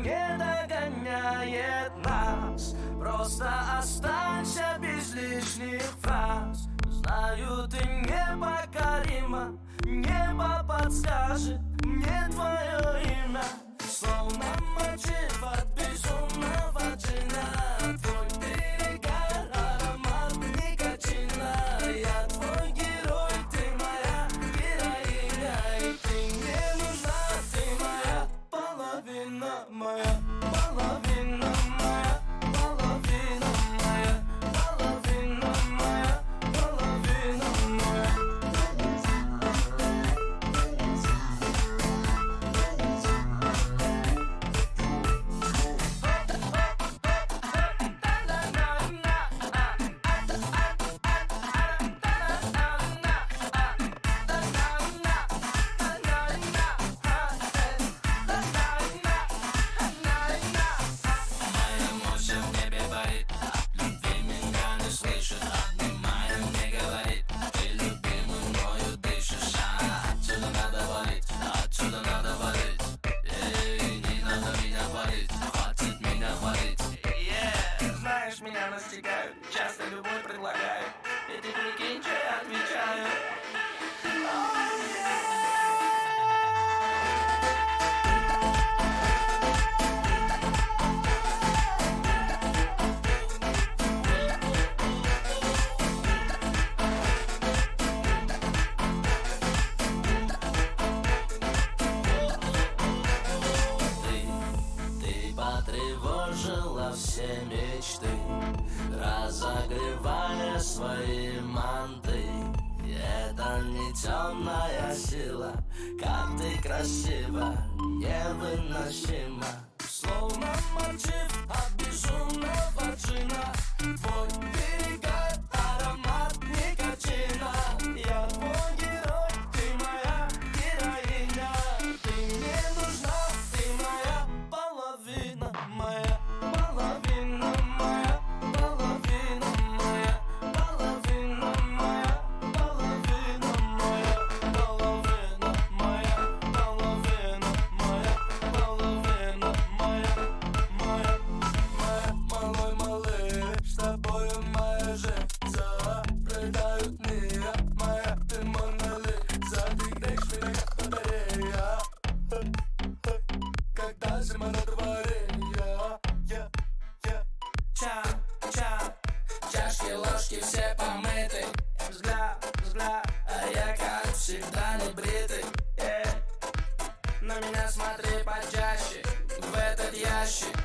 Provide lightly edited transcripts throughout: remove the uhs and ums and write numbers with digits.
не догоняет нас. Просто останься без лишних фраз. Знаю, ты непокорима, небо подскажет мне твое имя. Словно мотив от безумного джина. Твой перегар, аромат никотина. Я твой герой, ты моя героиня. И ты мне нужна, ты моя половина, моя половина, моя половина, моя половина, моя половина, моя. Знаешь, меня настигают, часто любовь предлагают. Эти прикинь, что я отвечаю. Ты потревожила все мечты, разогревая свои манты. Это не темная сила, как ты красива, невыносима. Словно мотив от безумного джина. Твой перегар, аромат никотина. Я твой герой, ты моя героиня. Ты мне нужна, ты моя половина, моя половина, моя половина, моя половина, моя половина, моя половина, моя половина, моя половина, моя малой малыш, с тобою моя жизнь заправляют мир. Моя ты Мона Лиза, ты греешь меня как батарея. Когда зима на дворе, чашки, ложки все помыты. Взгляд, а я как всегда не бритый. На меня смотри почаще, в этот ящик.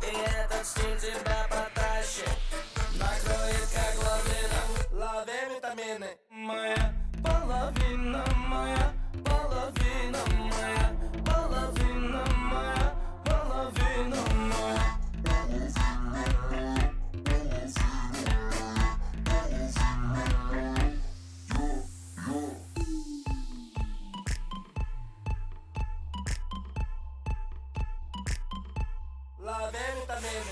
И этот стиль тебя потащит, накроет как лавина. Лови витамины. Моя половина, моя половина, моя половина, моя половина, моя. Love vitamine.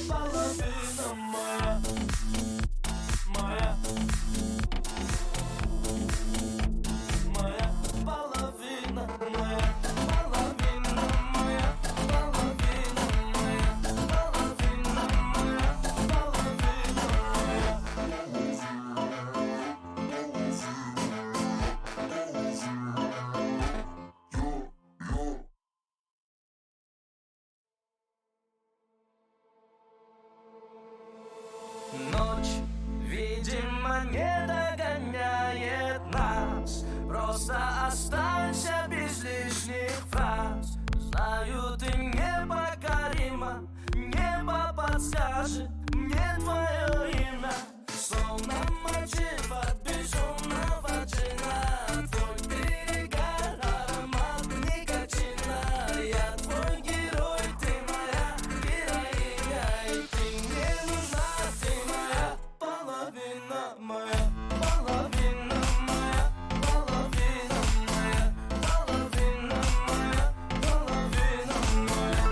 Половина моя, моя, моя половина, моя половина, моя половина, моя половина, моя половина, моя. Ночь, видимо, не догоняет нас. Просто останься без лишних фраз. Знаю, ты непокорима, небо подскажет мне твое имя. Словно мотив от безумного джина. Твой перегар, аромат никотина. Я твой герой, ты моя героиня. И ты мне нужна, ты моя половина, моя половина, моя половина, моя половина, моя половина, моя.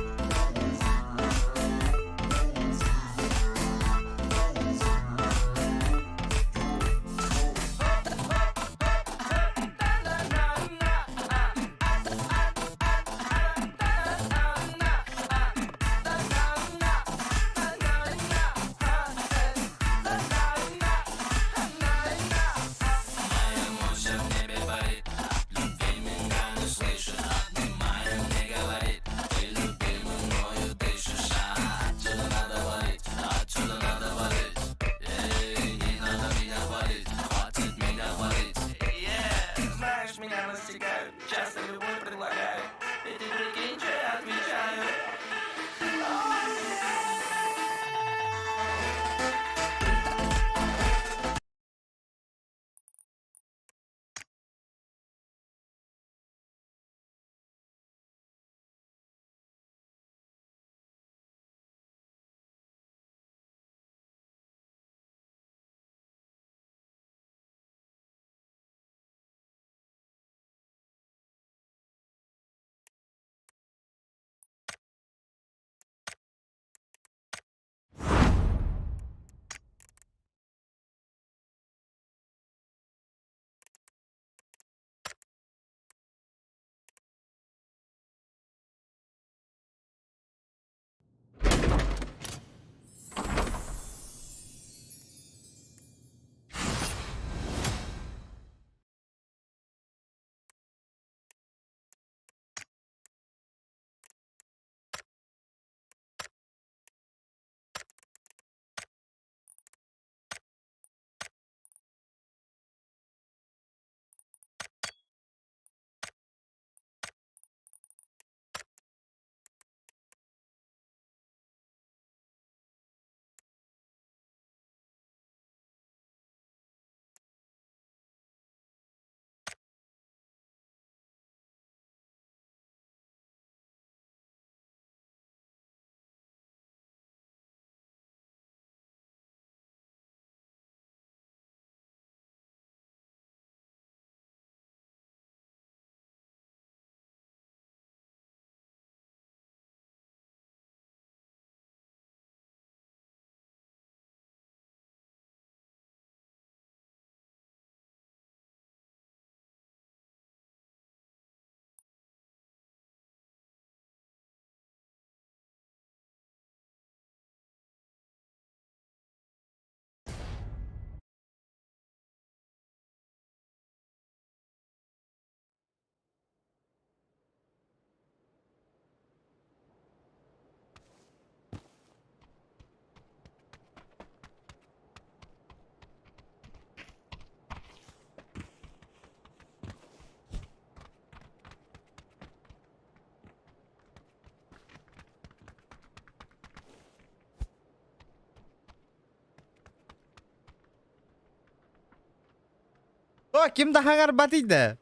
О, kimde hangar batıydı?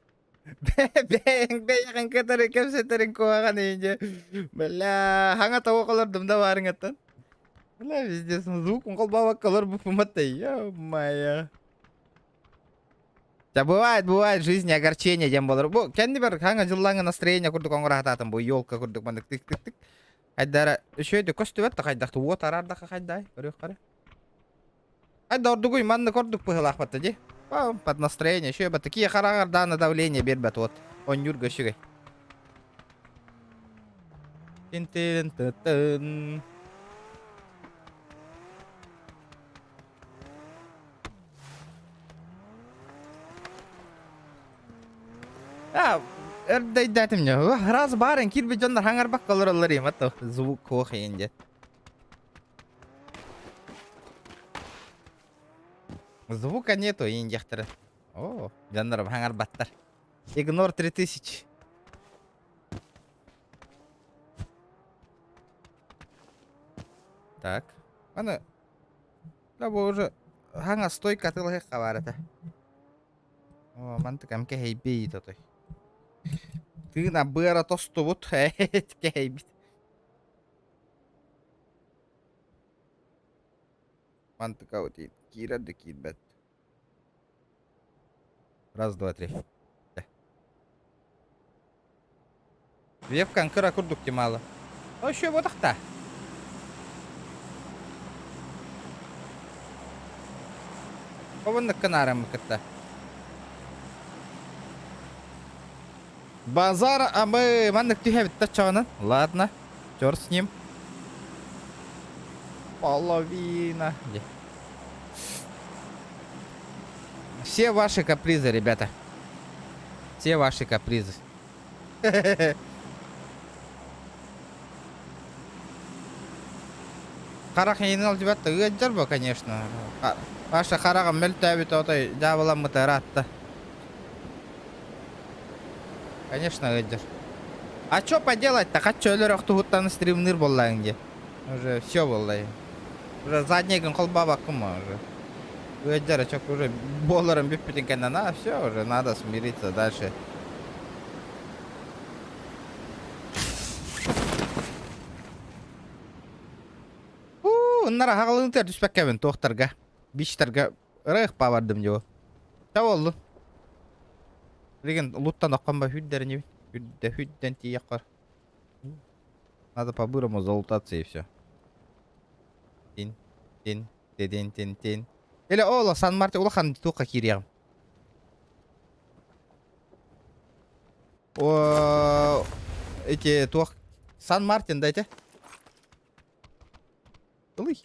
Ben yakın katarı kemseterin kovagan ince. Bela hanga tawo kalırdım da varın atan. Bela bizde звук кол бабак kalır bu пуматай. Я-моё. Да бывает в жизни огорчение тем болар. Бу kendi bir hangi жыллаңы настроение курдук оңурататын бу елка курдук мандык тик тик тик. Хайдара шөйдө көстүбөт та хайдакты вот арарда хайдай. Көрөк кара. Хайда ордугуй манны кордук пыгылак батты же. Под настроение. Шөй бат такие харагар на давление бербет вот. Он юрга шүгөй. Тин-тин-тын-тын. Эрдей датым не. Раз барын кирби жондар хаңар бак калыр алар эми ата. Звук кох энде. Звука нету индяхтары. О, жандар хаңар баттар. Игнор 3000. Так. Аны. Да бу уже хаңа стойка тылы кабар это. О, мантык амке хейбей тотой. Ты на быра тосту вот хейбит. Мантык вот кира да кидбет. Раз, два, три. Вебкан кыра курдук мало. О, еще вот так-то. Вон на канарам как-то. Базар, а мы маннык тюхевит тачана. Ладно, черт с ним. Половина. Все ваши капризы, ребята. Все ваши капризы. Қарақ енін алып жатты, өтжір бі, конечно. Аша қарағым мүлті әбіт отой, жабылам мұты ратты. Конечно, өтжір. А чё поделать-то? Қачы өлір оқты ғыттаны стримныр боллайын де. Уже все боллай. Уже заднегін қолба бақым уже. Өтжір, чок уже болырым бүппітін кәнна, все, уже надо смириться дальше. Bunlara haqalını ter düşpek kevin tohtarga. Biştarga rıh bavardым jo. Ta oldu. Деген луттан аққан ба хүддеріне хүдден тияққар. Надо по-бырому залутаться и все. Тин, тин, тин, тин, тин. Или ола Сан-Мартин улахан туқа кирияғым. О, эти туақ Сан-Мартин дайте. Ой.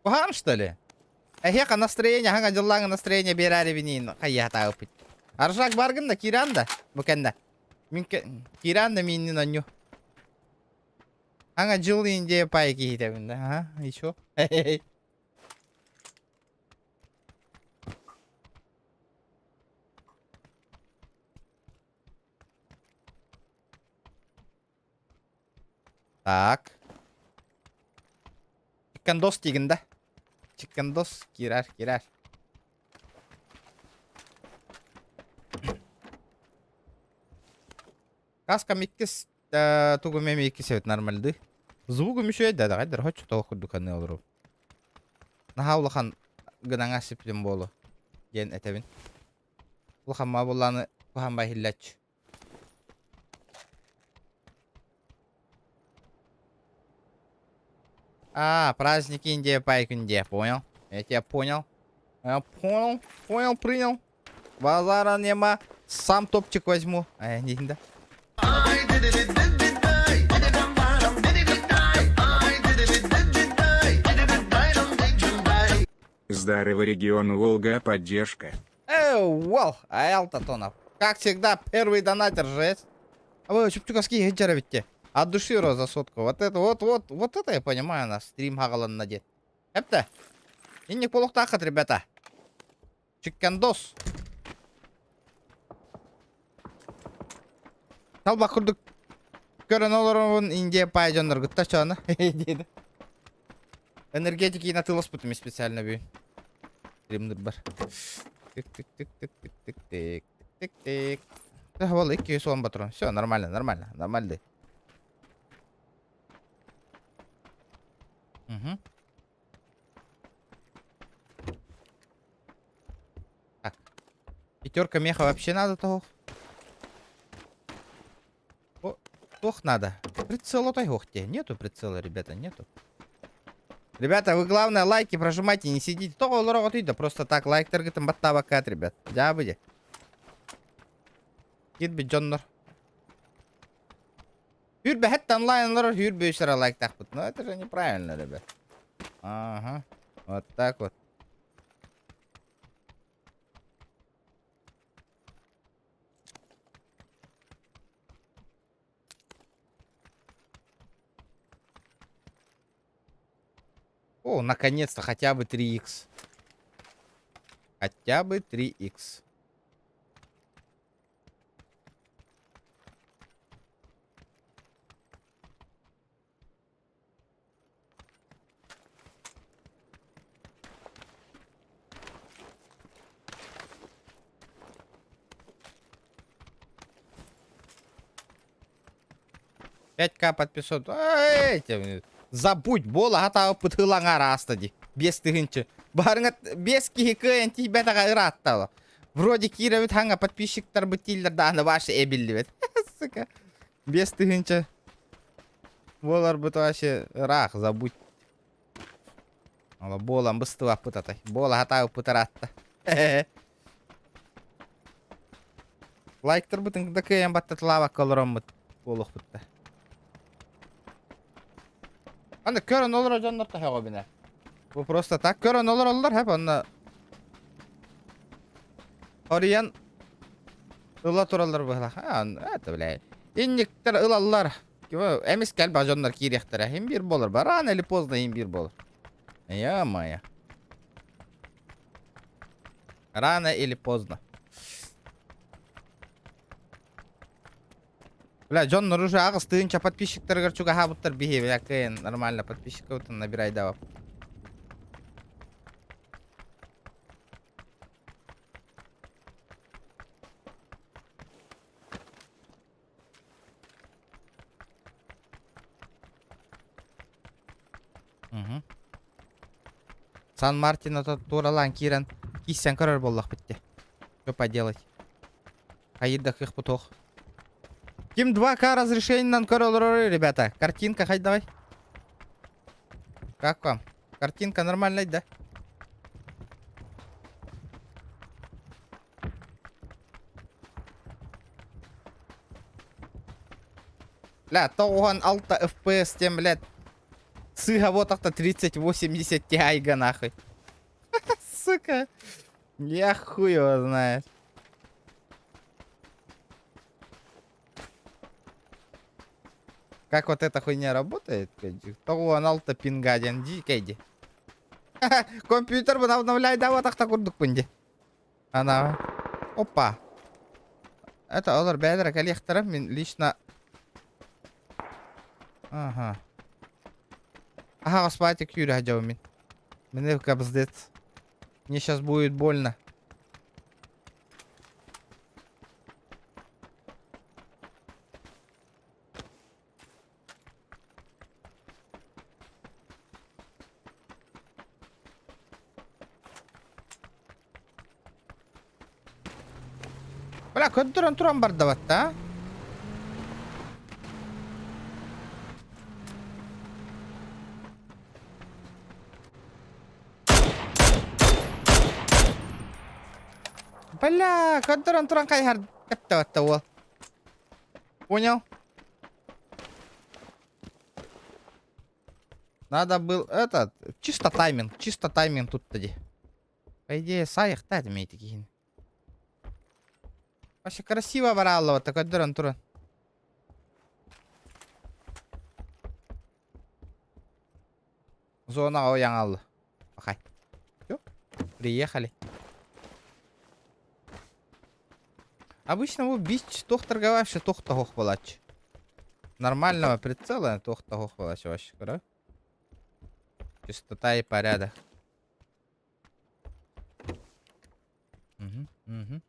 Погано, что ли? Эхека настроение, ханга жыллаңы настроение берари бинин. Хаята опыт. Аржак баргында киранда, буканда. Киранда минин аню. Ханга жылы инде пай кийтебинде, а? Еще? Так. Чиккандос дегенде. Чиккандос кирар. Каска миккис тугу меми иккисебет нормальды. Звугу мишөйдө да кайдар хоччу толкурду каны олору. Нахаулахан гынаңа сиплим болу. Ген этебин. Улахан мабулланы куханбай хиллач. А, праздники Индия пайкунде, понял? Я тебя понял. Я понял, принял. Базара нема. Сам топчик возьму. А я не да. Здорово, регион Волга, поддержка. Вау, Алтатонов. Как всегда, первый донатер жесть. А вы чупчуковские хеджеры ведь. От души за сотку. Вот это я понимаю, на стрим хагалан надет. Эпта. И не полухтахат, ребята. Чиккандос. Талба курдук. Көрөн олорун Индия пайжондар гытта чана. Дейді. Энергетики натылыс бутуми специально бүй. Римдер бар. Тик тик тик тик тик тик тик тик тик. Да, вол 210 патрон. Все, нормально, нормально, нормально. Угу. Так. Пятерка меха вообще надо того. О, тох надо. Прицел отай хохте. Нету прицела, ребята, нету. Ребята, вы главное лайки прожимайте, не сидите. Того лорого да просто так лайк таргетом баттавакат, ребят. Да, будет. Git bir canlar. Hürbe hatta онлайнлар hürbe işlere лайк так. Но это же неправильно, ребят. Ага. Вот так вот. О, наконец-то хотя бы 3х. Хотя бы 3х. «5К подписот». Забудь, бола хата пытылаң арастади. Бес тыгынчы. Барыңат бес кихикын тибетага ыратталы. Вроде киревит ханга подписчиктар бытиллер даны ваши эбилливет. Сука. Бес тыгынчы. Болар быт вообще рах, забудь. Ала болам быстыва пытатай. Бола хата пытаратта. Лайктар бытын дакыян баттат лава колором быт. Болух бытта. Anda körön olur ajanlar da hava biner. Bu просто так körön olur olurlar hep onda. Oriyan ıla turallar bu. Ha, это блядь. İnnikler ılallar. Gibi emis gel ajanlar kiriyektere. Hem bir bolur. Rano или поздно hem bir bolur. Ё-моё. Рано или поздно. Бля, Джоннор уже ағыз тыынча подписчиктер чуга хабыттар бихе, бля, кайын нормально подписчиков набирай давап. Сан-Мартин туралан кирен киссен көрөр боллақ бітті. Что поделать? Хайдах их путох. Ким 2К разрешением королоры, ребята. Картинка, хоть давай. Как вам? Картинка нормальная, да? Бля, то он алта FPS тем, блядь. Сыга вот так-то 3080 Ti нахуй. Сука. Я хуй его знает. Как вот эта хуйня работает? То он алта пингаден ди кейди. Компьютер бы обновляет, да, вот так курдук пунди. Она. Опа. Это олар бедра коллектора лично. Ага. Ага, спатик Юрий Хаджаумин. Мне капздец. Мне сейчас будет больно. Бля, куда туран бардаватта, а? Бля, куда туран кайхар каттаватта ол. Понял? Надо был этот, чисто тайминг тут тоді. По идее, саях тать имеете какие-нибудь. Вообще красиво баралло, вот такой дуран туран. Зона ояңаллы. Ахай. Всё, приехали. Обычно bu бич тох торговавший тох тохох балач. нормального прицела тохта хохвалась вообще, да? Чистота и порядок. Угу.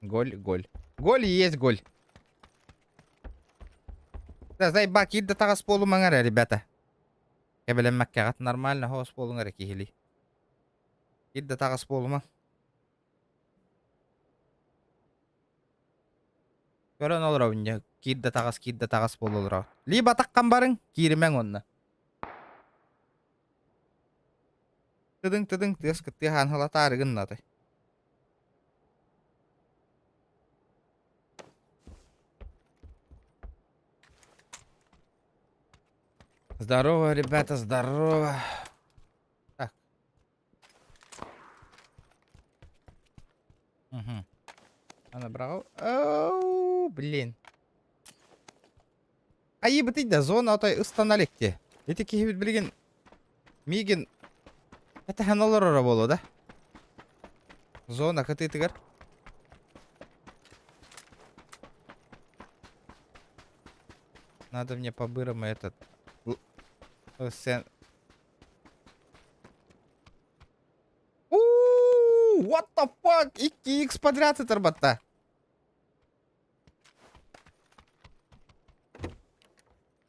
Голь. Голь и есть голь. Да, заеба кидда тагас полу мангара, ребята. Я билем маккагат нормально хос полу ngara кихили. Кидда тагас полу ма. Көрөн олор обинже. Кидда тагас полу олор. Либо таккан барың, киримен онна. Тыдың, тыскы тыхан халатары гыннаты. Здорово, ребята, здорово. Так. Угу. Она брала. Оу, блин. Айыбы тейді, зона отай ұстаналекте. Еті кейбіт білген миген это ханалар ора болу, да? Зона кыты тыгар. Надо мне по-бырому этот... Сен... What the fuck? 2х подряд это работа.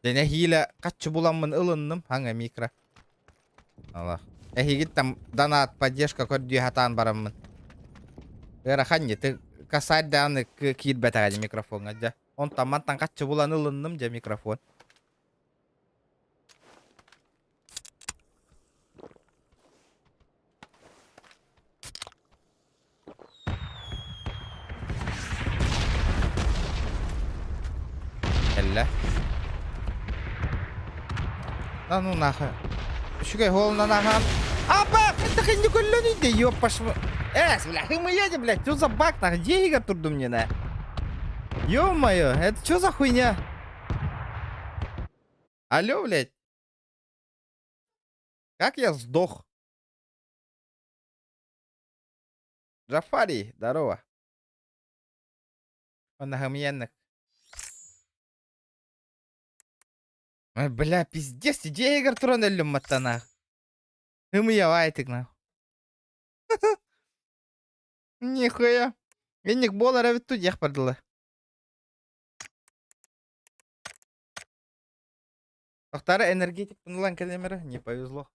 Дене хиле каччы буламмын ылынным хаңа микро. Allah. Хигит там донат поддержка көрдүй хатан бараммын. Эра ханне ты касать даны кит бетагади микрофон аджа. Он там мантан каччы булан ылынным же микрофон. Элла. Да ну нахуй. Шугай холна нахуй. Апа, это хинди куллони де ёпаш. Бля, мы едем, блядь, что за баг нахуй? Деньги турду мне на. Ё-моё, это что за хуйня? Алло, блядь. Как я сдох? Джафари, здорово. Он охуенный. Ой, бля, пиздец, иди игр тронули матана. Я вайтик на. Нихуя. Венник болара ведь тут ях подала. Вторая энергетик пнулан камера, не повезло.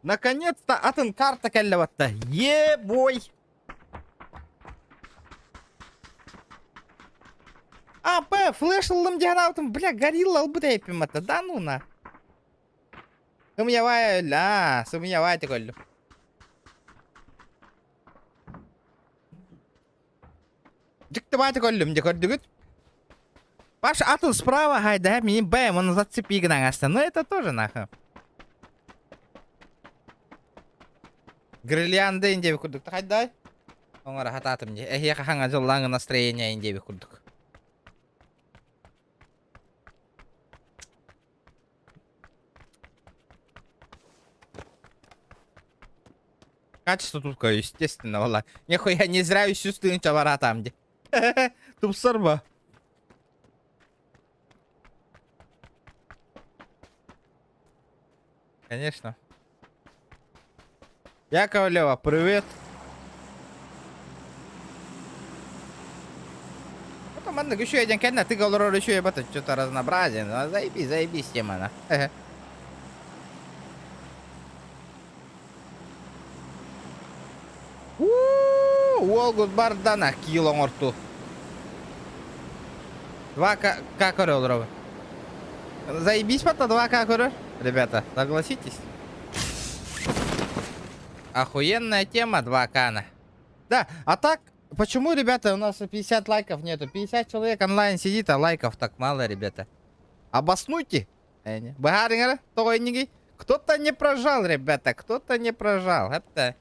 Наконец-то атын карта келлеватта. Е-бой. Флеш алдым деген алтын. Бля, горилла албыда епематта. Да ну на. Сымьявай, ля, сымьявай ты коллю. Диктовать коллюм, декордюгут. Ваш атын справа, хайда, ми бэм, он зацепи гнагasta. Но это тоже нахуй. Грильянды индеви курдук. Хайдай. Оңара хататым де. Я ханга жоллаңы настроение индеви курдук. Качество тут, естественно, вала. Нихуя не зря чувствую чавара там где. Тут сорба. Конечно. Яковлева, привет. Ну, команда, еще один кенна, ты говорил, еще я бата что-то разнообразие. Ну, заебись тема, на. Волгут бардана, кило морту. 2К корел, ровно. Заебись, пата 2К корел. Ребята, согласитесь? Охуенная тема 2К. Да, а так, почему, ребята, у нас 50 лайков нету? 50 человек онлайн сидит, а лайков так мало, ребята. Обоснуйте. Кто-то не прожал, ребята, кто-то не прожал. Это...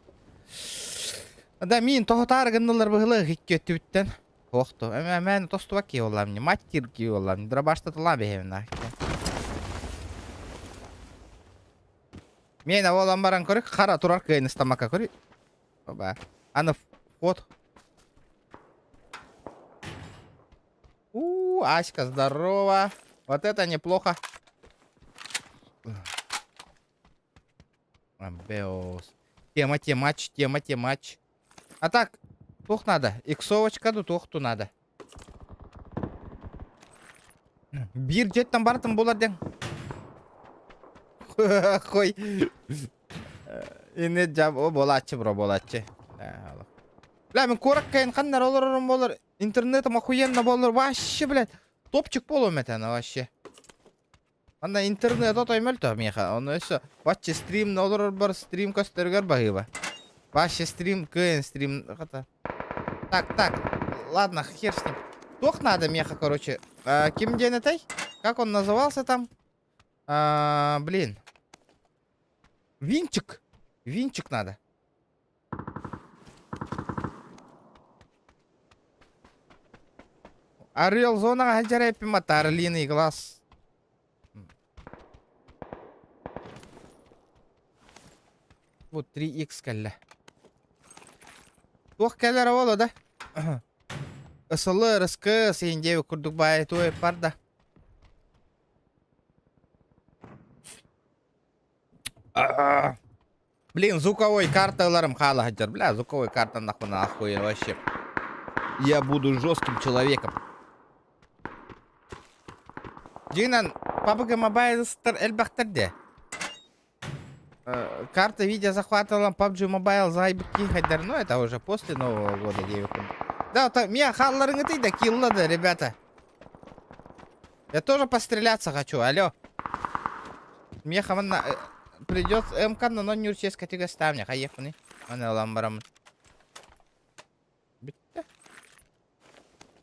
Да, мин, того тарганылар быгылы гиккетүттен. Тоқты. Мен тостуа ки олам, не маттир ки олам. Драбашта тыла бехемна. Мен олам баран көрік, қара тұрар кайын стамака көрі. Оба. Аны фот. Аська, здорово. Вот это неплохо. Беос. Тема матч. А так, тух надо. Иксовочка ду тухту надо. Бир жеттен бартын болар ден. Хой. Ине жаб, о болачы бро, болачы. Бля, мен көрік кайын қандар оларым болар. Интернетом охуенно болар. Вообще, блядь. Топчик болу метені, вообще. Анда интернет отой мөлті, меха. Оны өсі. Вообще стрим олар бар, стрим көстергер бағыба. Вообще стрим, кайын стрим. Так. Ладно, хер с ним. Тох надо, меха, короче. Ким день этой? Как он назывался там? Блин. Винчик. Винчик надо. Орел зона хаджарай пимата, орлиный глаз. Вот 3х кәлі. Тоқ кәлер олы да.Ысылы, рысқы, сейіндеу күрдік бай той парда. Блин, звуковой карталарым хала хаджар. Бля, звуковой карта нахуй охуенно вообще. Я буду жестким человеком. Джинан, PUBG Mobile стар эльбахтарде. Карта видео захватывала PUBG Mobile зайбки хайдар. Ну, это уже после Нового года, девушка. Да, вот меня халларың ты да киллады, ребята. Я тоже постреляться хочу, алло. Мне хамана придется МК, но не учесть категория ставня. Хаефаны. Мана ламбарам.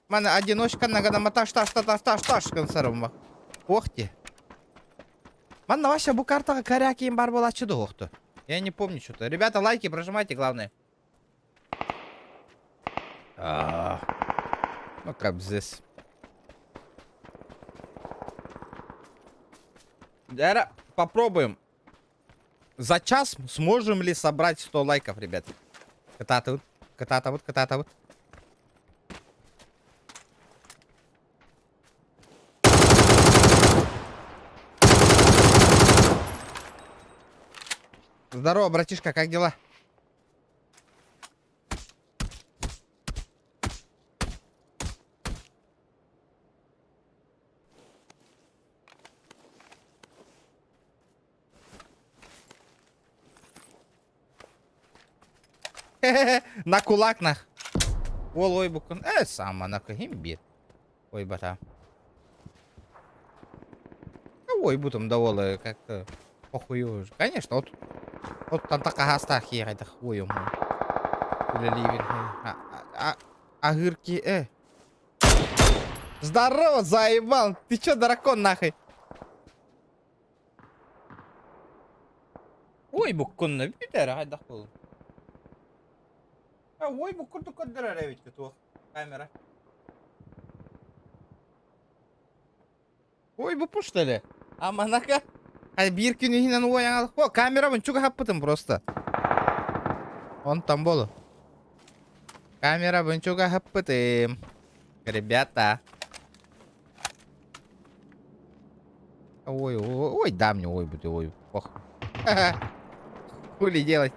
Мана одиночка нагадама таш консервма. Ох ты. Мана вообще бу карта коряки им бар была чудо охту. Я не помню что-то. Ребята, лайки прожимайте, главное. Ну как здесь. Дара, попробуем. За час сможем ли собрать 100 лайков, ребят? Катата вот. Здорово, братишка, как дела? На кулак нах. Ой букун. Сама на кагимбит. Ой бата. Ой бутом доволы как-то похую. Конечно, вот там такая гаста херайда хуем. Или ливень. Огырки, Здорово, заебал. Ты чё, дракон нахуй? Ой букун, видер, айда хул. Ой букун только дыраревить эту камера. Ой бупу что ли? Аманака. А биркинин ой, камера вон чуга хаппытым просто. Он там был. Камера вон чуга хаппытым. Ребята. Ой, да мне, ой, будет, ой, ох. Хули делать?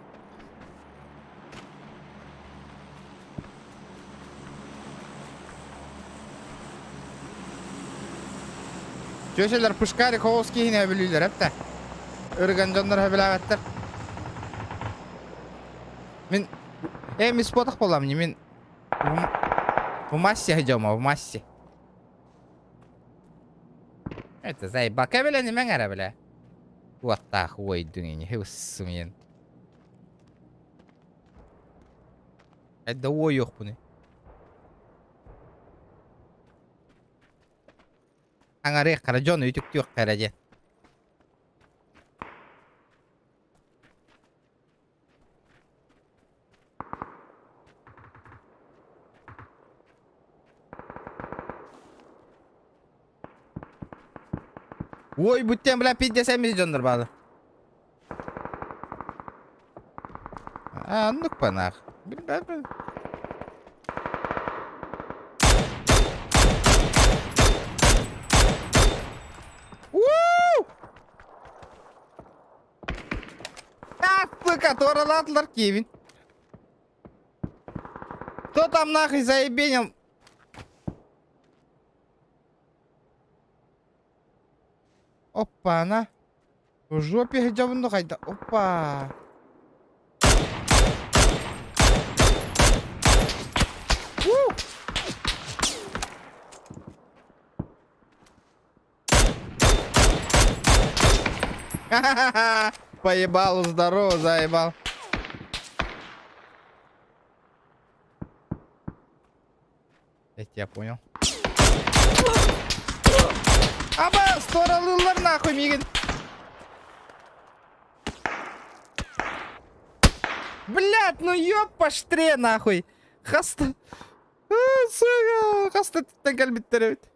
Чё şeyler пушкари Ковский yine biliyorlar hep de. Irgan canlar bilavetter. Мен мен спотах болам не мен в массе идем, в массе. Это заебал. Кабеля не менгара, бля. Вот так, ой, дыни, хевсумен. Это ой, ёхпуны. Ангарех, караджон, ютюк-тюк, караде. Ой, бүттен білән пиздесеміз жондар балы. Аннық панақ. Білбәді. Сука, торалатылар Кевин. Кто там нахуй заебенил? Опа, на. В жопе говно хайда. Опа. Ха-ха-ха. Поебал, здорово, заебал. Я тебя понял. Аба, сторалылар нахуй мигин. Блядь, ну ёб поштре нахуй. Хаста. Сука, хаста тәңкәл биттеребит.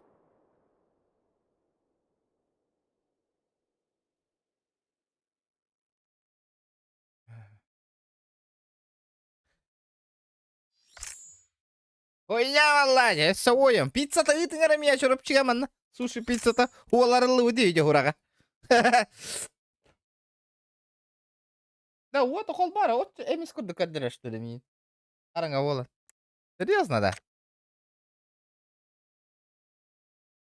Хуйня валлаhi, все ойым. Пиццата итиңерем я чорып чыгаман. Суши пиццата хуаларылы үди үйде хурага. Да, вот охол бара, вот эмис курды каддера что ли мин. Араңа вола. Серьезно, да?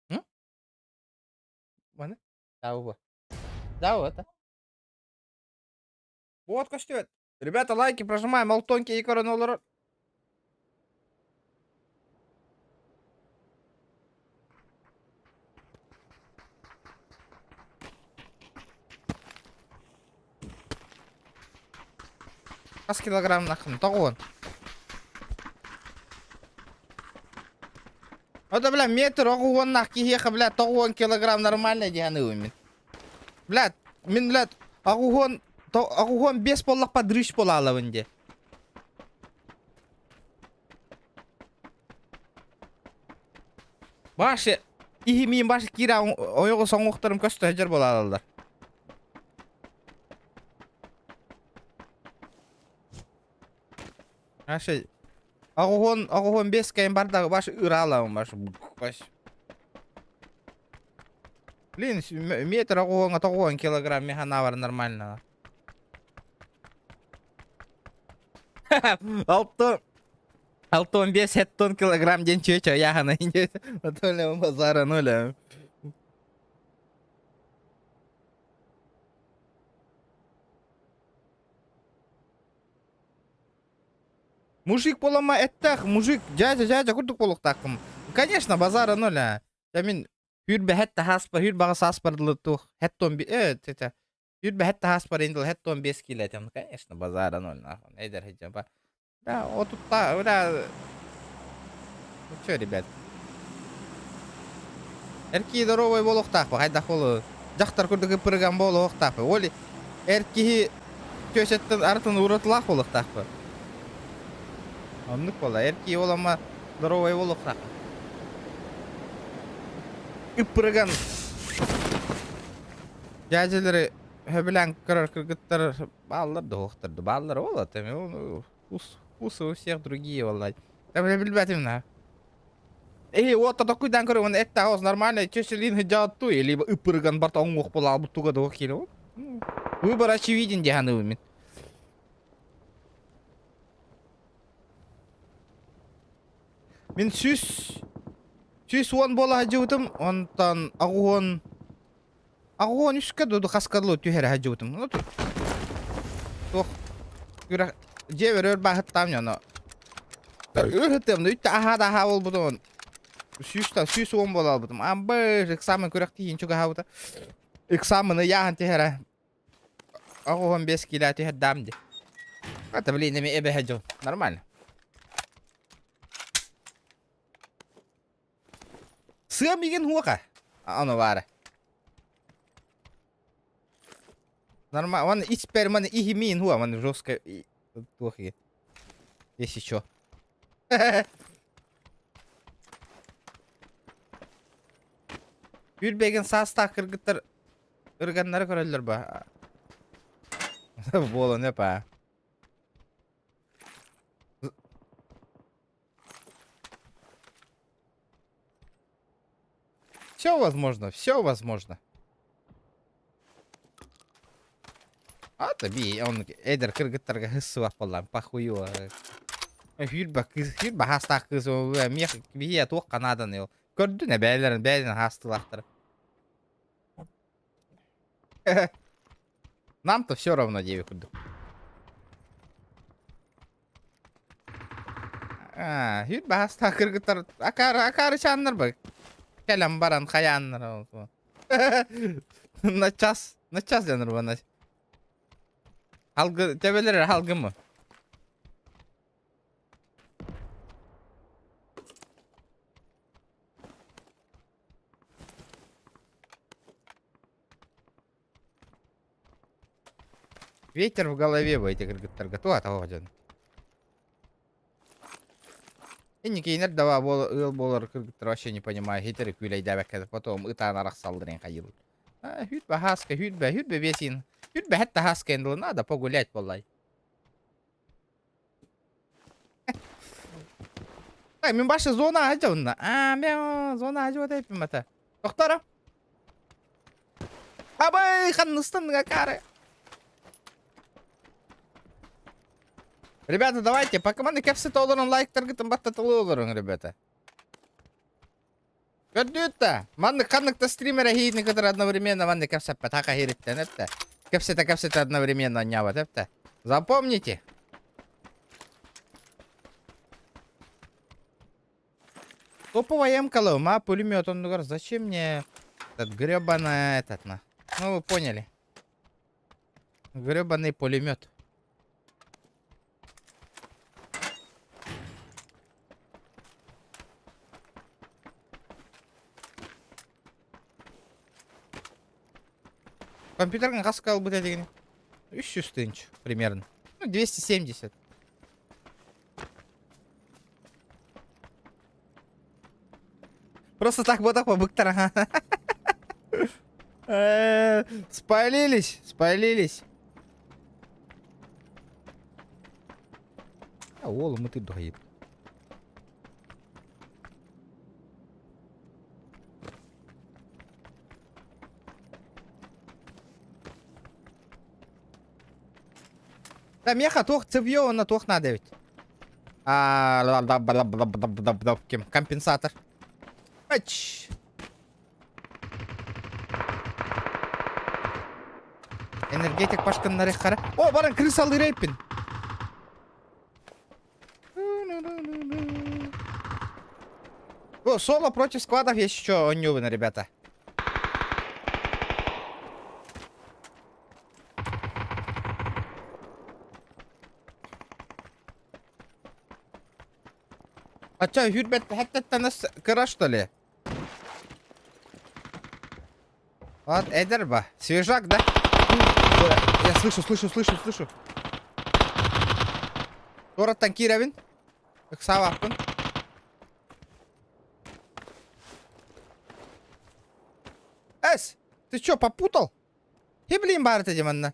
М? Мана? Да, уба. Да, вот. Вот костюм. Ребята, лайки прожимаем, алтонки и коронолор. Қас килограмм нақын, тоғуын. Ода, бля, метр оғуын нақ кейхеқі, бля, тоғуын килограмм нормально дегені өймен. Бля, мен, бля, оғуын 5 боллақ па дрыш бола алавынде. Башы, ихи мен башы кира ойығы соң оқтырым көсті әжір бола алалар. Башы, оғуын 5 кайын бардағы башы үра алауын башы. Блин, метр оғуынға 9 килограмм механа бар нормально. Алтон 5 килограмм ден чөчө яғана инде. Отолем базара нуля. Мужик болама әттәқ, мужик жажа күрдік болық тақым. Конечно, базара нуля. Мен хүрбе хәтті хаспар, хүрбаға саспардылы туқ. Хэттон 5 кило. Конечно, базара нуля. Эйдер хеджа ба. Да, вот тут, да. Ну чё, ребят? Эрки здоровый бол оқтақпы, қайда қолы. Жақтар күрдігі пырған бол оқтақпы. Оли, эрки көшеттің артын ұратылақ бол оқтақпы. Онлық бола, эрки олама здоровый бол оқтақпы. Үппірген жәжелері хөбілән кіргіттір балалар да оқтырды. Балалар ола, тәме, усы у всех другие, валлай. Тәме білбәтім на. Вот такой дан көрі, это ауыз нормально, чөшелін хыджатту, либо үппірген барта оңық бола албыттуға да оқилы. Выбор очевиден дегені өмен. Мен сүс 10 бола хажуытым, онтан ағуын үшкі доды қасқарлы түйері хажуытым. Тоқ, жебер өр бақыттам яна. Өрхіттім, үтті аха ол бұдың. Сүс 10 бола албыдым. Амбыр, экзамен көріқті ең чүгі хауыда. Экзамені яғын түйері. Ағуын 5 кило түйері дамды. Қата білейін, еме әбі хажуын. Нормально. Сığam igen huaka. Ano var. Нормально. Вон теперь man ihmin huа, man жестко тухи. Если чё. Үрбеген саста кыргыттар Irganları köröller ba. Боло не па. Все возможно, все возможно. А таби, он эдер кыргыттарга хыссы бак боллам, похую. Хүрбә хастак кыз ол мех бие тук канадан ел. Көрдүн бәйләрен хастылактыр. Нам-то все равно деве курдук. Хүрбә хастак кыргыттар акары чаннар ба. Келем баран хаяннар. На час жаныр бана. Halgı, tebeleri halgı mı? Ветер в голове bu эти кыргыттарга туа тагы. Энни кейнер дава болар кыргыттар вообще не понимаю. Хитер күлей дәбәккә потом ытан арак салдырын кайыл. Хүтбә хаска, хүтбә весин. Хүтбә хәтта хаска инде надо погулять болай. Мен башы зона ажауна. Мен зона ажау деп мата. Тоқтара. Абай, ханныстынга кары. Ребята, давайте, пока маны кепсы толырын лайктар гытын баттатылы олырын, ребята. Көрдүтта. Маны канныкта стримера хейтни кытыр одновременно маны кепсаппа така хериттен этте. Кепсета одновременно няват этте. Запомните. Топовая МКЛ, пулемет, он говорит, зачем мне этот гребаный этот на? Ну вы поняли. Гребаный пулемет. Компьютер как сказал бы это? 300 тысяч примерно. Ну 270. Просто так вот так побыктара. Спалились. А олу мы ты доит. Да меха тох цевьё на тох надо ведь. Компенсатор. Ач. Энергетик башканнары кара. О, баран крысалы рейпин. О, соло против складов есть еще нюваны, ребята. А чё, Юрбет, это нас кыра, что ли? Вот, Эдерба. Свежак, да? Я слышу. Тора танкировин. Как савапын. Эс, ты чё, попутал? Блин, бар это демонна.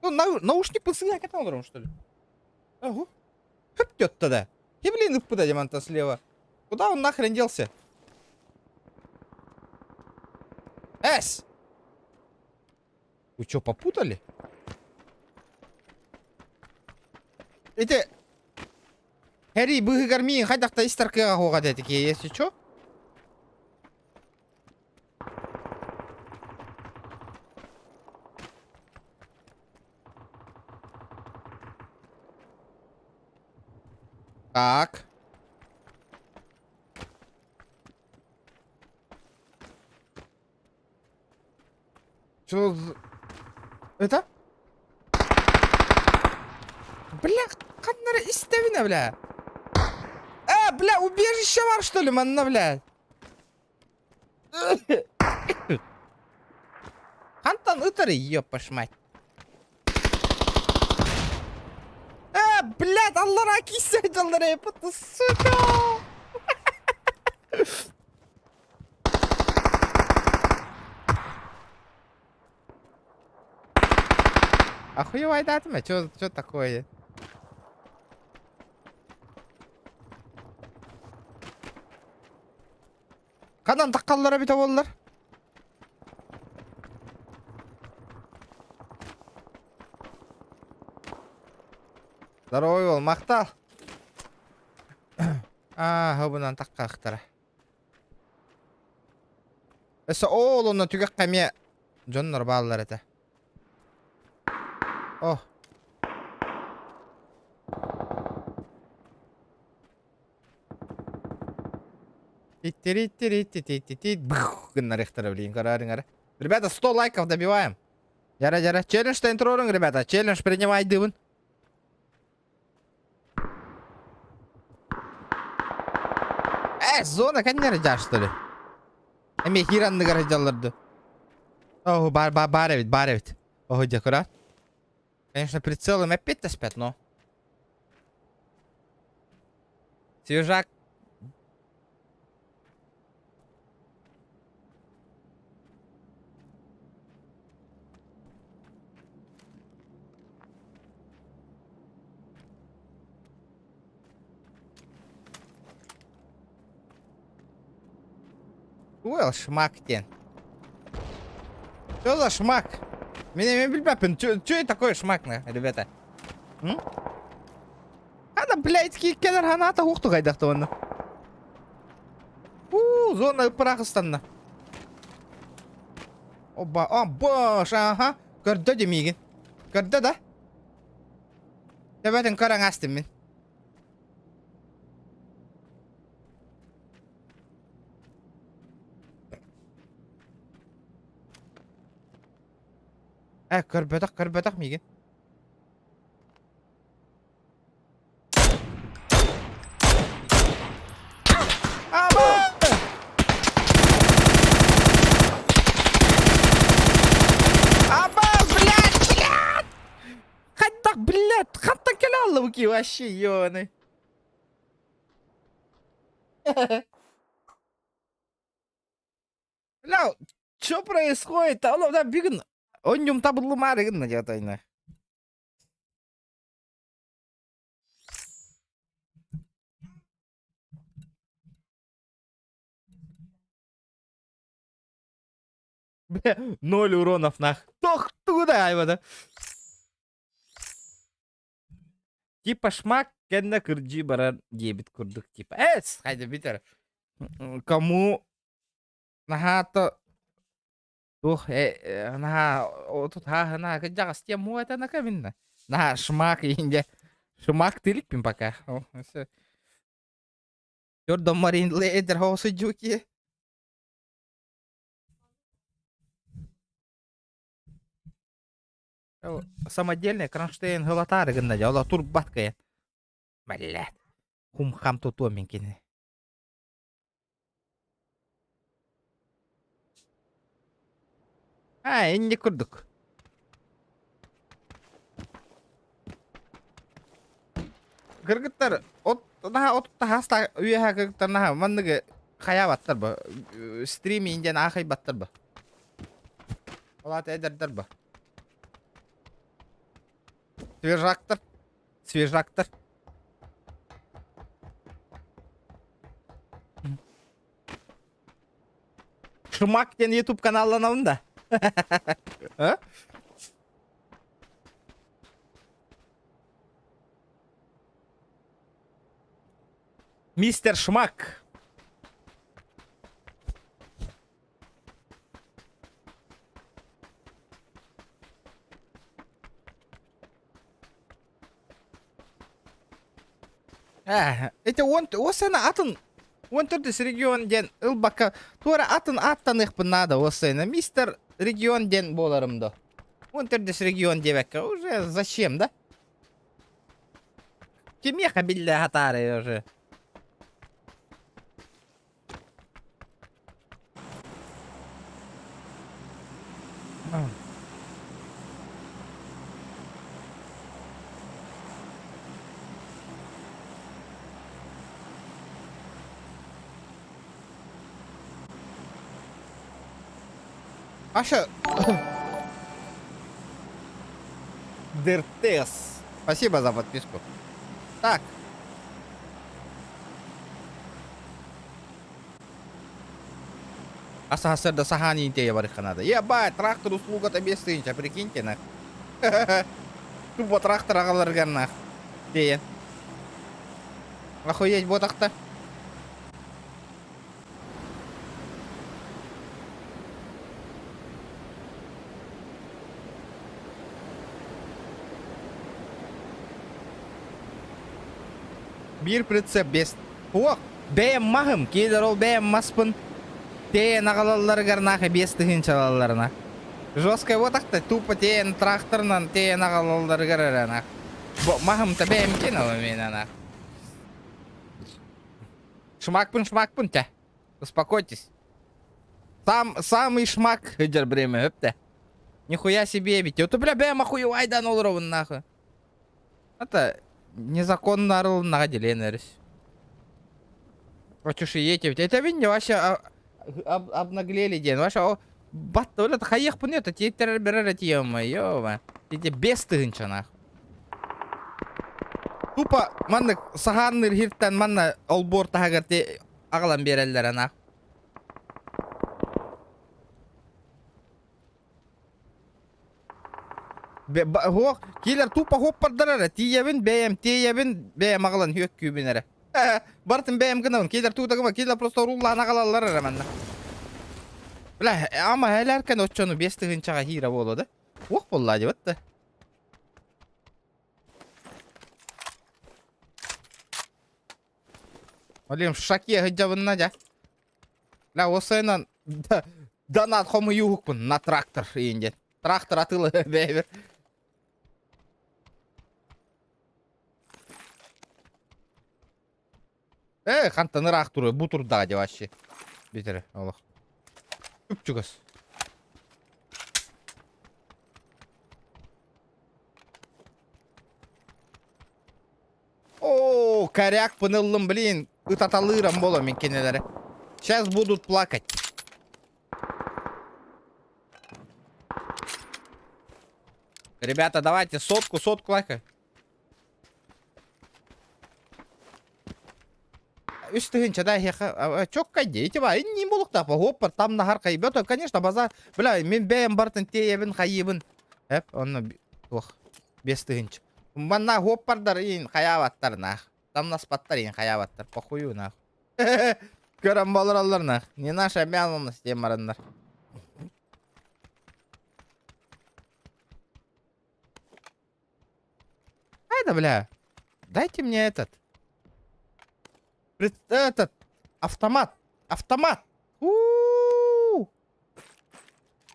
Ну, наушник посылай, как там, что ли? Ого. Хөп тогда. Блин, куда демонта слева? Куда он нахрен делся? Эс! Вы чё, попутали? Эти... Хэри, быгы гармиин, хайдакта истаркыга хогат этики, если чё? Так. Что за... Это? Бля, қандары истевина, бля. Бля, убежище бар, что ли, манна, бля? Хантан утары, ёпаш мать. Блядь, Allah rakisi canları yapıttı, suka. Охуевай датма, чё такое? Канан таккаллар бите болдулар. Здоровый бол, мактал. Хобунан такка ыктара. Эсе оолуна түгек каме жоннор баалар эте. О. Ребята, 100 лайков добиваем. Жара. Челлендж тайнтроринг, ребята. Челлендж принимай дыбын. Зона каннер жар, что ли? Эме хиранны гаражаларды. О, баревит. Ого, декора. Конечно, прицелом опять-то спят, но... Свежак. Уэл, шмак тен. Что за шмак? Меня бильбапин, что это такое шмак, ребята? Ана, блядь, кедер ханата ухту гайдакты оны. Зона Пырахыстанна. Оба, бош, ага. Көрді демейген. Көрді да? Тебетін көрің астым мен. Көрбөдік мейген. Блядь, хаттан келе алды бұки вообще, ёны. Бля, что происходит? Алло, да, бігін. Оннюм табылы марығын на жатайна. Бля, 0 уронов нах. Тох, туда, айвада. Типа шмак, кенна кырджи баран дебит курдук типа. Хайда битер. Кому нахато тух наха отут на каджага с тем это на каминна. На шмак инде. Шмак тылик пим пока. Jordan Marine leder house juki. Самодельный кронштейн галатары гынна жала тур баткая. Блядь. Хум-хам тутоменькины. Инде курдук. Кыргыттар от таста үйе кыргыттар наха манныгы хая баттар ба. Стриме инден ахай баттар ба. Олат эдердер ба. Свежактор. Шумак тен YouTube каналына онда. Мистер Шмак. Это он осена атын. Он турдис регион ден ылбака. Туара атын аттаных надо осена. Мистер регион ден боларымда. Он турдис регион девека. Уже зачем, да? Кемеха билля хатары уже. Аша. Дертес. Спасибо за подписку. Так. Аса-аса сахани интея бариханада. Ебать, трактор услуга-то бесстынча, прикиньте, нах. Тупо трактор ағаларған, нах. Дейін. Охуеть ботақта. Bir pritsep best. Оқ, бәйім мағым, кейдер ол бәйім маспын. Тейін ағалалары ғарнақы бестігін чалаларына. Жесткай отақты, тупо тейін тракторнан тейін ағалалары ғарарана. Мағым-то бәйім кеналы менана. Шмакпын, тя. Успокойтесь. Самый шмак, хыджар бреме, өпті. Нихуя себе бите. Вот, бля, бәйім ахуй айдан олыровын нахуй. Это незаконно арылынаға делен әріс. Очуши ети, это видно, вообще обнаглели ден. Вообще, батты, олет, хайех пын это, тейттер берер тема, ёва. Тейте бестігінші нахуй. Тупа, манны сағанныр хирттен манна олбор тағығыр те ағылан берелдер ана. Кейлер тупа хоппардырары, тейебін, бәйім ағылан хүйек күйбінері. Бартын бәйім гынауын, кейлер туғдағыма, кейлер просто руллан ағалалар әременді. Бля, ама әләркен отчону бестігіншаға хира болуды. Оқ болла деп өтті. Олем шаке хыджабынна жа. Ля осайнан донат хомы югукпын на трактор инден. Трактор атылы бәйбір. Қантаны рақтыры бұтырдағы деп ашы. Бетері, олық. Үп жүгіс. О, коряк пынылым, блин. Ытаталырам боло мен кенелері. Сейчас будут плакать. Ребята, давайте сотку лайка. Үстігінші да хеха. Чокка дейті ба. Не болуқта па. Хоппар там нахар қайбет. Конечно, базар. Бля, мен бәйім бартын тейебін қайыбын. Әп, оны бестігінші. Манна хоппардар ең қаябаттар нах. Там наспаттар ең қаябаттар. Похую нах. Көрім болыр алыр нах. Не наша мялымыз дем марандар. Айда, бля. Дайте мне этот. Автомат.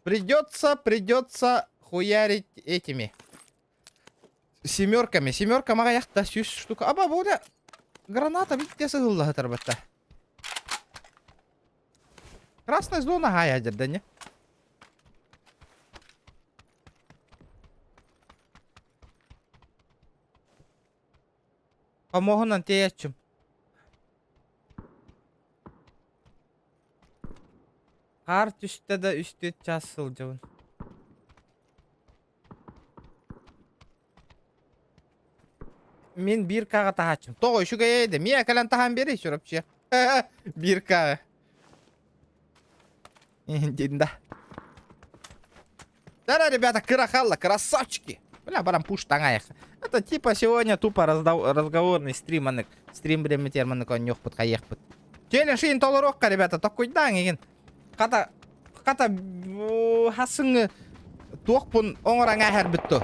Придется хуярить этими. Семерками. Семерка мага яқта 100 штука. Аба, бұл граната бітте сығылды ғытырбытта. Красная зона ғая дерді, не? Помогынан теячым. Қар түсті да үсті жасыл жауын. Мен 1К-ға тағачым. Тоғы үшіге ейді. Мен әкілін таған бері шүріпші. 1К. Динда. Да, ребята, красавчики. Бля, барам пуш таңайық. Это типа сегодня тупо разговорный стрим. Стрим бремі терміні көн нёқ бұд, қайық бұд. Челлендж ең толырыққа, ребята, тоққойдан еген. Қата хасыңы тоқпын оңыран әхер бітті.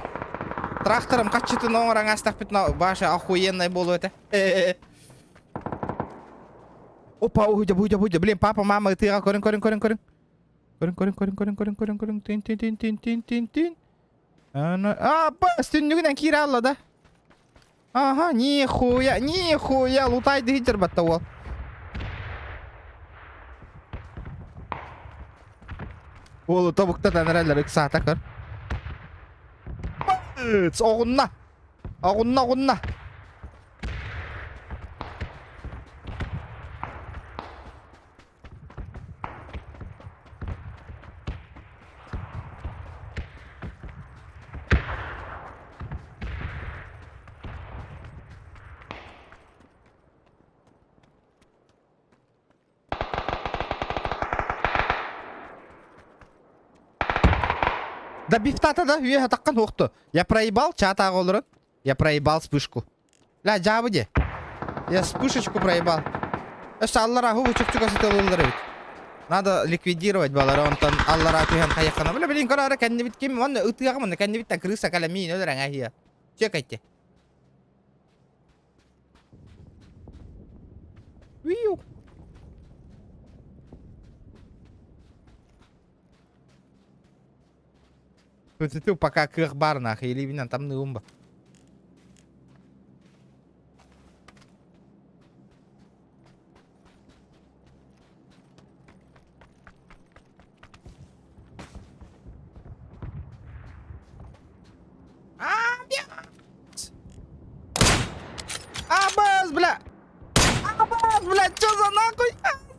Тракторым қачытын оңыран астақ бітті. Башы охуенный болу өті. Опа, бұйда. Блин, папа, мама, тыға көрін. Тин. А, үстінігінен кері алла да. Ага, нихуя, лутайды хитер бәтті ол. Олы тобуктадан әрәлер 2 саата көр. Оғынна. Да бифтата да, үйе атаққан оқты. Я проебал, чата олырын. Я проебал вспышку. Ля, жабы де. Я вспышечку проебал. Эш аллара ху чук-чук асытылылыр бит. Надо ликвидировать балары, онтан аллара түйен қаяққана. Бля, блин, көрары кәнне бит кем, оны ұтығағымын, кәнне биттен крыса кәлемейін өлірәң әхия. Чек айтте. Виу. Көрсету пока кық бар нахы, или бинен там нығым ба. Абаз, бля! Абаз, бля, чё за нахуй?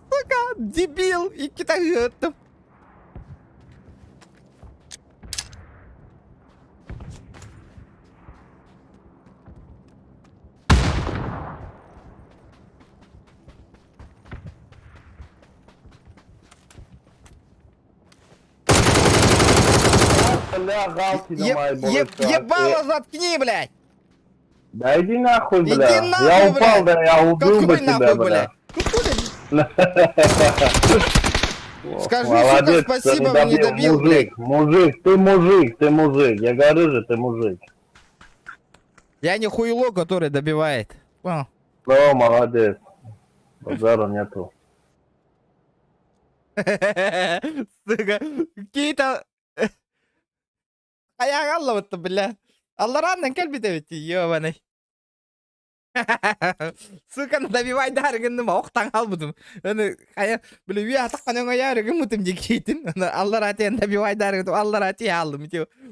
Сука, дебил! И китайцы. Бля, галки на моей булочке. Ебало заткни, блядь! Да иди нахуй, Иди бля. нахуй, Я упал, блядь. да я убил бы Какой тебя, нахуй, бля. блядь? Скажи, Молодец, сука, спасибо, что мне добил, блядь. Мужик, ты мужик. Я говорю же, ты мужик. Я не хуйло, который добивает. Понял? Ну, молодец. Базара нету. Сука, какие-то... Аяқ аллабытты, бля. Аллараннан кәлбеті бетті, ёбаный. Сука, добивай дарыгынды ма, оқтан албыдым. Оны, бля, үйе атаққан өңі ярыгын мұтым де кейтін. Аллар атен добивай дарыгынды, аллар ати алдым.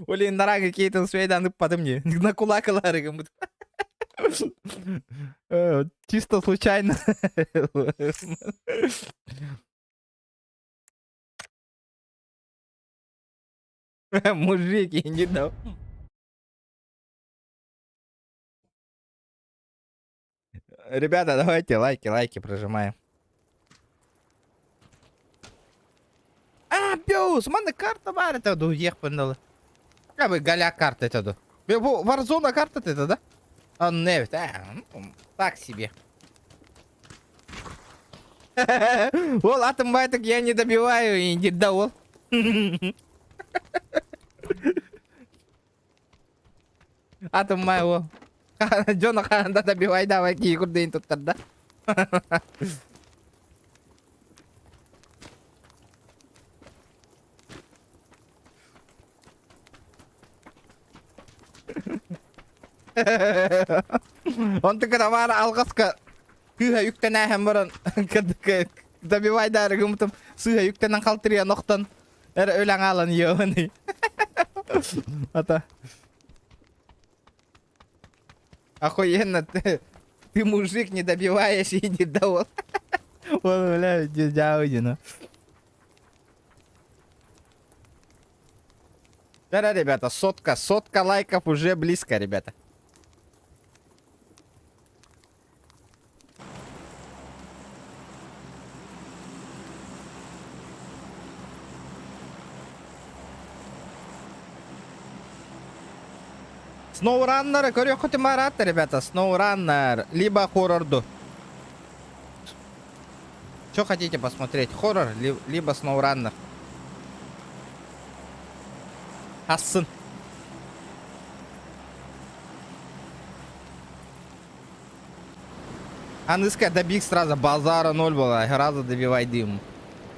Олен нарағы кейтін суайдан ұппадым не. На кулакыларыгын мұтым. Чисто случайно. Мужик, я не дал. Ребята, давайте лайки прожимаем. Пёс, мана карта бар это ду ехпандалы. Как бы галя карта это ду. Варзона карта это, да? А не, так себе. Ол атом байток я не добиваю и не дал. Атом майо. Джона ханда добивай, давай кикурдейн тут тогда. Он так давар алгаска кыга юктен ахам баран добивай дарыгым там сыга юктенен калтырия ноктан эр өлең алан ёбаны. Ата. Охуенно, ты мужик, не добиваешь и не дал. Он, бля, дядя, да, ребята, сотка лайков уже близко, ребята. Сноураннер, говорю, хоть и марата, ребята, сноураннер, либо хоррорду. Что хотите посмотреть, хоррор, либо сноураннер? Асын. Аныска добиг сразу, базара 0 была, раза добивай дым.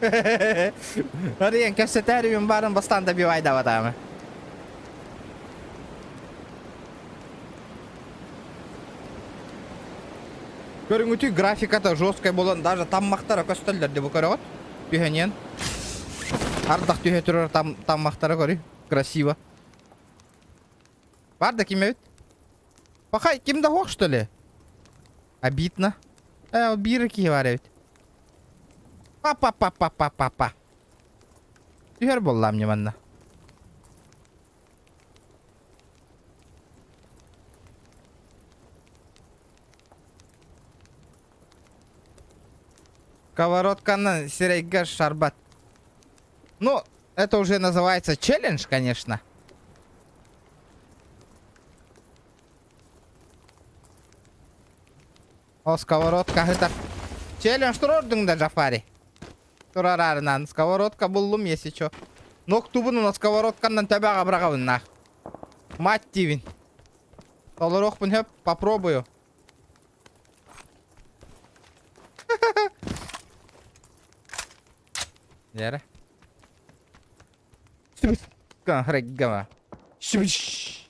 Рен, кефсетериум баран бастан добивай даватамы. Көрүңүтү графиката жесткой болон, даже таммактара көстөлдөр деп көрөт. Түйөнен. Ардак түйө турар таммактара көрү. Красиво. Бар да кимебит? Пахай, кимде хок, что ли? Обидно. Бирки бар бит. Па. Түйөр болла мне манна. Сковородка серейга шарбат. Ну, это уже называется челлендж, конечно. O skоворodka hıtar. Челлендж тұрордың да Жафари. Тұрар арынан сковородка бұллым есі чо. Ноктубын на сковородканнан төбәға бірағабын нах. Мать тивин. Толыр оқпын хөп, попробую. Дәрі. Шыбыш. Рэггама. Шыбыш.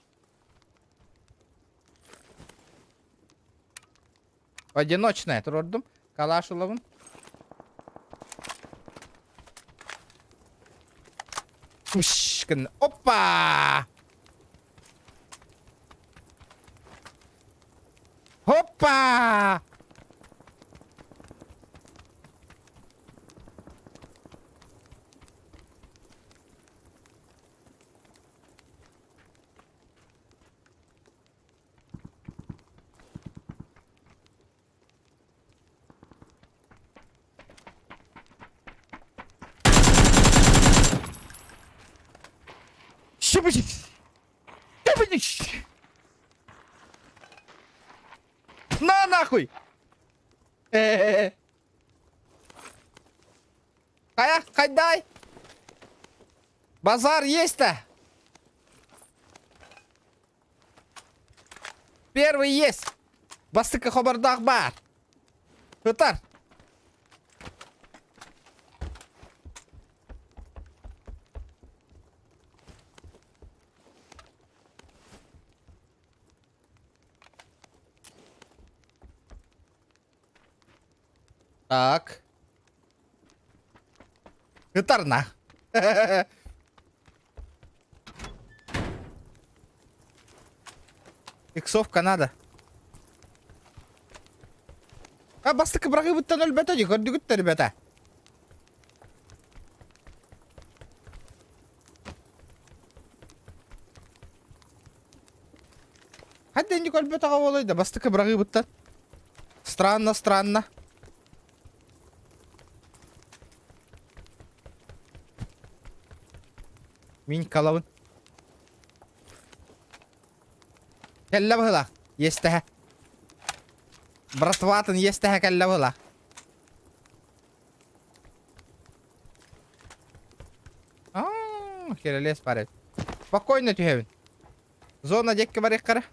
Одиночная тұрордым. Калаш улабын. Шыбыш. Опа! Опа! Шыбыш. Шыбыш. На нахуй! Кайдай! Базар есть-то! Первый есть! Бастыка хабардах бар! Хытар! Так. Хытар на. Иксовка надо. А бастыка брагы буттан өлбөтө же көрдүгүттөр ребята. Хадден өлбөтөгө болойду бастыка брагы буттан. Странно, странно. Min kalavın. Kelle bıhla. Yestehe. Bratvatın yestehe kelle bıhla. Херелес парет. Спокойно тюхевин. Зона декке бар еккара.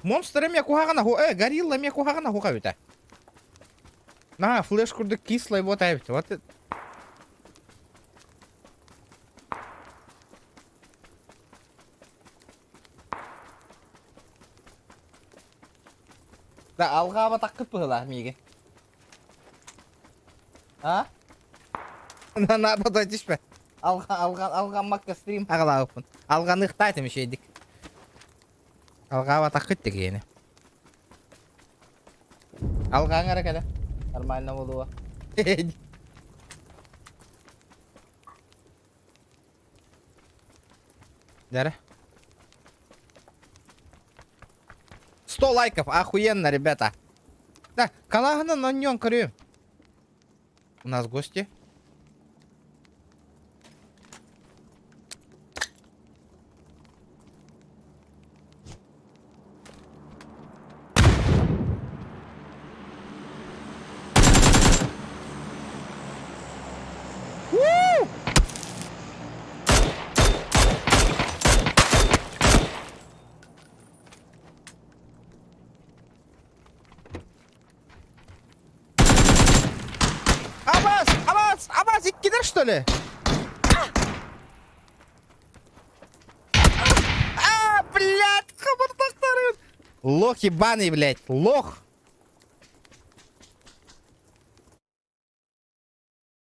Монстр эме кухагана ху, горилла эме кухагана хука бите. На, флеш курды кислый вот айбит. Вот это. Да, алгаба такып была миге. А? Надо дойдишпе. Алган макка стрим агалаапын. Алган ыктайтым ишейдик. Алгаба такыт дегени. Алган аракада. Нормально болуа. Дара. 100 лайков, охуенно, ребята. Да, Калагана на нем крю. У нас гости. Абаз, иккидер, что ли? Блядь, хабардактары. Лох ебаный, блядь, лох.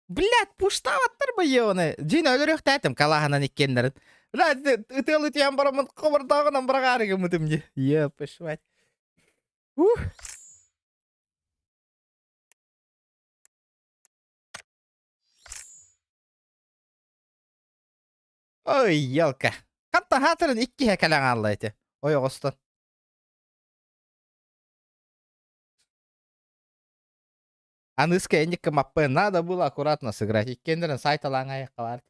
Блядь, пуштаваттыр бы ебаны. Жин өлөрөк тәтім Калаганан иккендерин. Блядь, ытылы тиян барамын хабардагынан барагарыгы мытымди. Епышвать. Ой, елка. Hatta hatırın iki hekelen Allah'tı. Ой, Остон. Аныска эндикке маппе. Надо было аккуратно сыграть. Иккендерин сайталаң аяққа барды.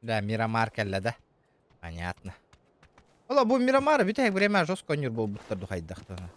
Да, Мирамар келді, да? Понятно. Ола, бұл Мирамар бүтәк время жос конюр бұл бұттырды қайдақтаны.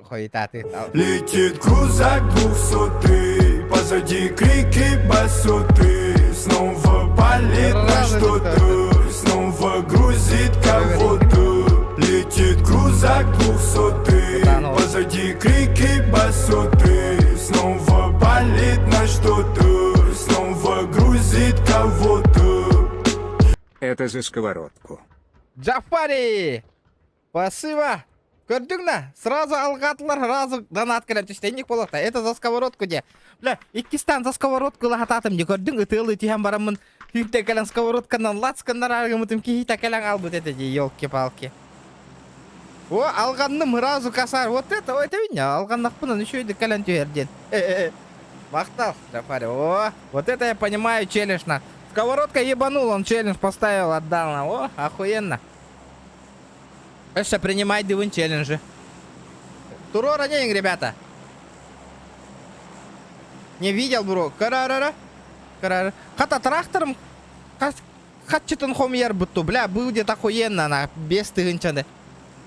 Хуета ты. Летит крузак 200, позади крики басоты. Снова палит на что-то, снова грузит кого-то. Летит крузак 200, позади крики басоты. Снова палит на что-то, снова грузит кого-то. Это за сковородку. Джафари! Спасибо! Көрдің, сразу алғатылар, сразу донат кірін түстенік болақта. Это за сковородку де. Бля, иккистан за сковородку лағататым де. Көрдің, ұтылы түйен барамын. Хүйтті кәлін сковородканан лацкандар арғымытым кейті кәлін албыт это де, елки-палки. О, алғанным сразу касар. Вот это видно, алғаннақпынан еще еді кәлін түйерден. Мақтал, Джафари. О, вот это я понимаю челлендж на. Сковородка ебанул, он челлендж поставил, отдал на. О, охуенно. Эша, принимай дивын челленджи. Турора денег, ребята. Не видел, бро. Карарара. Хата трактором. Хатчитын хомьер бутту. Бля, будет охуенно на без тыгынчаны.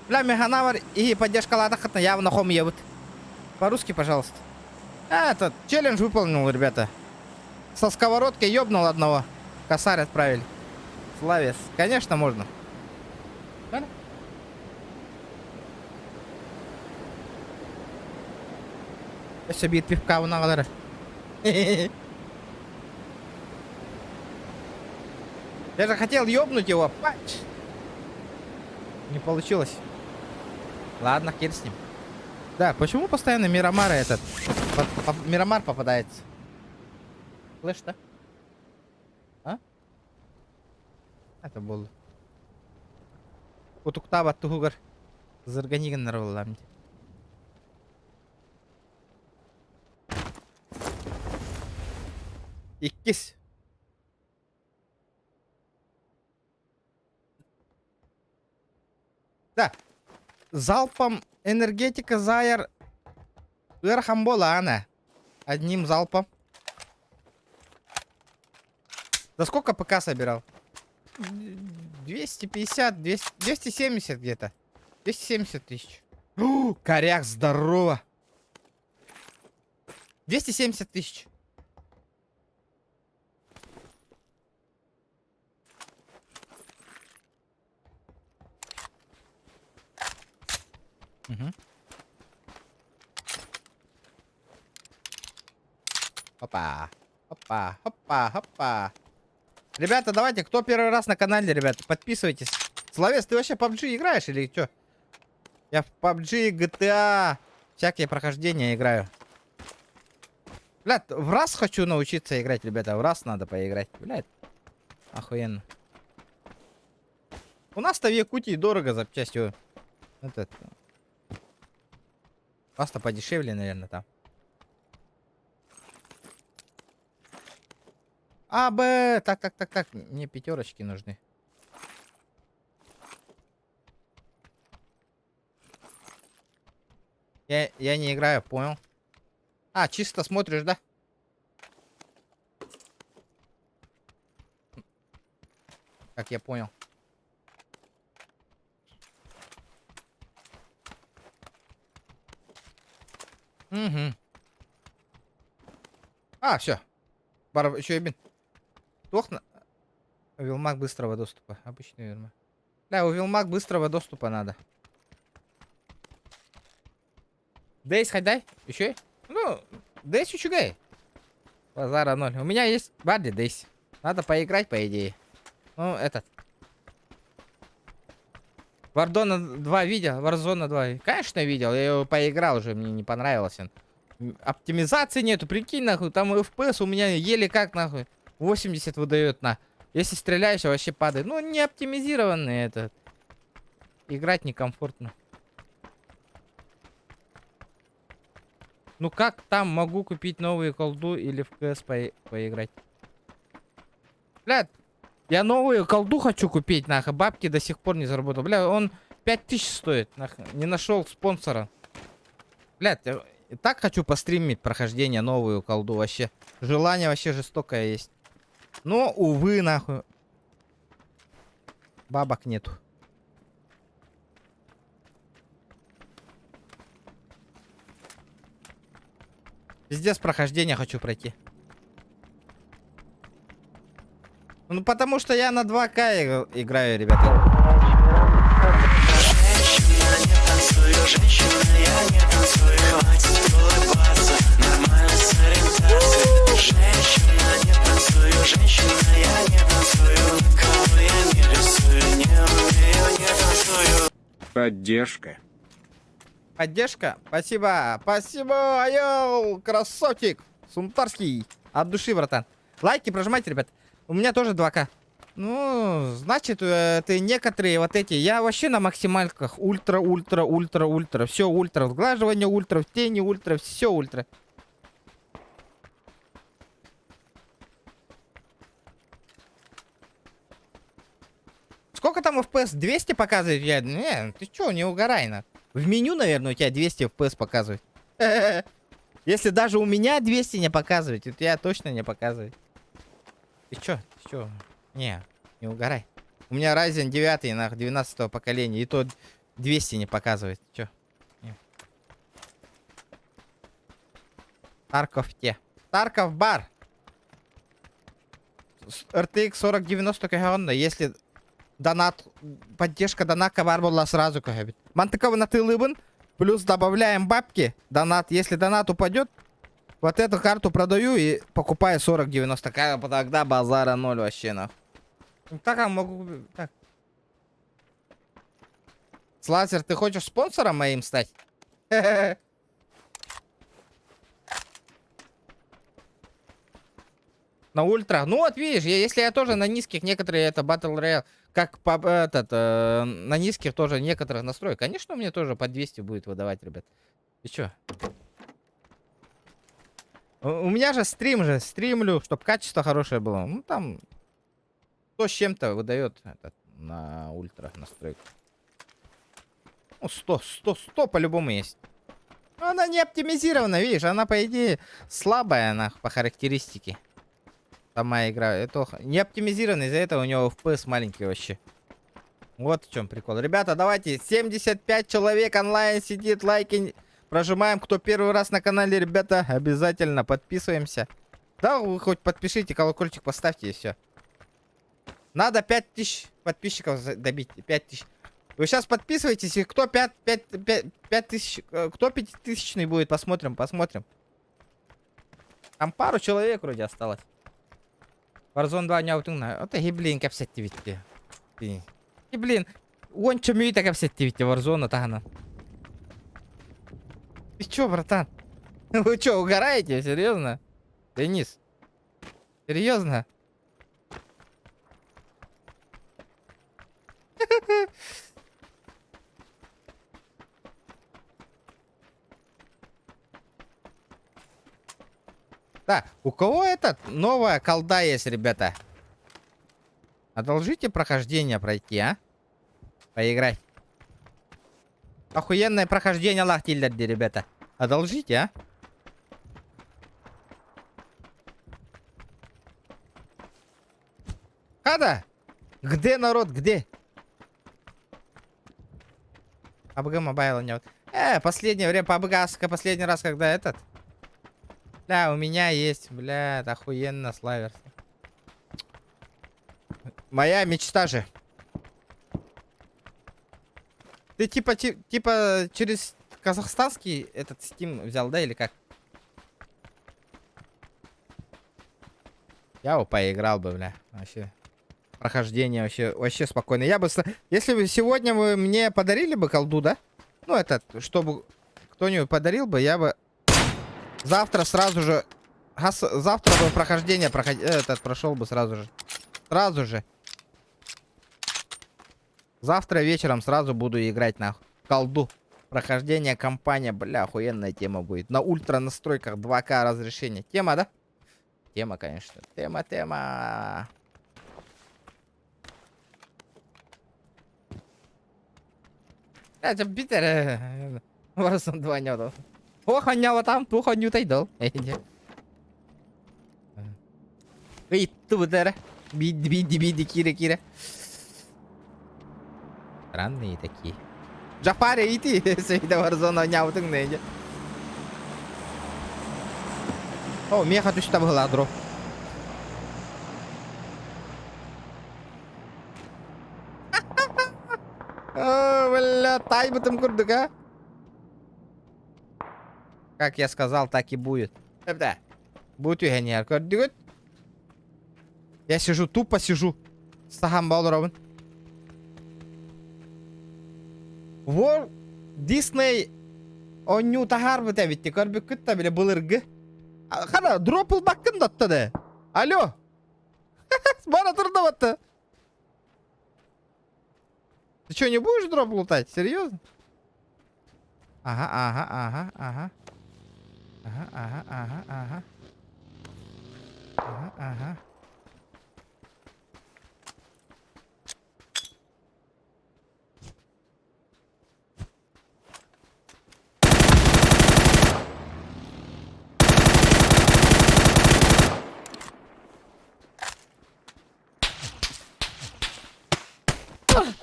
Бля, меганавар и поддержка лада хатна явно хомьер бут. По-русски, пожалуйста. Этот челлендж выполнил, ребята. Со сковородкой ёбнул одного. Косарь отправили. Славец. Конечно, можно. Еще бит пивка на голове. Я же хотел ёбнуть его. Пач. Не получилось. Ладно, хер с ним. Да, почему постоянно Мирамар этот? Мирамар попадается. Слышь-то? А? Это был. Утуктаба тугар. Зарганиган нарвал. Иккис. Да. Залпом энергетика заяр. Верхом была она. Одним залпом. За сколько ПК собирал? 250, 270 где-то. 270 тысяч. Коряк, здорово. 270 тысяч. Угу. Опа. Опа. Опа. Опа. Ребята, давайте, кто первый раз на канале, ребята, подписывайтесь. Словес, ты вообще PUBG играешь или что? Я в PUBG, GTA, всякие прохождения играю. Блядь, в раз хочу научиться играть, ребята. В раз надо поиграть. Блядь, охуенно. У нас-то в Якутии дорого запчастью. Этот... Паста подешевле, наверное, там. А, Б. Так. Мне пятерочки нужны. Я не играю, понял. А, чисто смотришь, да? Как я понял. Угу. А, все. Еще и бин. Тохна. Вилмак быстрого доступа. Обычный вилмак. Да, у Вилмак быстрого доступа надо. Дейс, хоть дай. Еще? Ну, Дейс учугай. Базара 0. У меня есть Барди Дейс. Надо поиграть, по идее. Ну, этот. Warzone 2 видел? Warzone 2. Конечно, видел. Я его поиграл уже, мне не понравился он. Оптимизации нету, прикинь, нахуй. Там FPS у меня еле как, нахуй. 80 выдает, на. Если стреляешь, вообще падает. Ну, не оптимизированный этот. Играть некомфортно. Ну, как там могу купить новую колду или в КС поиграть? Блядь, я новую колду хочу купить, нахуй. Бабки до сих пор не заработал. Бля, он 5000 стоит, нахуй. Не нашел спонсора. Блядь, я так хочу постримить прохождение новую колду вообще. Желание вообще жестокое есть. Но, увы, нахуй. Бабок нету. Пиздец, прохождение хочу пройти. Ну, потому что я на 2К играю, ребята. Поддержка. Поддержка? Спасибо. Спасибо, йоу, красотик. Сунтарский. От души, братан. Лайки прожимайте, ребят. У меня тоже 2К. Ну, значит, это некоторые вот эти. Я вообще на максималках. Ультра, ультра, ультра, ультра. Все ультра. Сглаживание ультра, в тени ультра, все ультра. Сколько там FPS? 200 показывает? Я... Не, ты чё, не угорай, на. В меню, наверное, у тебя 200 FPS показывает. Если даже у меня 200 не показывает, то я точно не показывает. Ты чё? Ты чё? Не угорай. У меня Ryzen 9 на 12 поколения, и то 200 не показывает. Чё? Не. Тарков те. Тарков бар. RTX 4090 кагонда, если донат, поддержка доната бар была сразу кагабит. Мантыковый на тылыбын, плюс добавляем бабки, донат. Если донат упадет, вот эту карту продаю и покупаю 4090. Тогда базара 0 вообще, нахуй. Так я могу... Так. Слазер, ты хочешь спонсором моим стать? На ультра. Ну вот видишь, если я тоже на низких, некоторые это Battle Royale, как по, на низких тоже некоторых настрою. Конечно, у меня тоже по 200 будет выдавать, ребят. Ты чё? У меня же стримлю, чтобы качество хорошее было. Ну там 100 с чем-то выдает на ультра настройку. Ну 100 по-любому есть. Но она не оптимизирована, видишь, она по идее слабая, она по характеристике. Сама игра, это не оптимизирована, из-за этого у него FPS маленький вообще. Вот в чем прикол. Ребята, давайте, 75 человек онлайн сидит, лайки прожимаем. Кто первый раз на канале, ребята, обязательно подписываемся. Да, вы хоть подпишите, колокольчик поставьте и все. Надо 5000 подписчиков добить, 5000. Вы сейчас подписывайтесь, и кто 5000, кто 5000 будет, посмотрим. Там пару человек вроде осталось. Warzone 2 няутыңна. Это гиблин капсетти витти. Гиблин. Он чё мюйта капсетти витти Warzone тагана. Ты чё, братан? Вы чё, угораете? Серьезно? Денис? Серьезно? Да, у кого этот новая колда есть, ребята? Одолжите прохождение пройти, а? Поиграть. Охуенное прохождение лахтилерди, ребята. Одолжите, а? Хада? Где народ, где? АБГ мобайла нет. Последнее время по АБГ, последний раз, когда этот... Да, у меня есть, блядь, охуенно славерс. Моя мечта же. Ты типа через казахстанский этот Steam взял, да, или как? Я его поиграл бы, бля, вообще. Прохождение вообще спокойно. Я бы... Если бы сегодня вы мне подарили бы колду, да? Ну, этот, чтобы кто-нибудь подарил бы, я бы... Завтра сразу же... Завтра бы прохождение прошел бы сразу же. Сразу же. Завтра вечером сразу буду играть на колду. Прохождение кампания, бля, охуенная тема будет. На ультра настройках 2К разрешение. Тема, да? Тема, конечно. Тема. Питер. Варсон 2 нёдо. Ох, нява там, тухо нютайдол. Itu bener. Биди, кира. Странные такие. Джафари, иди. Сейда Варзона няутың нейде. О, меха түшті бұғыла, дроп. О, бля, тай бытым күрдік, а? Как я сказал, так и будет. Да. Будет угонер, көрдігіт. Я сижу, тупо сижу. Саған баулыравын. Walt Disney оню тахар быта битти, көрбік күтті біле бұлырғы. Қана, дропыл баққын даттады. Алло. Бана тұрды батты. Ты что, не будешь дроп лутать? Серьезно? Ага.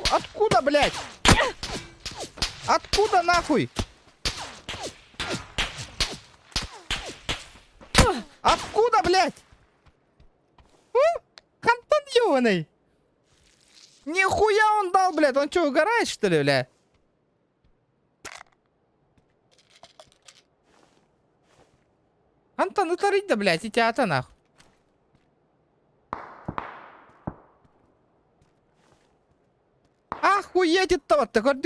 Откуда, блядь? Откуда нахуй? Откуда, блядь? Хантон ёбаный. Нихуя он дал, блядь. Он что, угорает, что ли, блядь? Антон, утарить да, блядь, и тебя-то нахуй. Охуеть это вот, так вот.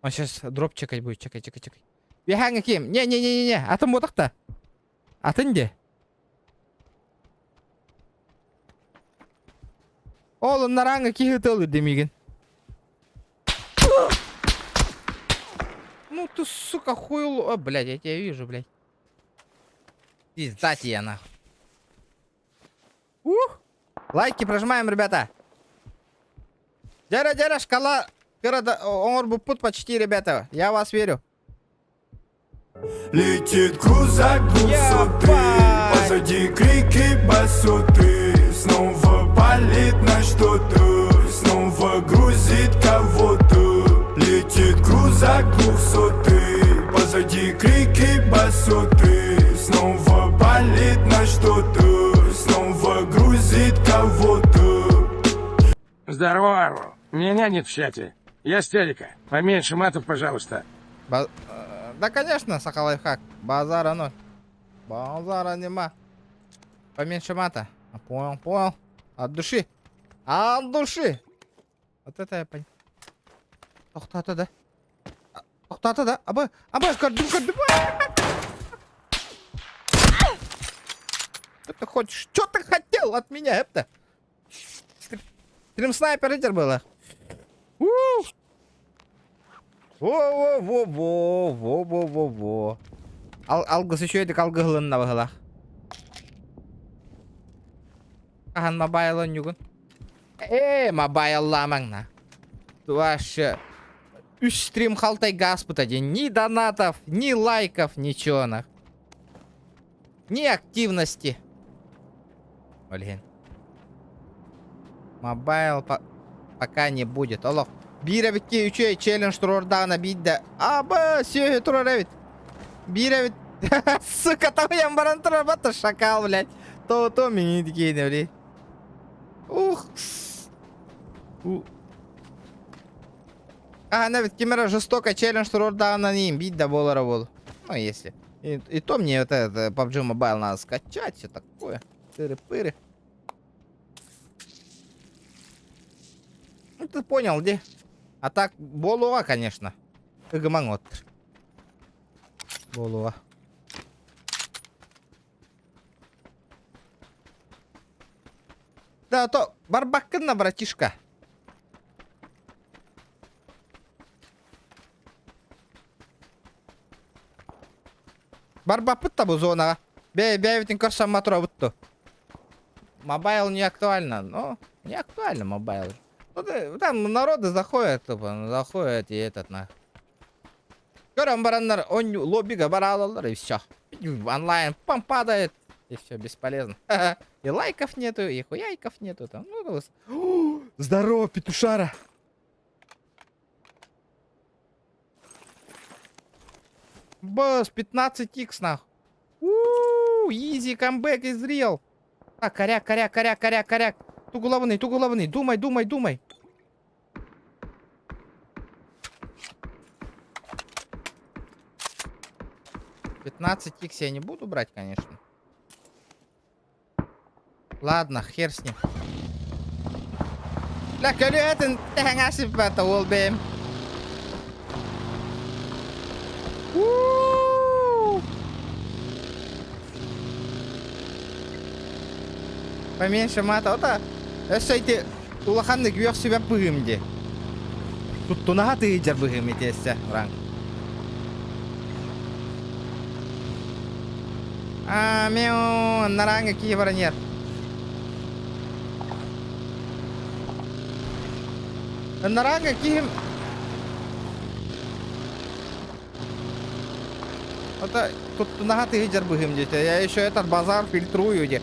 Он сейчас дроп чекать будет, чекай. Бегай, Ким. Не. Атын ботақта. Атын де. Ол нараңа кихет алыр демеген. Ну ты, сука, хуйло. О, блядь, я тебя вижу, блядь. Пиздать я, нахуй. Лайки прожимаем, ребята. Дяра, шкала. Он бупут почти, ребята. Я вас верю. Летит крузак высоты, позади крики басоты. Снова палит на что-то, снова грузит кого-то. Летит крузак высоты, позади крики басоты. Снова палит на что-то, снова грузит кого-то. Здорово, Ару. Меня нет в чате. Я с телека. Поменьше матов, пожалуйста. Да, конечно, Соколайфхак. Базара ноль. Базара нема. Поменьше мата. Понял. От души. Вот это я понял. Тоқтаты, да? Абы, кардым. Что ты хочешь? Что ты хотел от меня, это? Стрим снайпер было. Во. Алгыс еще едік алгығылынна бағылақ. Аған мобайлон югын. Мобайламаңна. Вообще. 3 стрим халтай газ пытади. Ни донатов, ни лайков, ничего нах. Ни активности. Блин. Мобайл пока не будет. Олох. Биревитке üçe челлендж турордағына бейді. Аба, сүйе туроревит. Биревит. Сука, там я баран турорбатыр, шакал, блядь. То мені дикейді, блядь. Ух. Ага, ведь Кимера жестокая челлендж турордағынан ең бейді болары бол. Ну, если. И то мне вот это PUBG Mobile надо скачать, все такое. Тыры-пыры. Ну, ты понял, где? А так, болуға, конечно. Игымаң оттыр. Болуға. Да, то барбаккына, братишка. Барбаппытта бұл зонаға. Бәйбетін көрсам матура бұтты. Мобайл не актуально. Ну, не актуально мобайл. Ну, там народы заходят, тупо. Заходят и этот на. Көрім барандар, он лоббиға бара алалар, и все. Онлайн пам падает. И все, бесполезно. И лайков нету, и хуяйков нету. Там. Ну, здорово, петушара. Босс, 15х нахуй. Изи, камбэк из real. Так, коряк. Тугуловный. Думай. 15х я не буду брать, конечно. Ладно, хер с ним. Ля, көлөтін тәңәсіп бәті ол бейм. Поменьше мата, ота. Өссәйті улаханды күйек сөбәп бұғымде. Туттунаға тыйджар бұғым етесі, ұран. Мяу, нараңы кей баранер. Нараңы кейім. Это туттунаға тыйджар бұғым де. Я еще этот базар фильтрую де.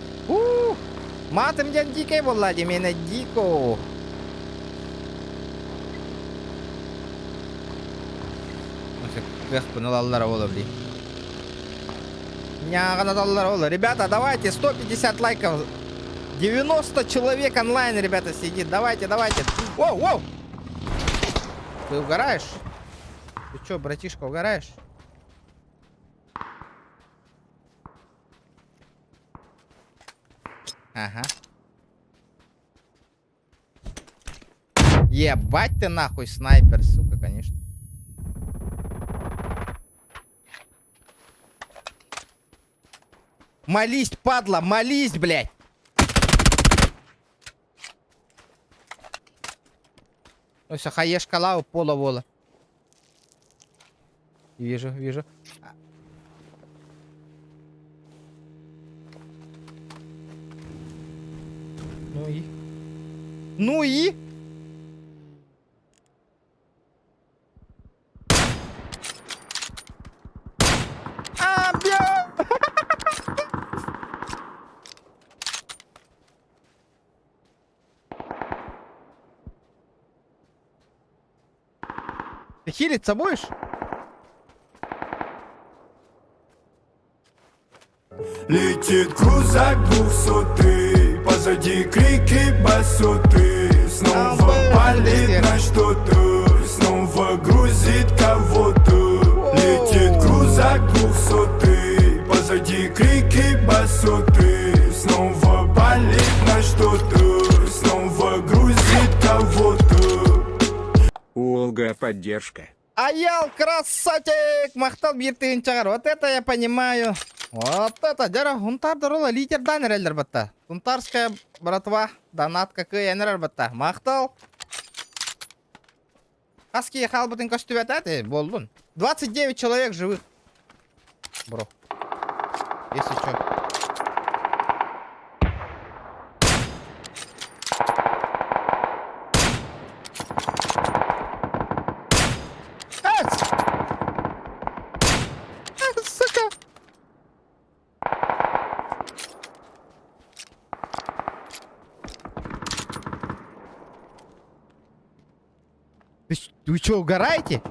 Матым ден дикой была, де мені дико. Эх, пыналалар олы бли. Няғанаталар олы. Ребята, давайте 150 лайков. 90 человек онлайн, ребята, сидит. Давайте. Воу! Ты угораешь? Ты чё, братишка, угораешь? Ага. Ебать ты нахуй снайпер, сука, конечно. Молись, падла, молись, блядь. Ну все, хаешка лау, пола-вола. Вижу. Ну и? Бля! Ты хилиться будешь? Летит крузак 200, позади крики басоты. Снова палит на что-то, снова грузит кого-то. Летит крузак 200, позади крики басоты. Снова палит на что-то, снова грузит кого-то. Улга поддержка. Аял, красавчик! Мақтал биртігін чағар. Вот это я понимаю. Вот это, дара, хунтардар ола лидер данер әлдер бітті. Хунтарская братва, донат какой әнер бітті. Мақтал. Хаски халбытын көстібет әті, болдun. 29 человек живых. Бро. Если чё. Сука! Вы чё, угораете?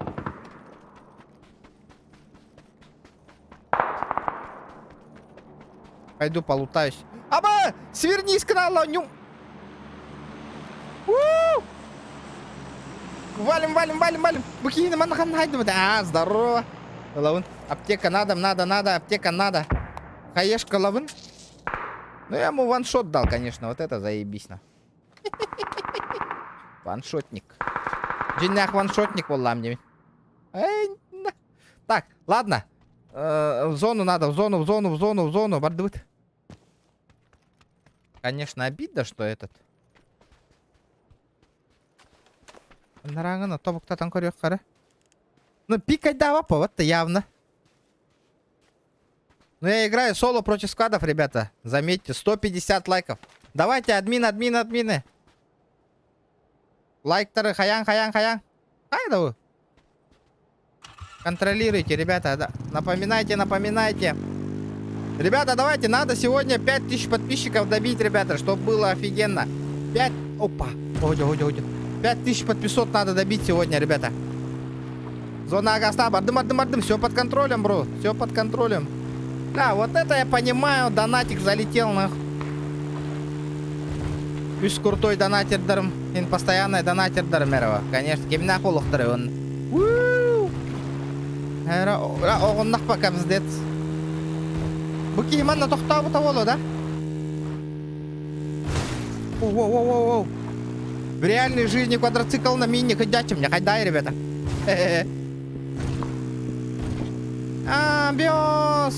Пойду полутаюсь. Аба! Сверни с канала, ню! Валим, валим, валим, валим. Букины, манахан, хайду. А, здорово. Лавын. Аптека надо, аптека надо. Хаешка лавын. Ну, я ему ваншот дал, конечно. Вот это заебись, на. Ваншотник. Джиннях ваншотник, волла мне. Так, ладно. В зону надо, в зону. Бардут. Конечно, обидно, что этот. Нарангана, тобукта танкорёк кара. Ну, пикать дава, повод-то явно. Но я играю соло против сквадов, ребята. Заметьте, 150 лайков. Давайте, админы. Лайк-торы, хаян. Хайда вы. Контролируйте, ребята. Да. Напоминайте. Ребята, давайте, надо сегодня 5000 подписчиков добить, ребята, чтобы было офигенно. 5... Опа. Ходя. 5500 надо добить сегодня, ребята. Зона Агаста, бардым. Все под контролем, бро. Все под контролем. Да, вот это я понимаю. Донатик залетел, нахуй. Үш крутой донатер-дарым. Ин постоянный донатер-дарым, мерова. Конечно, кемна холохтары он. Он нах пока вздет. Буки иманна тохта бута волу, да? Воу. В реальной жизни квадроцикл на мини ходячим. Не ходай, ребята. Амбиос.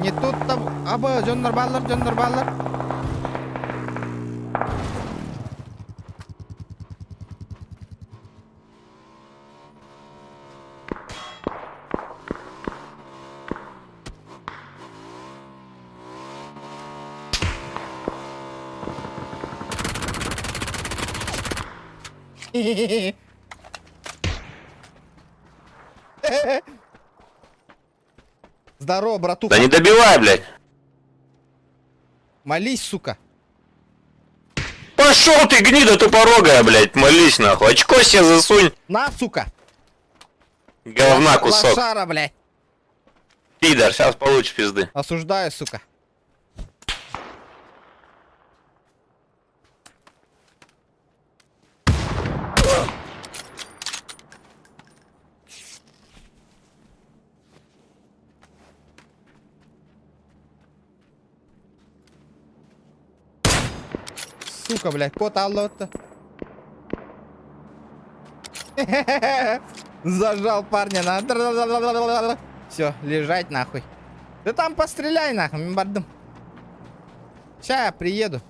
Не тут-то... Аба, жондар баллар. Здорово, братуха. Да не добивай, блядь. Молись, сука. Пошел ты, гнида тупорогая, блядь. Молись, нахуй. Очко себе засунь. На, сука. Говна кусок. Лошара, блядь. Пидор, сейчас получишь пизды. Осуждаю, сука. Сука, блядь, кот алло-то. Зажал парня на. Все, лежать нахуй. Да там постреляй нахуй, мимбардым. Ща я приеду.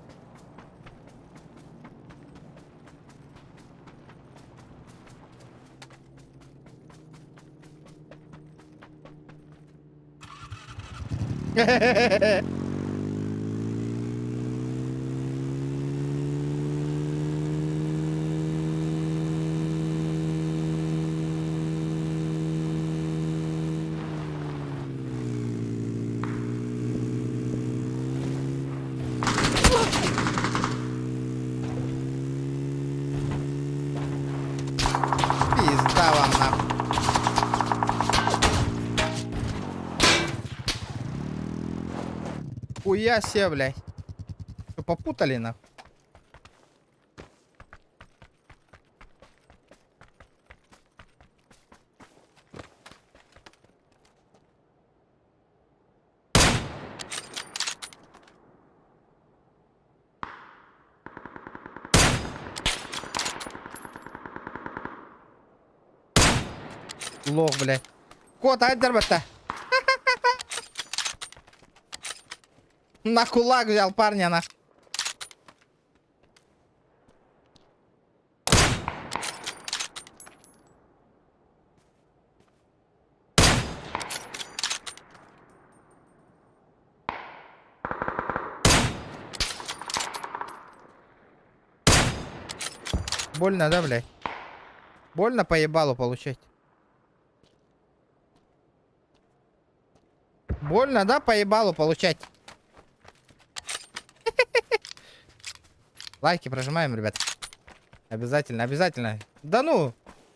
Пизда вам нахуй. Хуя себе, блядь. Что, попутали нахуй? Лох, блядь. Кот, айдербата. На кулак взял парня, на. Больно, да, блядь? Больно по ебалу получать. Больно, да, по ебалу получать? Лайки прожимаем, ребят. Обязательно, обязательно. Да ну,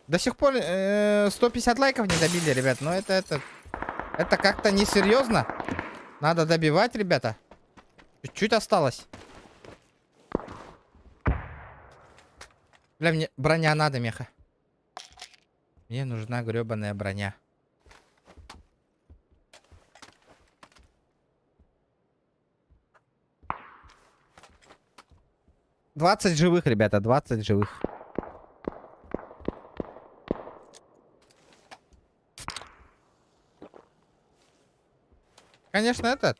до сих пор 150 лайков не добили, ребят. Но это как-то несерьезно. Надо добивать, ребята. Чуть-чуть осталось. Бля, мне броня надо, меха. Мне нужна гребаная броня. «20 живых, ребята, 20 живых. Конечно, этот.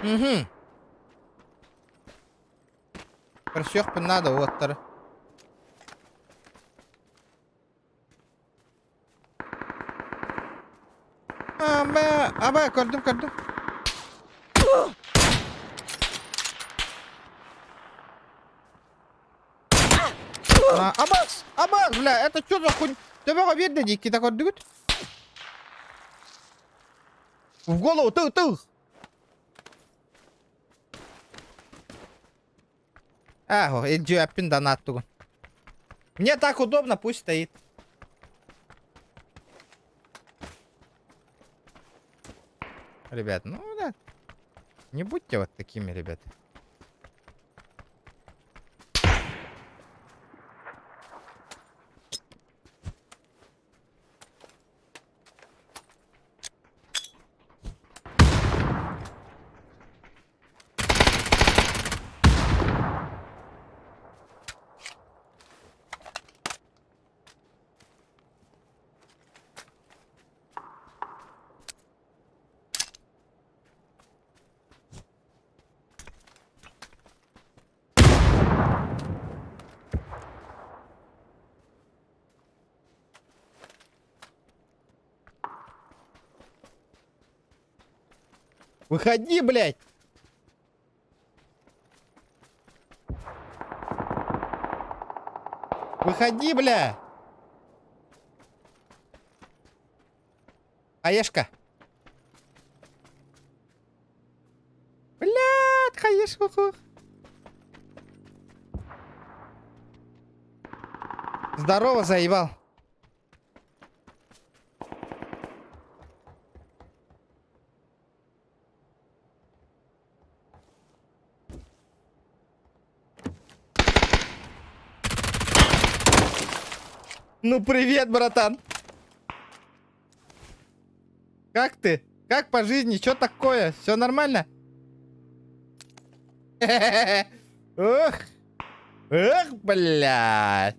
Угу. Просёх надо, оттер. Абе, gördüm. Абас, бля, это что за хуйня? Тебя видно, дикий такой дык? В голову, ты. Иди опин донат. Мне так удобно, пусть стоит. Ребят, ну да. Не будьте вот такими, ребят. Выходи, блядь! Выходи, бля! Хаешка! Блядь, хаешка! Здорово, заебал! Ну привет, братан. Как ты? Как по жизни? Что такое? Все нормально? Ох. Ох, блядь.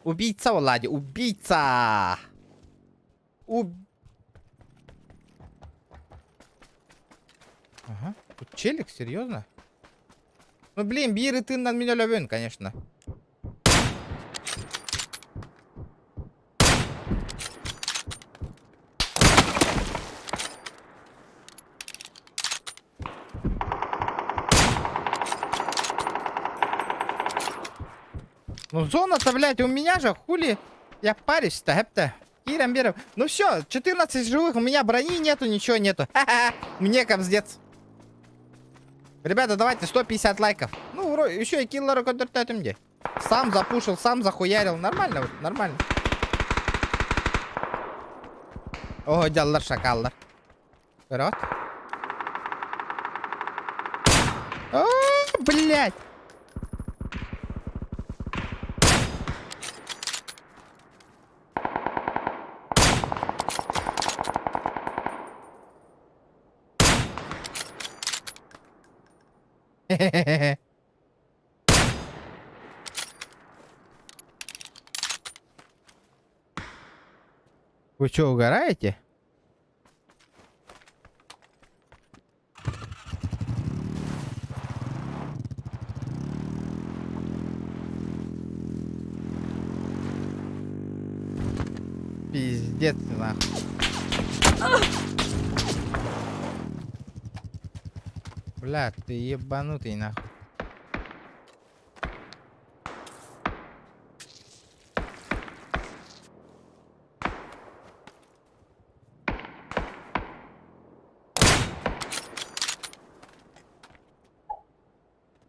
Убийца, Влади, убийца. Ага, тут челик, серьезно? Ну блин, Бири, ты над меня любен, конечно. Ну зона-то, блядь, у меня же, хули я парюсь-то, хэпта. Кирам, Биром. Ну все, 14 живых, у меня брони нету, ничего нету. Ха-ха, мне капздец. Ребята, давайте 150 лайков. Ну, еще и киллеру контертатим где. Сам запушил, сам захуярил. Нормально, вот, нормально. О, дяллар, шакаллар. Вперед. О, блядь. Хе-хе-хе. Вы что, угораете? Пиздец, нахуй. Бля, ты ебанутый, нахуй.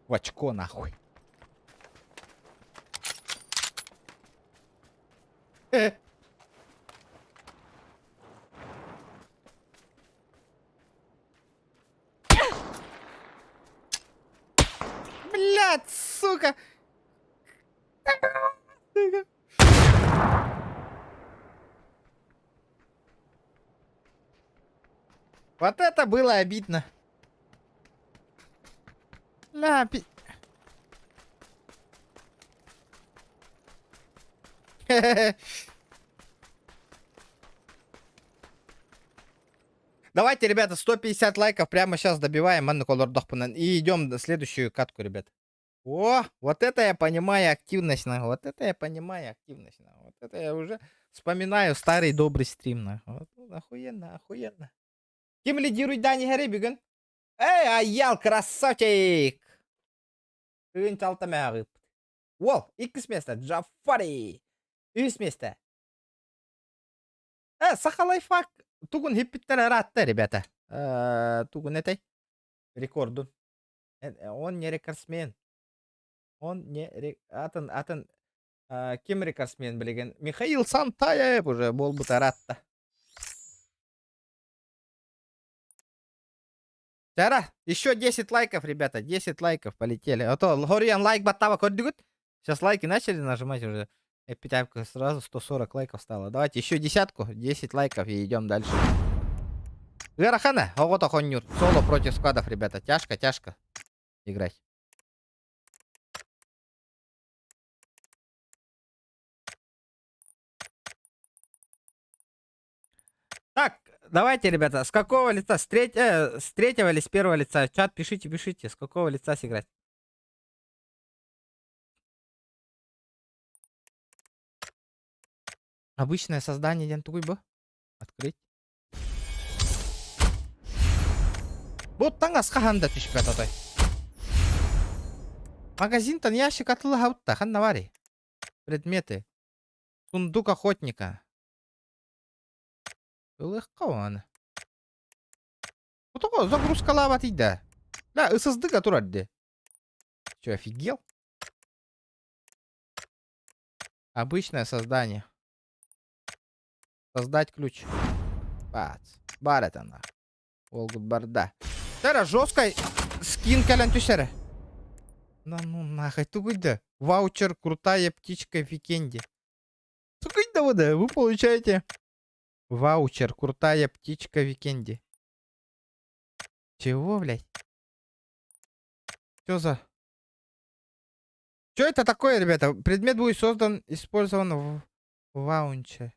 В очко, нахуй. Блядь, сука! Сука. Вот это было обидно. Ля, Давайте, ребята, 150 лайков прямо сейчас добиваем Манну Колордохпанан. И идем на следующую катку, ребят. О, вот это я понимаю активность, на. Вот это я понимаю активность, на. Вот это я уже вспоминаю старый добрый стрим, на. Вот, охуенно, охуенно. Кем лидирует Дани Гарибиган? Эй, аял, красавчик! Ün çaltamağıp. Wol, ikis место, Джафари. Üç место. Сахалай фак. Тугун хиппиттер аратта, ребята. Тугун этой. Рекордун. Он не рекордсмен. Он не атын ким рекордсмен билген? Михаил Сантаев уже бол бут аратта. Тара, еще 10 лайков, ребята, 10 лайков полетели. А то Гориан лайк баттава кордигут. Сейчас лайки начали нажимать уже. Эпитапка сразу 140 лайков стало. Давайте еще десятку, 10 лайков и идем дальше. Верахана, Огото Хоннюр. Соло против складов, ребята. Тяжко, тяжко играть. Так, давайте, ребята, с какого лица? С третьего или с первого лица? В чат пишите, пишите, с какого лица сыграть. Обычное создание Янтугуйбо. Открыть. Вот там асхаханда тишпет отой. Магазин-то ящик атылы хаутта, ханнавари. Предметы. Сундук охотника. Легко он. Вот такой загрузка лава да. Да, SSD который. Че, офигел? Обычное создание. Создать ключ. Бац. Бар это на. Олгут барда. Тера жесткой скин кален тюсере. Да ну нахуй, тугуйда. Ваучер, крутая птичка в викенде. Тугуйда вода, вы получаете ваучер, крутая птичка в викенде. Чего, блядь? Что за... Что это такое, ребята? Предмет будет создан, использован в ваучера.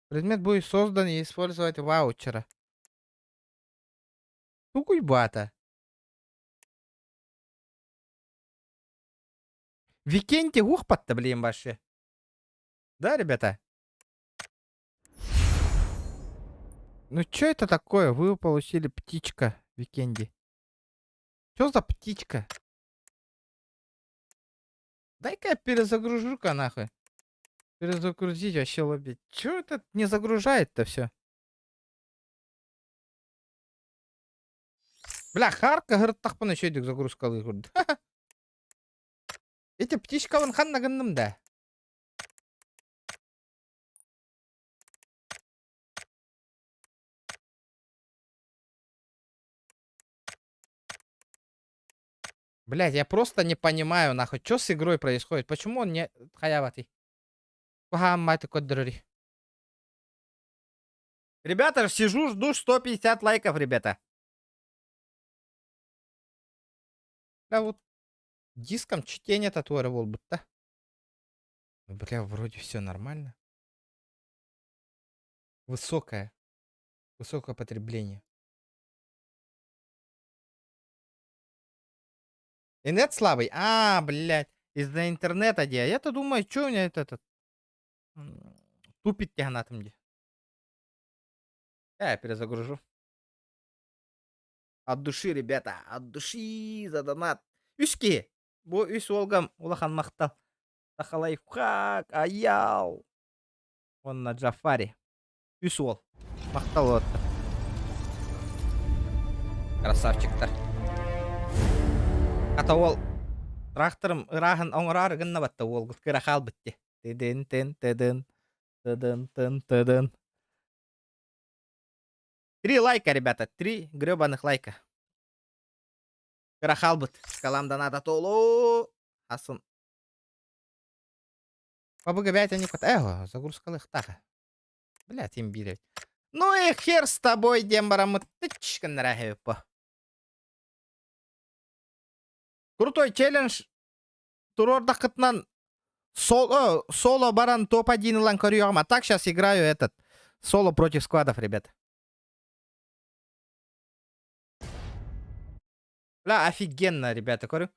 Предмет будет создан и использовать ваучера. Тугуйбата. Викенде ухпат-то, блин, вообще. Да, ребята? Ну что это такое? Вы получили птичка в викенде. Что за птичка? Дай-ка я перезагружу-ка нахуй. Перезагрузить вообще лобби. Чё это не загружает-то все? Бля, харка говорит, так поночёйдик загрузка лыгурд. Эти птичка вон хан наганным да. Блядь, я просто не понимаю, нахуй, что с игрой происходит? Почему он не хаяватый? Ребята, сижу, жду 150 лайков, ребята. Да вот диском чтение татуировал будто. Бля, вроде все нормально. Высокое потребление. Интернет слабый? Блядь. Из-за интернета, где? Я-то думаю, что у меня этот тупит тягнатым где. Я перезагружу. От души, ребята, от души за донат. Үске. Бу үс олгам улахан мақтал. Тахалайфхак, аял. Он на Джафари. Үс ол. Мақтал от. Красавчиктар. Ата ол тракторым ырахын оңырар гынна батта ол кырахал битти. Теден тен теден. Теден тен теден. 3 лайка, ребята, 3 гребаных лайка. Крахалбыт. Скаламдан ада толу. Асын. Побыга бять они кот. Загрузка лыхтаха. Блядь, им билет. Ну и хер с тобой, дембарамы. Тычка нравится. Крутой челлендж. Турорда кытнан соло баран топ-1 лан корюгам. А так сейчас играю этот соло против сквадов, ребята. Бля, офигенно, ребята, говорю.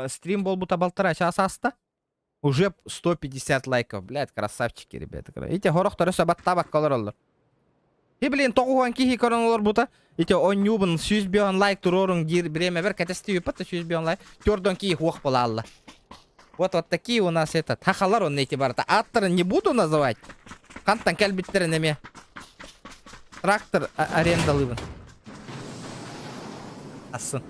Стрим был будто 1,5 часа аста. Уже 150 лайков. Блядь, красавчики, ребята. Ите хорох торы собаттабак колор олар. И, блин, тоғуан кихи корон олар бута. Ите он юбын 100 бион лайк турорун гир бреме бер катести юпата 100 бион лайк. Тёрдон кихи хуах пола алла. Вот такие у нас этот. Хахалар он эти барата. Аттары не буду называть. Кантан кальбиттеры неме. Трактор арендалывын. Асын.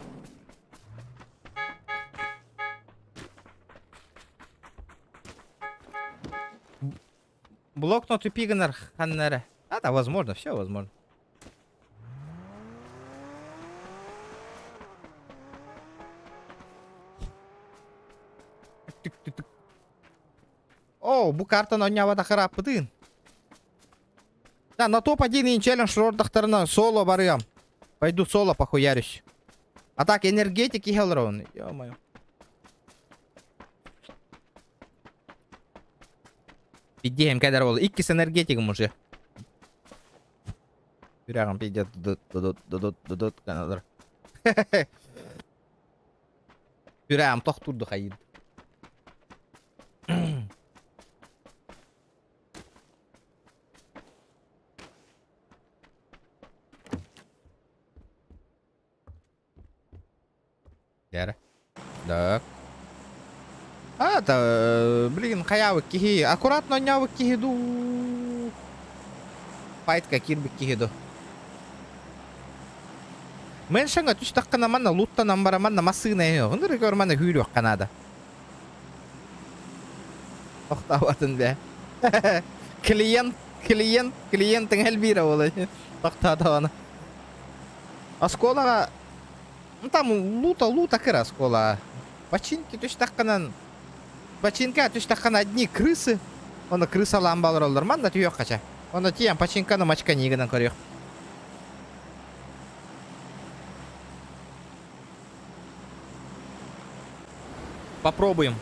Блокнот и пигнер ханнера. Да, возможно, все возможно. О, bu kartın oynavada harapıdın. Да, на топ-1 челлендж рордахтарына соло барыям. Пойду соло похуярюсь. А так, энергетики хелрон. Ё-моё. Пидеем кайдар болду. Иккис энергетигим уже. Бирагым пидет дудут канадыр. Бирагым токтурду хайын. Так. Блин, хаявы кихи. Аккуратно нявы кихиду. Файтка кирбик кихиду. Мен шанга түштаққана манна лутта намбара манна масына её. Гыныр гөр манна хүйрөк канада. Тоқтабатын бе. Клиенттің әлбира олай. Тоқтады оны. Асколаға там лута кыра скола. Починки түштаққанан. Починка түштаққана одни крысы. Оны крыса ламбалар олар. Манна түйек қача. Оны тиян починканы мачка нигінен көрек. Попробуем.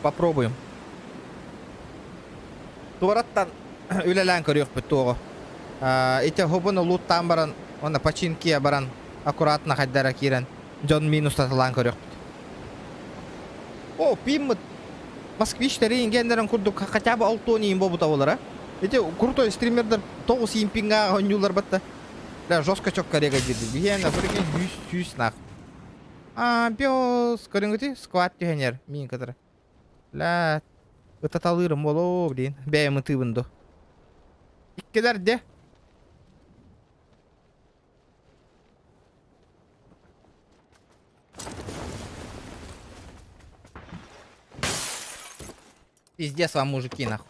Туараттан үлелән көрек бүт тоғы. Ите хобыны луттан баран. Оны починкия баран. Аккуратно хайдара кирен. Джон минус татылан көрек. О, пиммыт. Москвичтері енгендерін күрдік. Хотя бы 6 ең болбыта олар, а? Эти крутой стримердер 9 ең пинга ойнулар бітті. Бля, жестко чок корега деді. Бігені, көреген 100 нақ. Пёс. Көрін көте? Сквад түйенер. Мен кітірі. Бля, ұтаталырым болу, блин. Бәйімі тыбынды. Иккелер де. Пиздец вам, мужики, нахуй.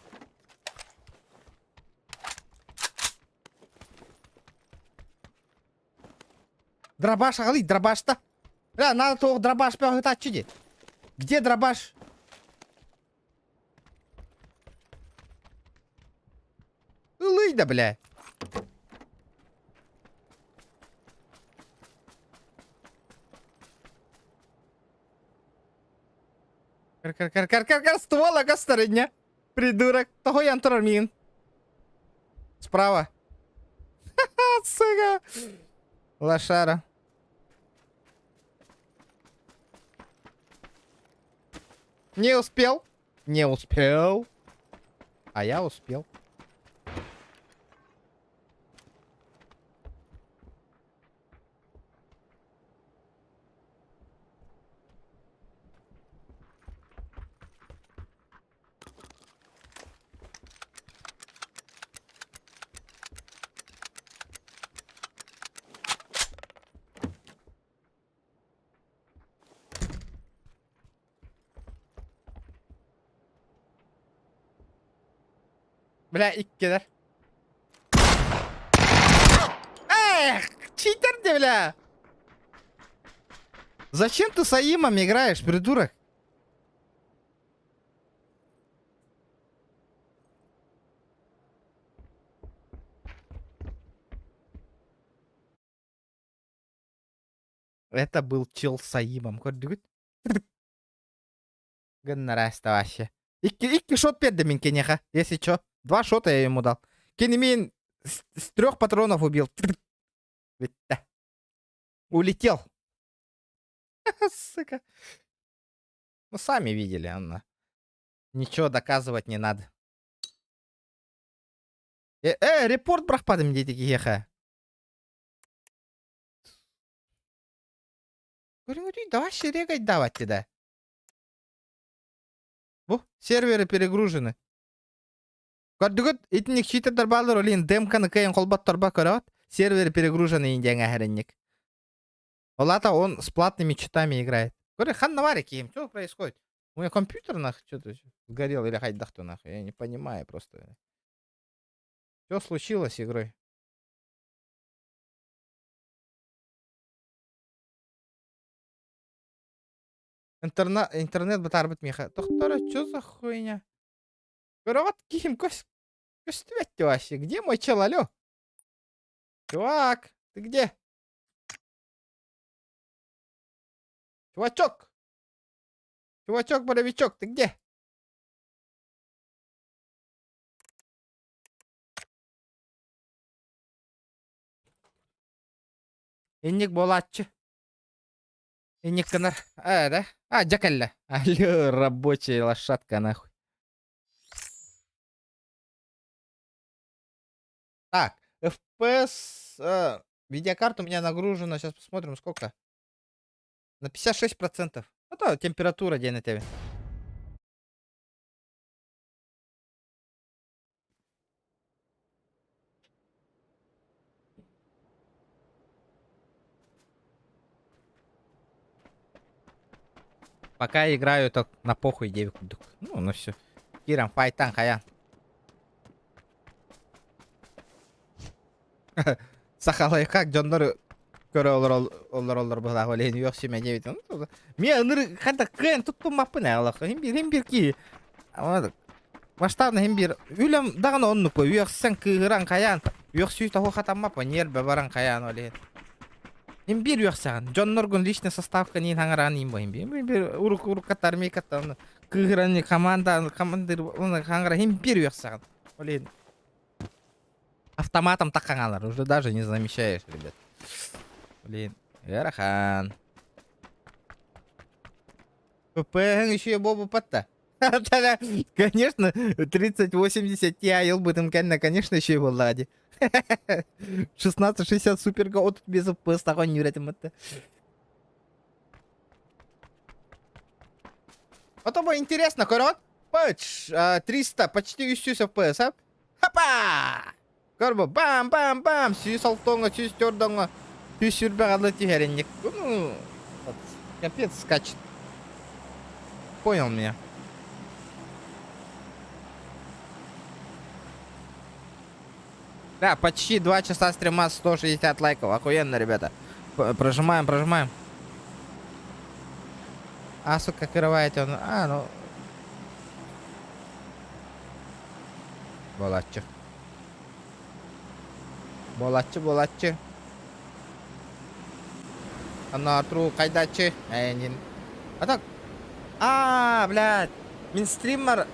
Дробаш, ағали, дробаш-то. Бля, надо тоғы дробаш пёғытат чуде. Где дробаш? Лыйда, бля. Кар, ствола гастарыня. Придурок. Того ян турмин. Справа. Ха-ха, сука. Лошара. Не успел. А я успел. Бля, иккелер. Эх, читер де, бля. Зачем ты с Аимом играешь, придурок? Это был чел с Аимом. Көрдүгүт? Гонораста вообще. Икки шот берди мен Кенеха, если чё. 2 шота я ему дал. Кени мен с 3 патронов убил. Битта. Улетел. Сука. Ну, сами видели, Анна. Ничего доказывать не надо. Репорт брахпадым дейді кеха. Говорю, давай регать давать тогда. Бу, серверы перегружены. Көрдүгүт, итник читердер балдар олин демканы кайын колбаттарба көрөт. Серверы перегружены индяңа херенник. Олата он с платными читами играет. Говорю, хан наварики им, что происходит? У меня компьютер нахуй что-то сгорел или хайдахту нахуй. Я не понимаю просто. Что случилось с игрой? Интернет бытар битмеха. Доктора, что за хуйня? Говорю, вот ким костюметь вообще? Где мой чел, алё? Чувак, ты где? Чувачок! Чувачок-боровичок, ты где? Инник болатчы. Инник канар. Да? Джакалля. Алло, рабочая лошадка, нахуй. Так, FPS. Видеокарта у меня нагружена. Сейчас посмотрим, сколько. На 56%. Это температура день на тебе. Пока играю, так на похуй 9 кудук. Ну все. Кирам, файтан, хаян. Сахалай как, Джоннор көрө олар была олен yok семе 9. Мен ыныр хата кен туттумаппын алак. Хем бир ки. Баштарны хем бир. Үлем дагына онну кой. Yok сен кыран хаян. Yok сүйт хо хатаммаппы. Нербе баран хаян олен. Хем бир yok саган. Джонноргун личный составка нин хаңаран им бо. Хем бир урук каттар мекаттан. Кыран командир оны хаңара хем бир yok саган. Олен. Автоматом таканалар. Уже даже не замечаешь, ребят. Блин, Эрахан. ПП еще бобу патта. Конечно, 3080 Ti елбытым кенна, конечно, еще и в ладе. 1660 суперга от без FPS такой не врятим это. Потом интересно, корот. Патч 300, почти 100 FPS, а? Хапа! Корбо, бам-бам-бам, сюсалтонга, сюстердонга. Ты сюрбегала тихеренник. Ну, вот, капец скачет. Понял меня. Да, почти 2 часа стрима, 160 лайков. Охуенно, ребята. Прожимаем. А, сука, кырывает он. Ну. Болатчы. Анартру кайдачы. Нин. А так. Блядь. Мен стример.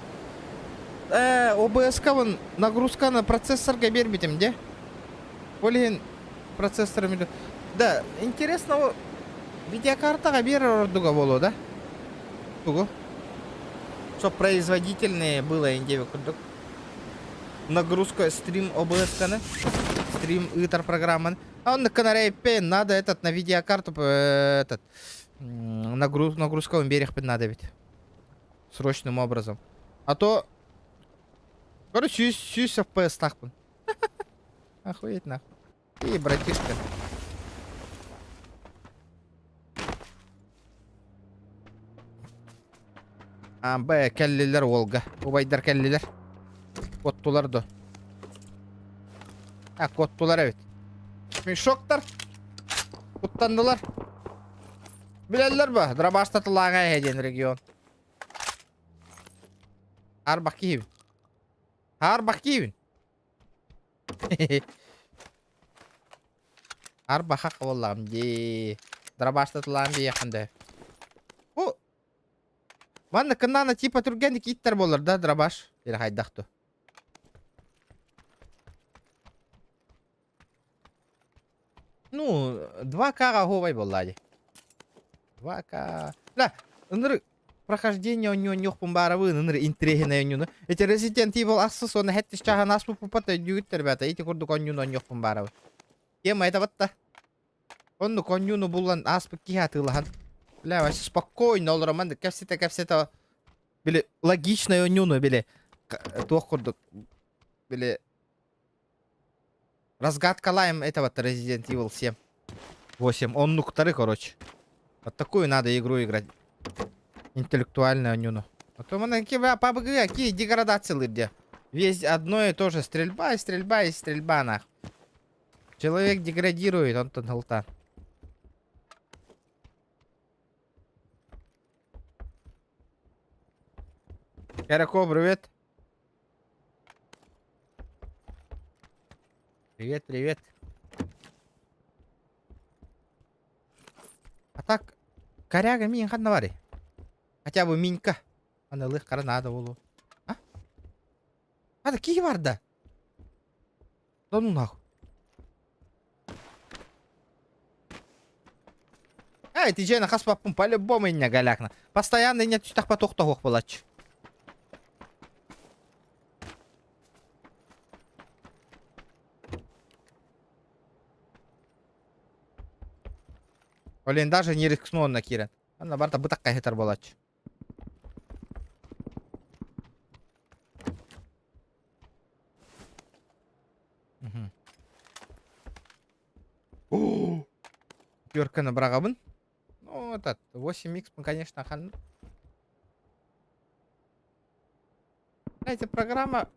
ОБС вон нагрузка на процессорга бербитим, де? Блин, процессором. Да, интересно, видеокартага бер ордуга болу, да? Тугу. Чтоб производительнее было индеви курдук. Нагрузка стрим ОБС-каны. Стрим итар программан. А он на канаре пен надо этот на видеокарту нагрузка он берег надо ведь. Срочным образом. А то... Короче, 6 FPS нахуй. Охуеть нахуй. И братишка. Келлилер Волга. Убайдар келлилер. Коттулар до. Коттулар evet. Шоктар. Куттандылар. Bilenler bu. Drabasta tılağına heden region. Har bak kiyim. Har bak kiyim. Har bakak oğlum di. Drabasta tılağın bir yakında. Bu. Bana kınana tipa turgendik itter bolur da drabaş. Bir haydaktı. Ну, 2К говой боллади. 2К. Да, ныр прохождение у него нёх пумбаравы, ныр интриги на нёну. Эти Resident Evil ассас он хэттиш чаха нас пупата дюгит, ребята. Эти курду конюну нёх пумбаравы. Тема это вот-то. Он ну конюну булан аспы кихатылахан. Бля, вообще спокойно, ол роман. Капсета. Били логично нёну, били. Тух курду. Били. Разгадкалаем этого Resident Evil 7. 8. Он нуктары, короче. Вот такую надо игру играть. Интеллектуальную нюну. А то мы PUBG, какие деградации где. Весь одно и то же. Стрельба и стрельба и стрельба, нах. Человек деградирует, он тут голта. Карако, привет. Привет. А так, коряга мин ханнавари. Хотя бы минька. Анылых каранада болу. А? А, такие варда. Да ну нахуй. Ай, ты жена хас папум по-любому не галякна. Постоянно нет читах поток того палач. Олен даже не рискнул на Кирен. Она барта бы такая хитар болач. Пёрка на брагабын. Ну, этот 8х, конечно, хан. Знаете, программа.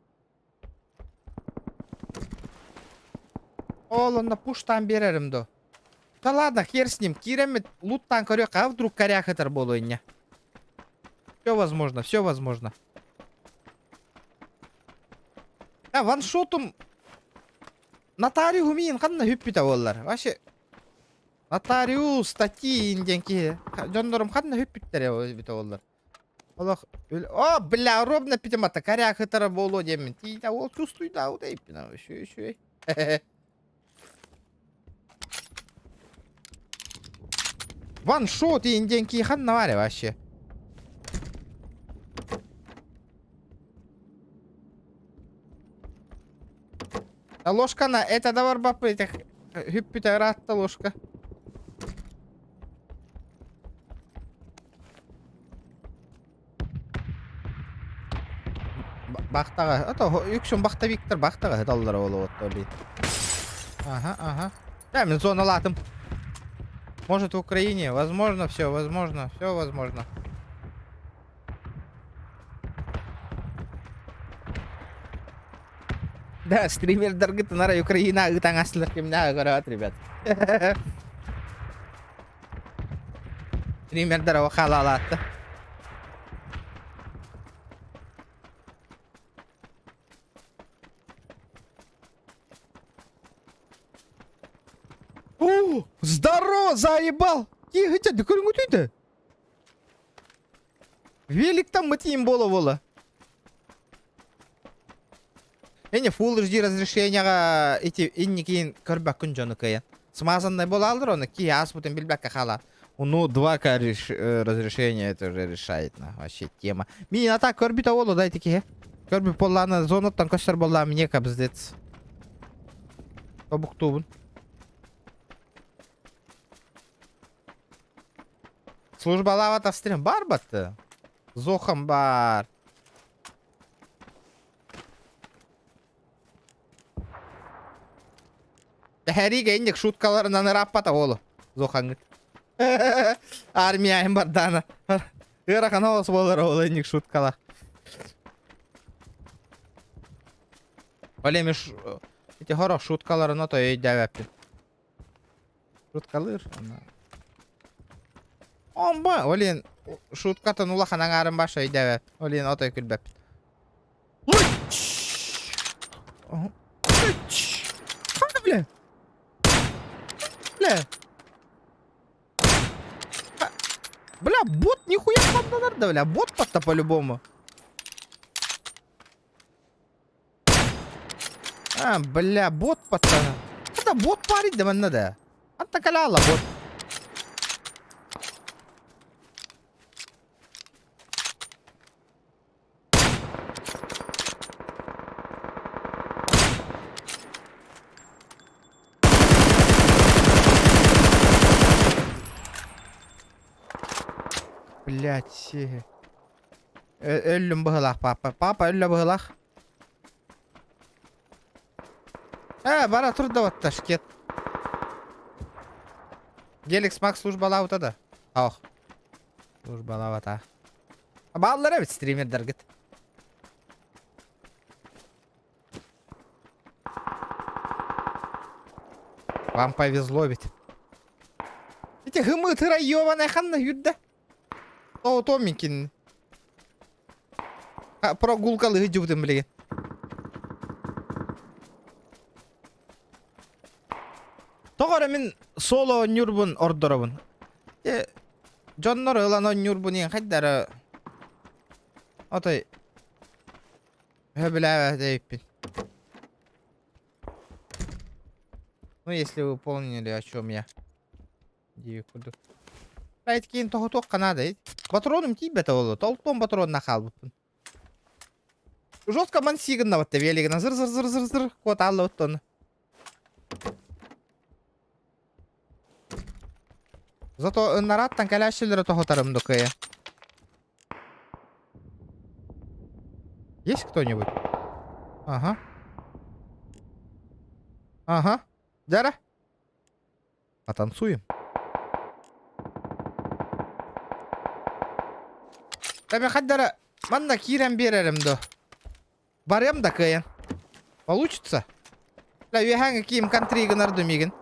Ол, он на пуштан берерим до. Да ладно, хер с ним. Киремет луттан корёк, а вдруг коряк это болуйня. Все возможно, все возможно. А ваншотум нотариус мин ханна хүппита боллар. Вообще нотариус статьи инденки. Жондорум ханна хүппиттер бите боллар. Аллах. О, бля, ровно питемата коряк это болу демин. Ти да ол чувствуй да, удай пина. Шо. Ваншот и инденки ханна варе вообще. А ложка на это давар бапы этих hyppitä ratta ложка. Бахтага. Это юкшун бахта Виктор бахтага доллар болуп отто. Ага. Да, мен зона латым. Может в Украине, возможно, все возможно. Да, стример дорогой-то на Украина, и там аслер кемна город, ребят. Стример дорого халалата. О, здорово, заебал! Тихо, ты кургутый-то? Велик там матим боло. Эне Full HD разрешенияга эти инникин көрбөк күн жону кайын. Смазанный бола алдыр оны ки аспутын билбекке хала. Ну 2К разрешение это уже решает вообще тема. Мин ата көрбүтө болу дайте ки. Көрбүп болланы зоноттан көстөр болла мне кабздец. Тобуктубун. Службалавата стрим бар батты. Зохам бар. Хэриге индик шуткаларынан раппата болу. Зохаңыт. Армияйым бар дана. Ырахан олыс болар олу индик шуткалар. Олеми эти хорох шуткаларын ото өйдәп әппин. Шуткалыр. Омба, олен шуткатын улахан аңарын баша идебе. Олен отой күлбеп. Қана біле? Бля. Бля, бот нихуя панданар да, бля. Бот подта по-любому. Бля, бот подта. Это бот парить да манна да. Анта каляла бот. Блять. Өллüm быһылах, папа. Папа, өллө быһылах. Бара тур да вот ташкет. Геликс Макс службалау да. Ох. Службалау ата. Баллар бит стримердер гит. Вам повезло ведь. Эти гымытыра ёбаная ханна юдда. О, Томикин. Прогулкалы гыдюбдым, блин. Тогора мен соло нюрбун ордоробун. Жоннор ылан нюрбун ен хайдары. Отой. Хөбіләвә дейппин. Ну, если вы поняли, о чем я. Дикуду. Райт кейін тоқ қана дейд. Патроным тибет олы. Толтон патронна қалбыппын. Жестко мансигінна ватты велигіна. Зыр. Кот аллы ваттон. Зато нараттан кәләшілері тоқытарымды кая. Есть кто-нибудь? Ага. Дара? Потанцуем. Таби хаддара манна кирем берерим до. Барем да каян. Получится? Ла веханга киим контрига нардумигин.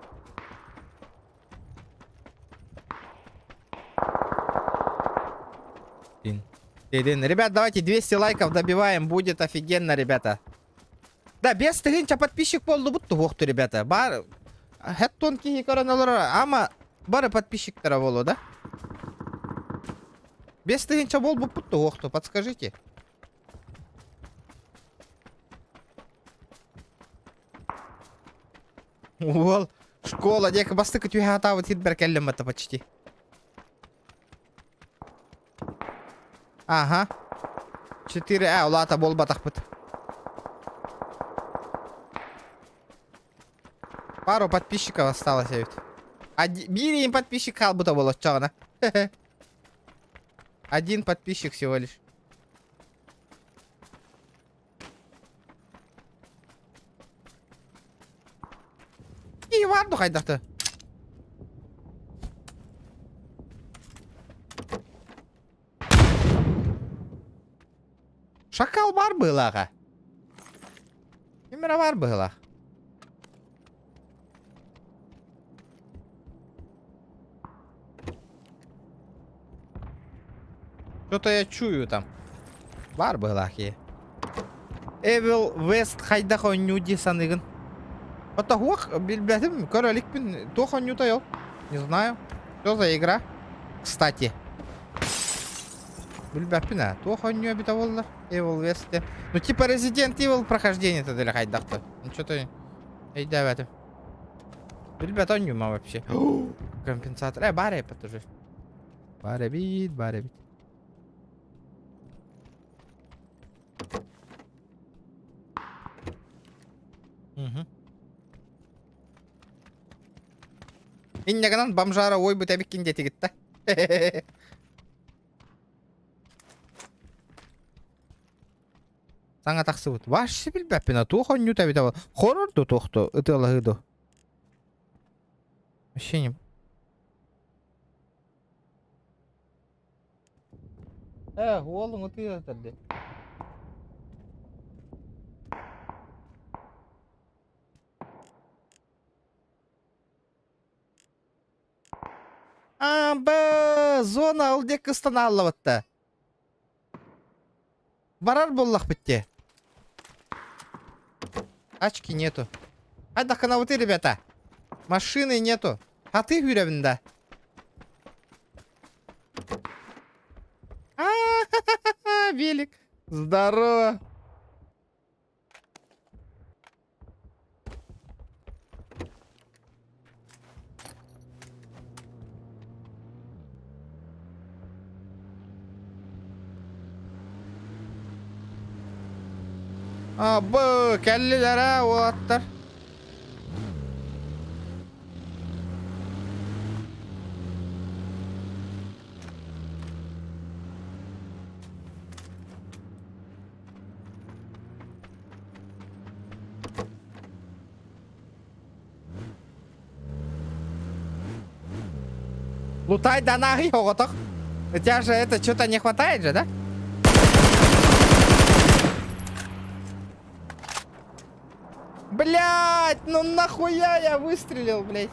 Ребят, давайте 200 лайков добиваем. Будет офигенно, ребята. Да, без тыгынча подписчик болду бутту вохту, ребята. Бар... Хэттон кихи короналара. Ама бары подписчиктара болу, да? Без тыгынча бол бутту вохту. Подскажите. Вол. Школа, дека бастыка тюхата вот хитбер келлем это почти. Ага. 4 улата бол батахпыт. Пару подписчиков осталось ведь. Бери им подписчик халбута было чёрно. Один подписчик всего лишь. И варду хайдахты. Шакал бар был, ага. Именно бар был, ага. Что-то я чую там. Бар был, ага. Эвил Вест хайдахо нюди саныгын. Это хух, билбятым, короликпин, тохо нютайол. Не знаю. Что за игра? Кстати. Билбятпина, тохо ню обитаволлар. Evil West. Ну типа Resident Evil прохождение-то для хайдахта. Ну что-то... Эй, да, в этом. Ребят, он нюма вообще. Компенсатор. Баре потуже. Баре бит. Угу. Иннегенан бомжара ой бу табик кинде тигитта. Саңа тақсы бұд. Вашсы білбәппіна туқ он нюта бітавал. Хорорду туқты ұтылығыду. Вообще не... Олың ұты ұтырды. Зона алдек кыстаналла бытта. Барар боллах битте. Тачки нету. Айда канауты, ребята. Машины нету. Хаты хүребинда. Велик. Здорово. Келлилер о аттар. Лутай да нахуй, Оготок. У тебя же это что-то не хватает же, да? Блять, ну нахуя я выстрелил, блять?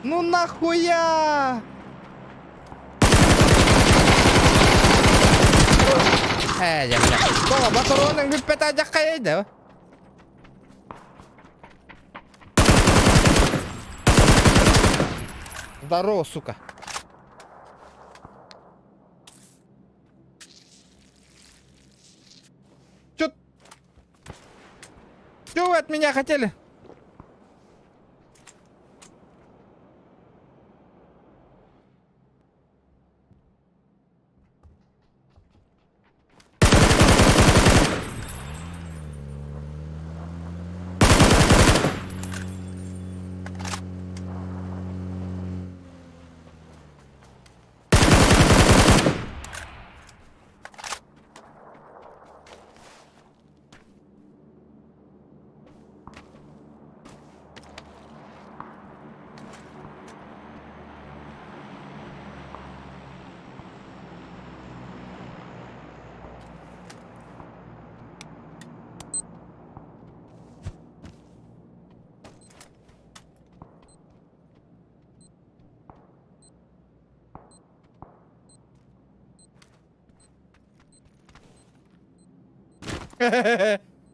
Ну нахуя? Я, бля. Кола, батаронның бүппет ажаққа еді. Здорово, сука. Чё вы от меня хотели?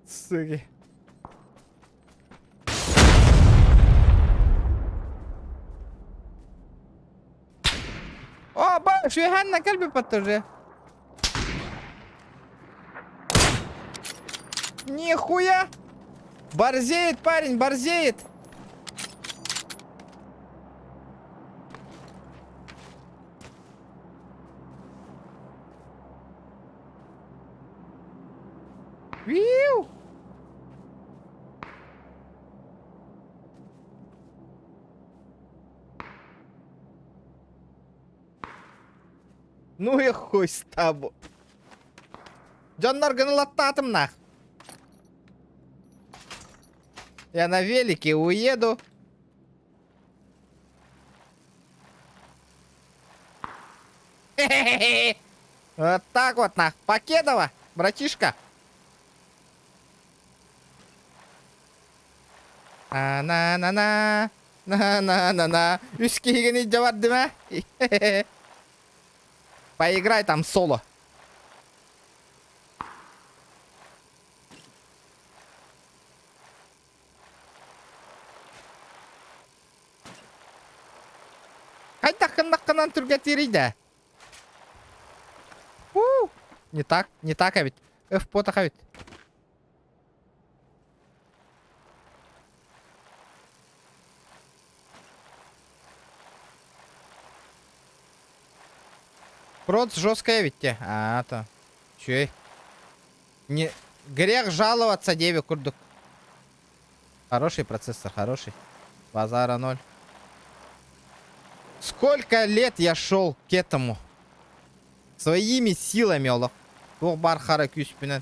Суки. О, баш, я на кальбе подтуже. Нихуя! Борзеет, парень, борзеет! Виу! Ну и хуй с тобой. Джоннар гналаттатым нах. Я на велике уеду. Вот так вот нах. Покедова, братишка. На-на-на-на. На-на-на-на. Үскейгени жабар деме? Поиграй там соло. Қайда қыннаққынан түрге терейді. Не так, а ведь. F-пота ведь. Проц жесткая ведь те. То. Чё? Не... Грех жаловаться, деве курдук. Хороший процессор, хороший. Базара 0. Сколько лет я шел к этому? Своими силами, Аллах. Тух бар хара күспінен.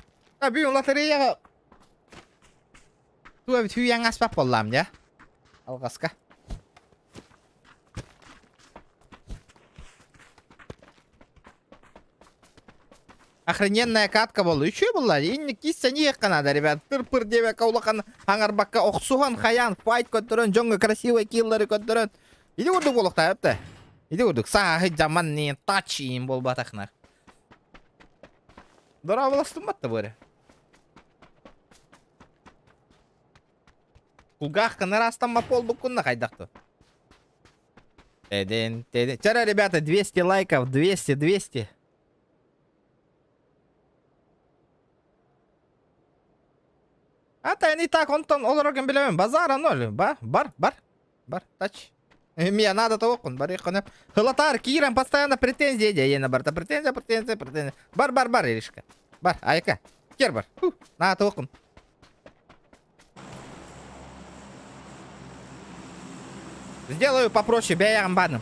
Бүгін лотереяға туа бит хүйяң аспап болам, я? Алғасқа. Охрененная катка болды. Үші бұлла. Инні киссен ек қанады, ребят. Тыр-пыр дебе каулақан аңарбаққа оқсуған хаян, файт көттірін, жоңғы красивый киллері көттірін. Иди үрдік болықта, өпті. Иди үрдік. Сағы жаман нейін тачиын бол батақнақ. Дұра боластың батты бөрі. Кулгах қаныр астамма полдық күнна қайдақты. Теден. Чара, ребята, 200 лайков, 200. Ата, не так, он олорогын білемін. Базара ноль. Бар, тач. Мне надо-то окон, бар, ехонеп. Хылатар, Кирам, постоянно претензия, ена барта, претензия. Бар, Иришка. Бар, айка. Кер бар. Надо окон. Сделаю попроще, беям баном.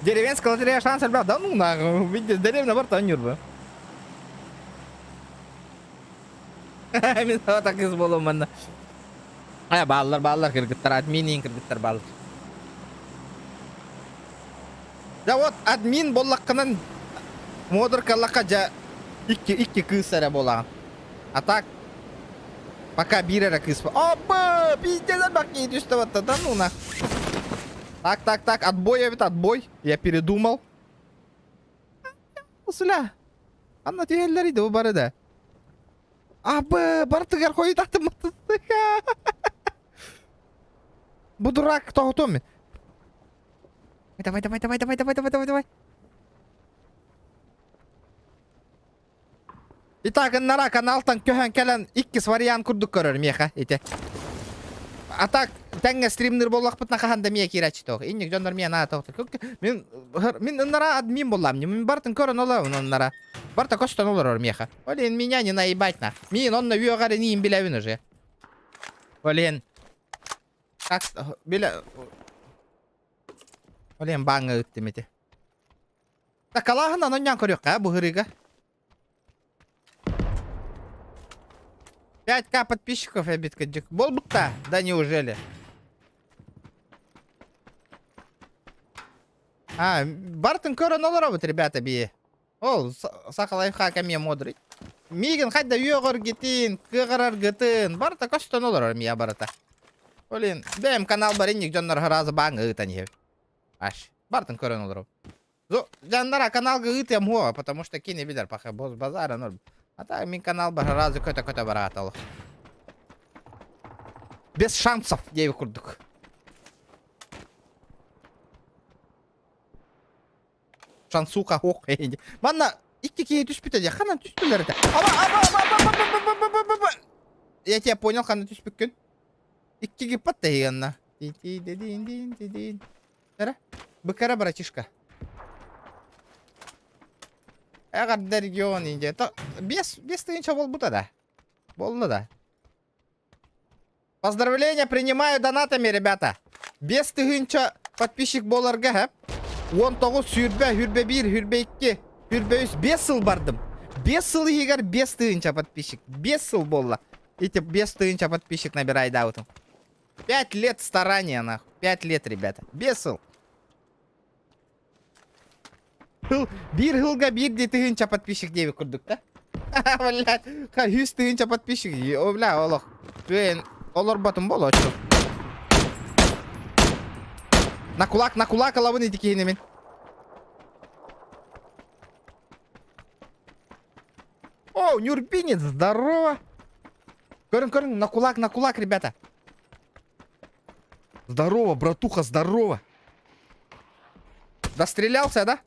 Деревенская лотерея шанс, ребят. Да ну нахуй, видите, деревня бар, танюр, ба. Мен так из болу мана. Баллар кыргыттар, админин кыргыттар баллар. Да вот админ боллаққынан модыр каллаққа жа икки кысара болаған. А так пока бирера кыс. Опа, пиздец, баки düştü вот да ну на. Так, отбой. Я передумал. Усуля. Анна тиеллер иде bu barada. Абы, бартыгар қойы тақтым. Бұ дұрак тоғытом мен. Давай. Итак, нара каналтан көһен кәлін 2 вариант күрдік көрір меха. А так, тәңге стримнер болақ бұтна қағанда мея керачы тоғы. Иннік жондар мея наа тоқты. Мен нара админ болам. Мен бартын көрін олауын оннара. Барта костан олар меха. Олен, меня не наебать на. Мен онна виоғары нейін біләуін уже. Олен. Как біля... Олен баңы үттіметі. Так, алағынан оннан көрек, бұл ғырыға. 5К подписчиков я биткадик. Бол будто? Да неужели? Бартын көрін олар обыт, ребята, бие. Ол, сақы лайфхака мен модырый. Мигін қайда үйеғыр кетін, кығырар гетін. Барта костан олар мия барата. Олен, бәйім канал бар иннік жондар ғыразы баңы ғытан ев. Аш, бартын көрін олар обыт. Жандара каналға ғытым хуа, потому что кені бидер пақы боз базара ноль. А так, min канал бар разы көте бар аталық. Без шансов, деві күрдік. Шансуқа хоқ енді. Манна, 2 кейі түспіті де, қанан түспілер де. Я тебя понял, қанан түспік күн. 2 кейі патта егенна. Әра, бұкара братишка. Әғар регион инде. Без тыынча бол бұта да. Болды да. Поздравления принимаю донатами, ребята. Без тыынча подписчик боларға, ха? 19 хүрбе 1, хүрбе 2, хүрбе 3, 5 сыл бардым. 5 сыл егер 5 тыынча подписчик. 5 сыл болла. Эти 5 тыынча подписчик набирай даутым. 5 лет старания, нахуй. 5 лет, ребята. 5 сыл. Bir hılga bir de tığınca подписчик devi kurduk da. Vallahi 100 tığınca подписчик. Obla oğlum. Ben olur batım bol açıl. На кулак алабын идик енемен. О, Нюрбинец, здорово. Көрін, на кулак, ребята. Здорово, братуха, здорово. Дострелялся, да?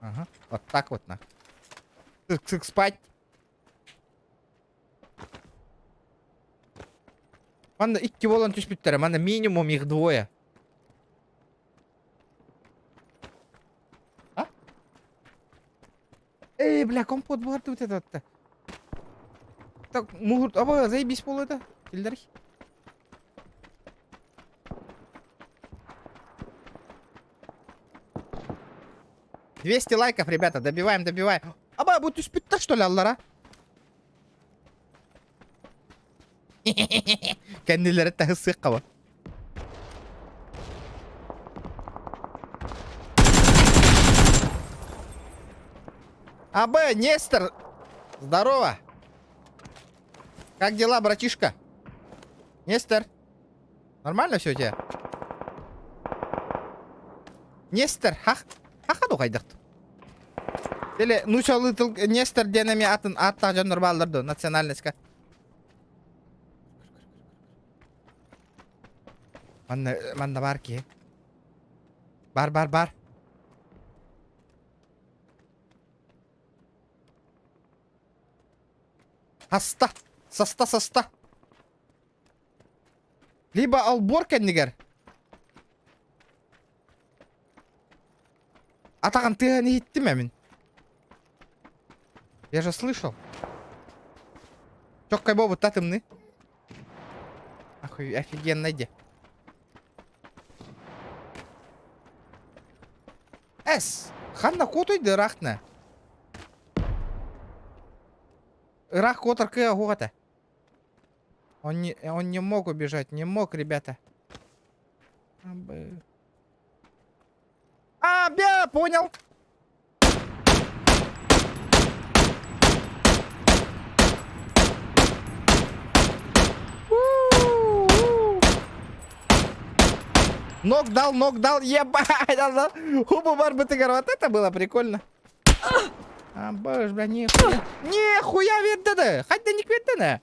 Ага, вот так вот на. Цик спать. Манда 2 волан түспіттері, манда минимум их 2. А? Эй, бля, компот барды вот это. Так, мухурт, аба, заебись пол это. Ильдарих. $200 лайков, ребята, добиваем. Аба, bu түспүттө что ли аллара? Кеннилер та хысык каба. Аба, Нестор, здорово. Как дела, братишка? Нестор, нормально все у тебя? Нестор, хаду кайдыктı. Деле, нучалы тыл Нестор денеме атын атта жандар балдырды, национальностька. Манда бар ки. Бар. Саста. Либо албор кеннигер. Атаган ты не хитти мен. Я же слышал. Чоккай бобу татымны. Офигенно иди. Ханна котойды рахна. Рах котор кыя хугата. Он не мог убежать, не мог, ребята. Бя, понял. Нок дал, ебать, хубу бар бы ты говорил, вот это было прикольно. Боже, бля, нихуя видно, хоть да не кветно.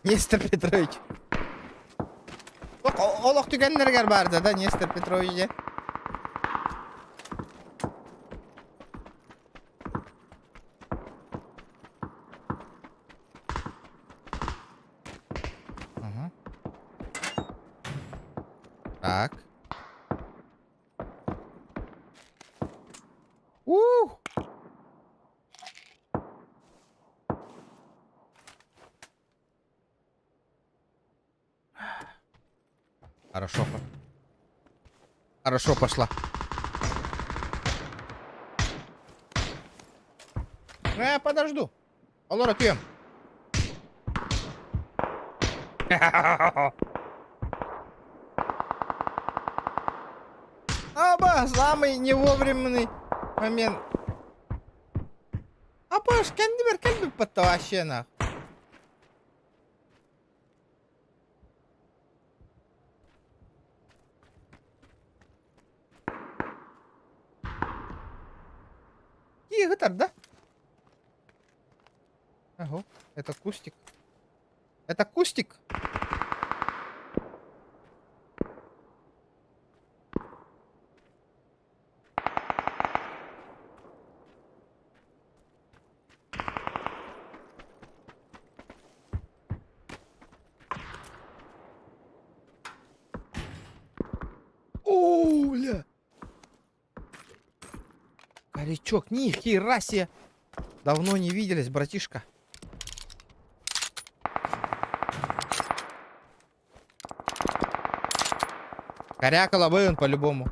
Нестор Петрович. Олох түгенлергер барды да, Нестор Петрович. Так. Хорошо пошла. Я подожду. Алора, тем. Аба, самый невовременный момент. Апаш, кендибер потто вообще нах. Гитар, да? Ого, это кустик. Это кустик. О, бля. Горячок, нихера себе. Давно не виделись, братишка. Корякала бы он по-любому.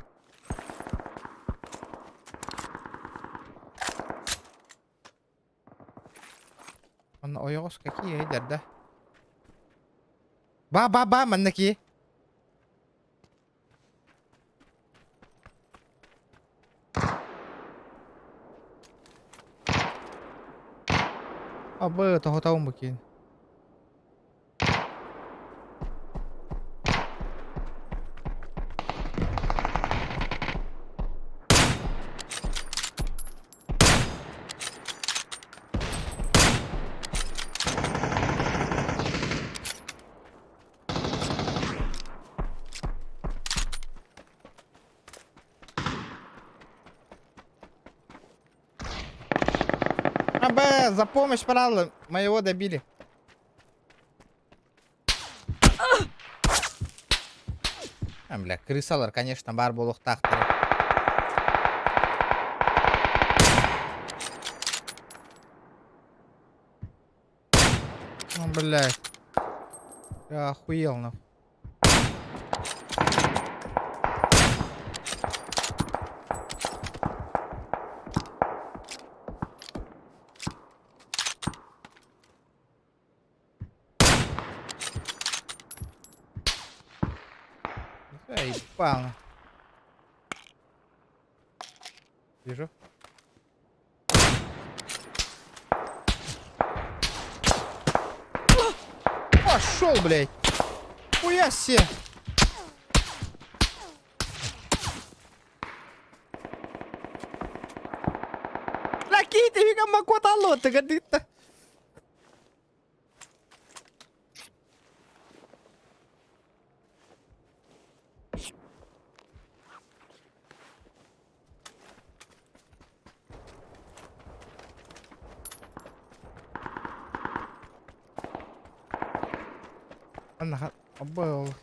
Он ойос какие идет, да? Ба, маннаки. Абы того бакин. Абе, за помощь, пожалуйста, моего добили. Бля, крысалар, конечно, бар болук тактыры. Блядь. Я охуел, нахуй. Заебал, нахуй. Вижу. Пошел, блядь. Хуя себе. Nakita ka magkwatalo taga dito. Anak, abel.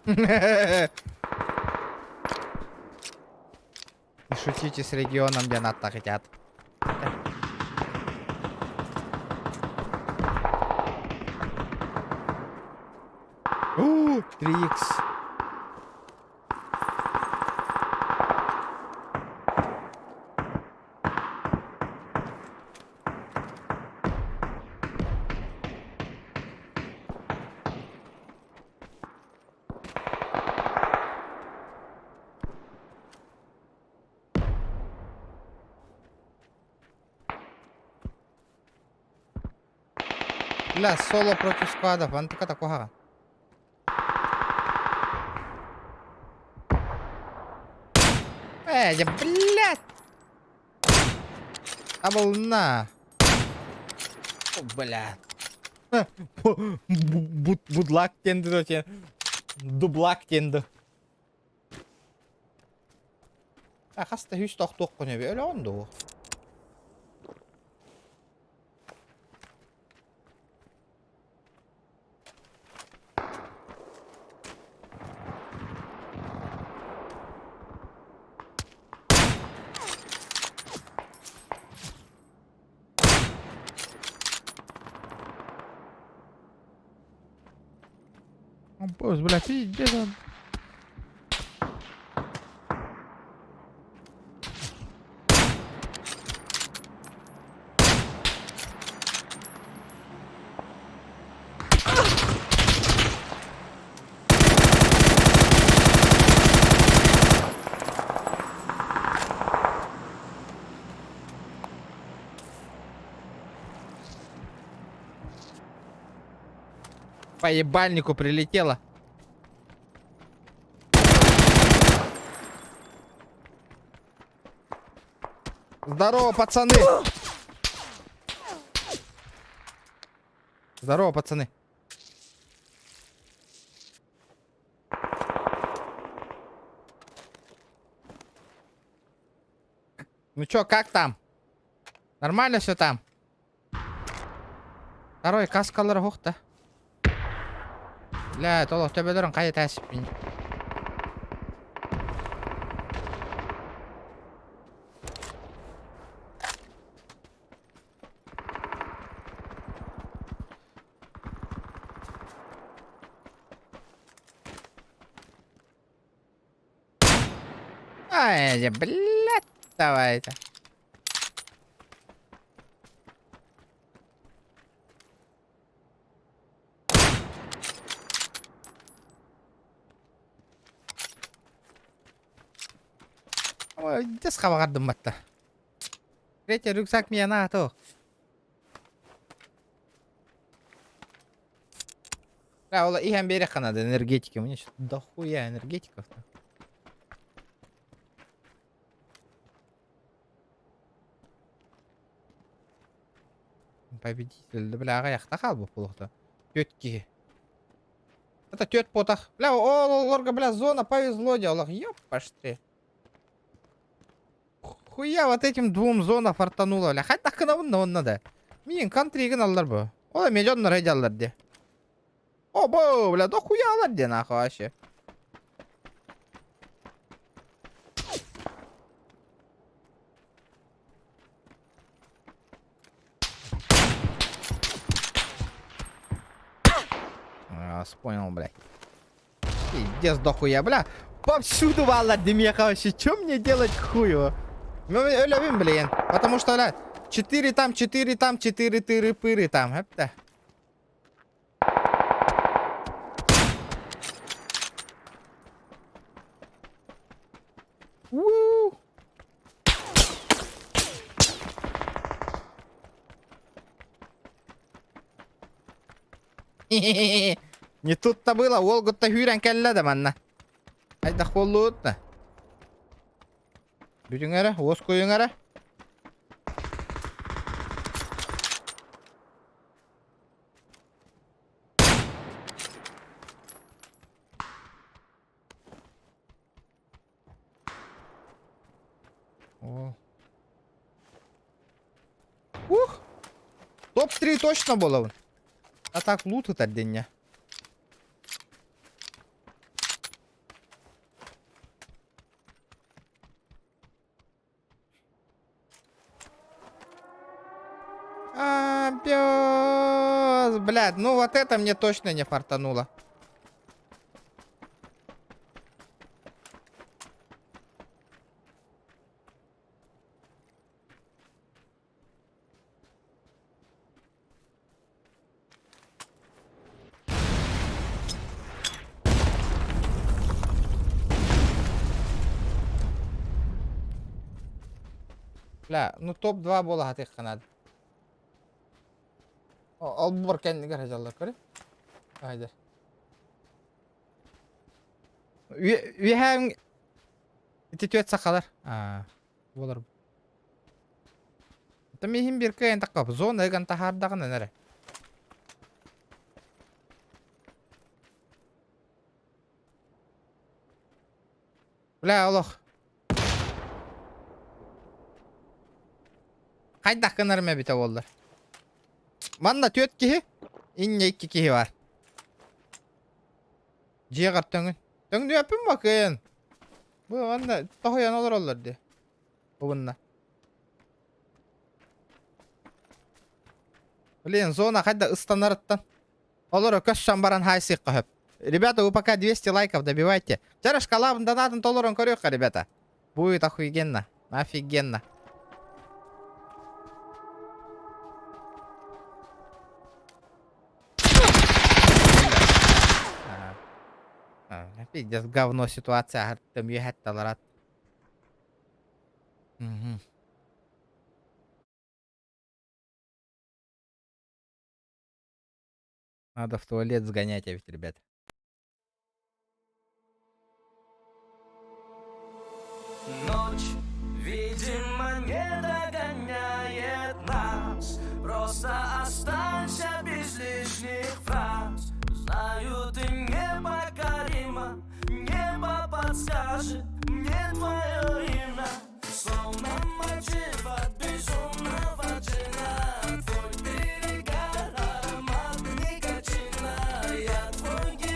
Не шутите с регионом, где НАТО хотят. У, 3х. Бля, соло против складов, он така такого. Я, блядь! А волна! О, блядь. Будлак тенді, дублак тенді. Хаста хүч тоқтоқ қone бе, өлі онды о. Босс, бля, пиздец он. По ебальнику прилетело. Здорово, пацаны! Здорово, пацаны! Ну чё, как там? Нормально все там? Второй каскалар хохта. Бля, толық төбелерін қайы тәсіп мен. Ай, блядь, давай-то. Ой, где схавардым матта? Третий рюкзак мне на то. Да, ола и берега надо энергетики. У меня что-то дохуя энергетиков-то. Победитель, да бля, аяқта қалбы бұлықты. Тетки. Это тет потах. Бля, о, лорга, бля, зона, повезло, диалог. Ёп, пошли. Хуя вот этим двум зона фартанула, бля. Хоть так на он надо. Мен контригін алдар бұ. Ола миллион райдалдар де. Обо, бля, дохуя алады нахуй вообще. Понял, блядь. Пиздец дохуя, бля. Повсюду валат демеха вообще. Чё мне делать хую? Ну, любим, блин. Потому что, бля, 4 там, 4 там, 4 тыры-пыры там. Это. У. Не тут-то было, Волгу-то хүйрен кәлләді манна. Айда қолы өтті. Бүтін әрі, оз көйін әрі. Ух! Топ-3 точно было. А так лут от дня. Пёс, блядь, ну вот это мне точно не фартануло. Бля, ну топ-2 бола хатык канады. Ал бар кәндігі ғажалар көрі. Айдар. We have... Ити төет сақалар. Болар. Это мейхин бір кәйін таққап. Зон әйгін тахардағын әнәрі. Бля, олық. Қайдақ кінарым әбіті олдар. Манна төт кихи, инне 2 кихи бар. Жиғар төңін. Төңді өпін бақын. Бұл манна тоқыян олар олар де. Бұбынна. Блин, зона қайда ыстанарыттан. Олар көз шамбаран хайсық қөхіп. Ребята, вы пока 200 лайков добивайте. Жараш коллабын донатын толырын көрек, ребята. Будет охуенно. Офигенно. Пиздец, говно ситуация. Там ехать таларат. Надо в туалет сгонять, ведь, ребят. Ночь, видимо, не догоняет нас. Просто останься без лишних фраз. Знаю, ты непокорима. Небо подскажет мне твое имя. Словно мотива безумного джина. Твой перегар, аромат никотина. Я твой герой.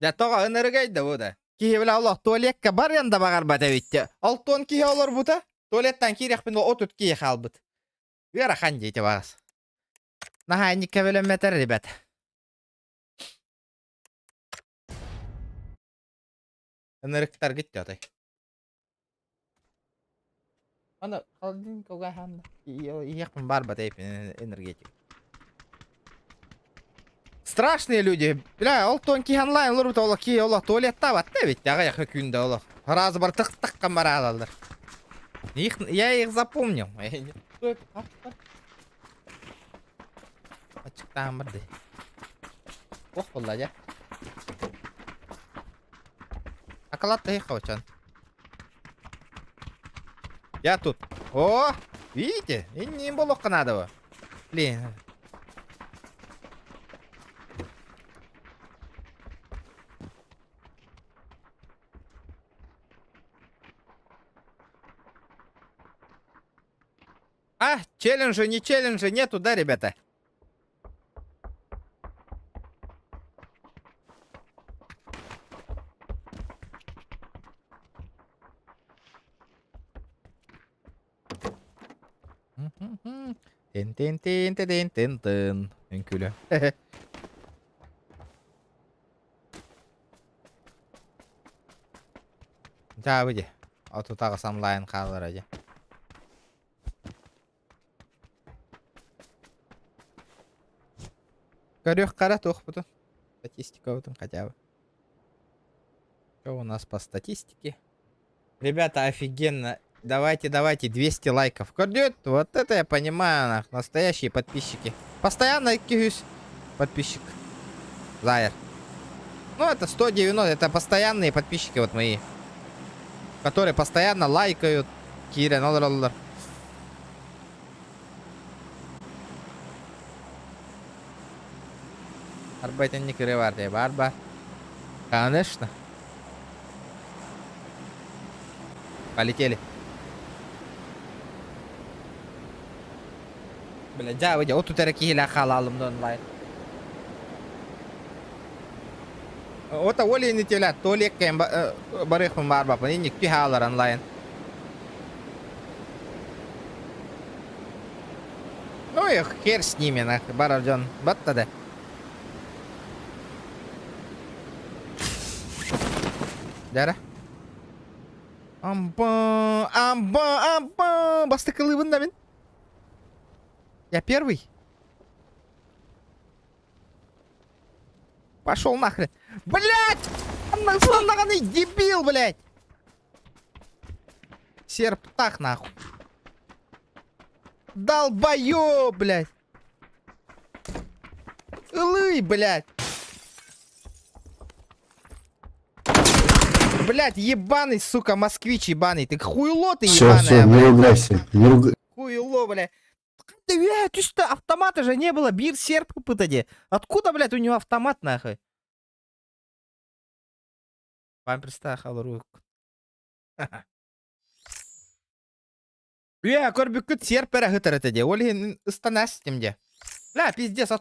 Ya toğa ınırgaydı bu da. Kihi bile Allah tuvaletke bar yanda bagar bata bitti. Altın kihi olur bu da. Tuvaletten kirek bin otut kihi halbıt. Vera hangi iti bağız. Naha indi kilometre ribet. Inırıktar gitti atay. Ana kaldın koga hamda. Iyek bin bar bata энергетик. Страшные люди. Бля, ол тонки онлайн лурбут олох ки олох туалетта бат да ведь ага яха күндө олох. Разы бар тык-тык камаралалар. Я их запомнил. Açıktan birdi. Ох болла ja. Акалатта их хочан. Я тут. О, видите? И не было канадова. Блин. А, челленджа нету, да, ребята? Тын. Күлі. Ja, выйди. А тут тағы самлайын қалыр әже. Горёх кара тох потом. Статистика вот он хотя бы. Что у нас по статистике? Ребята, офигенно. Давайте, 200 лайков. Курдет, вот это я понимаю, настоящие подписчики. Постоянно кигюсь подписчик. Зайер. Ну, это 190, это постоянные подписчики вот мои. Которые постоянно лайкают. Киря, ноллар. Арбайтенник реварди, барба. Конечно. Полетели. Бля, ja, выйди. Вот тут ракиля халалым онлайн. Вот оли не телят, то леккем барыхым барба, панинник тихалар онлайн. Ну и хер с ними, нахуй, барарджон. Баттада. Дара. Амба. Бастыкылы бында мен. Я первый? Пошел нахрен. Блять! Нахуй дебил, блять! Серп так нахуй. Долбоёб, блять! Лый, блять! Блять, ебаный, сука, москвич ебаный. Ты хуйло ты ебаная, Все, не ругайся. Хуйло, блядь. Ты что, автомата же не было. Бир серп пытади. Откуда, блядь, у него автомат, нахуй? Вам представил руку. Корбикут серп перегытырытыди. Оли станас темде. Бля, пиздец,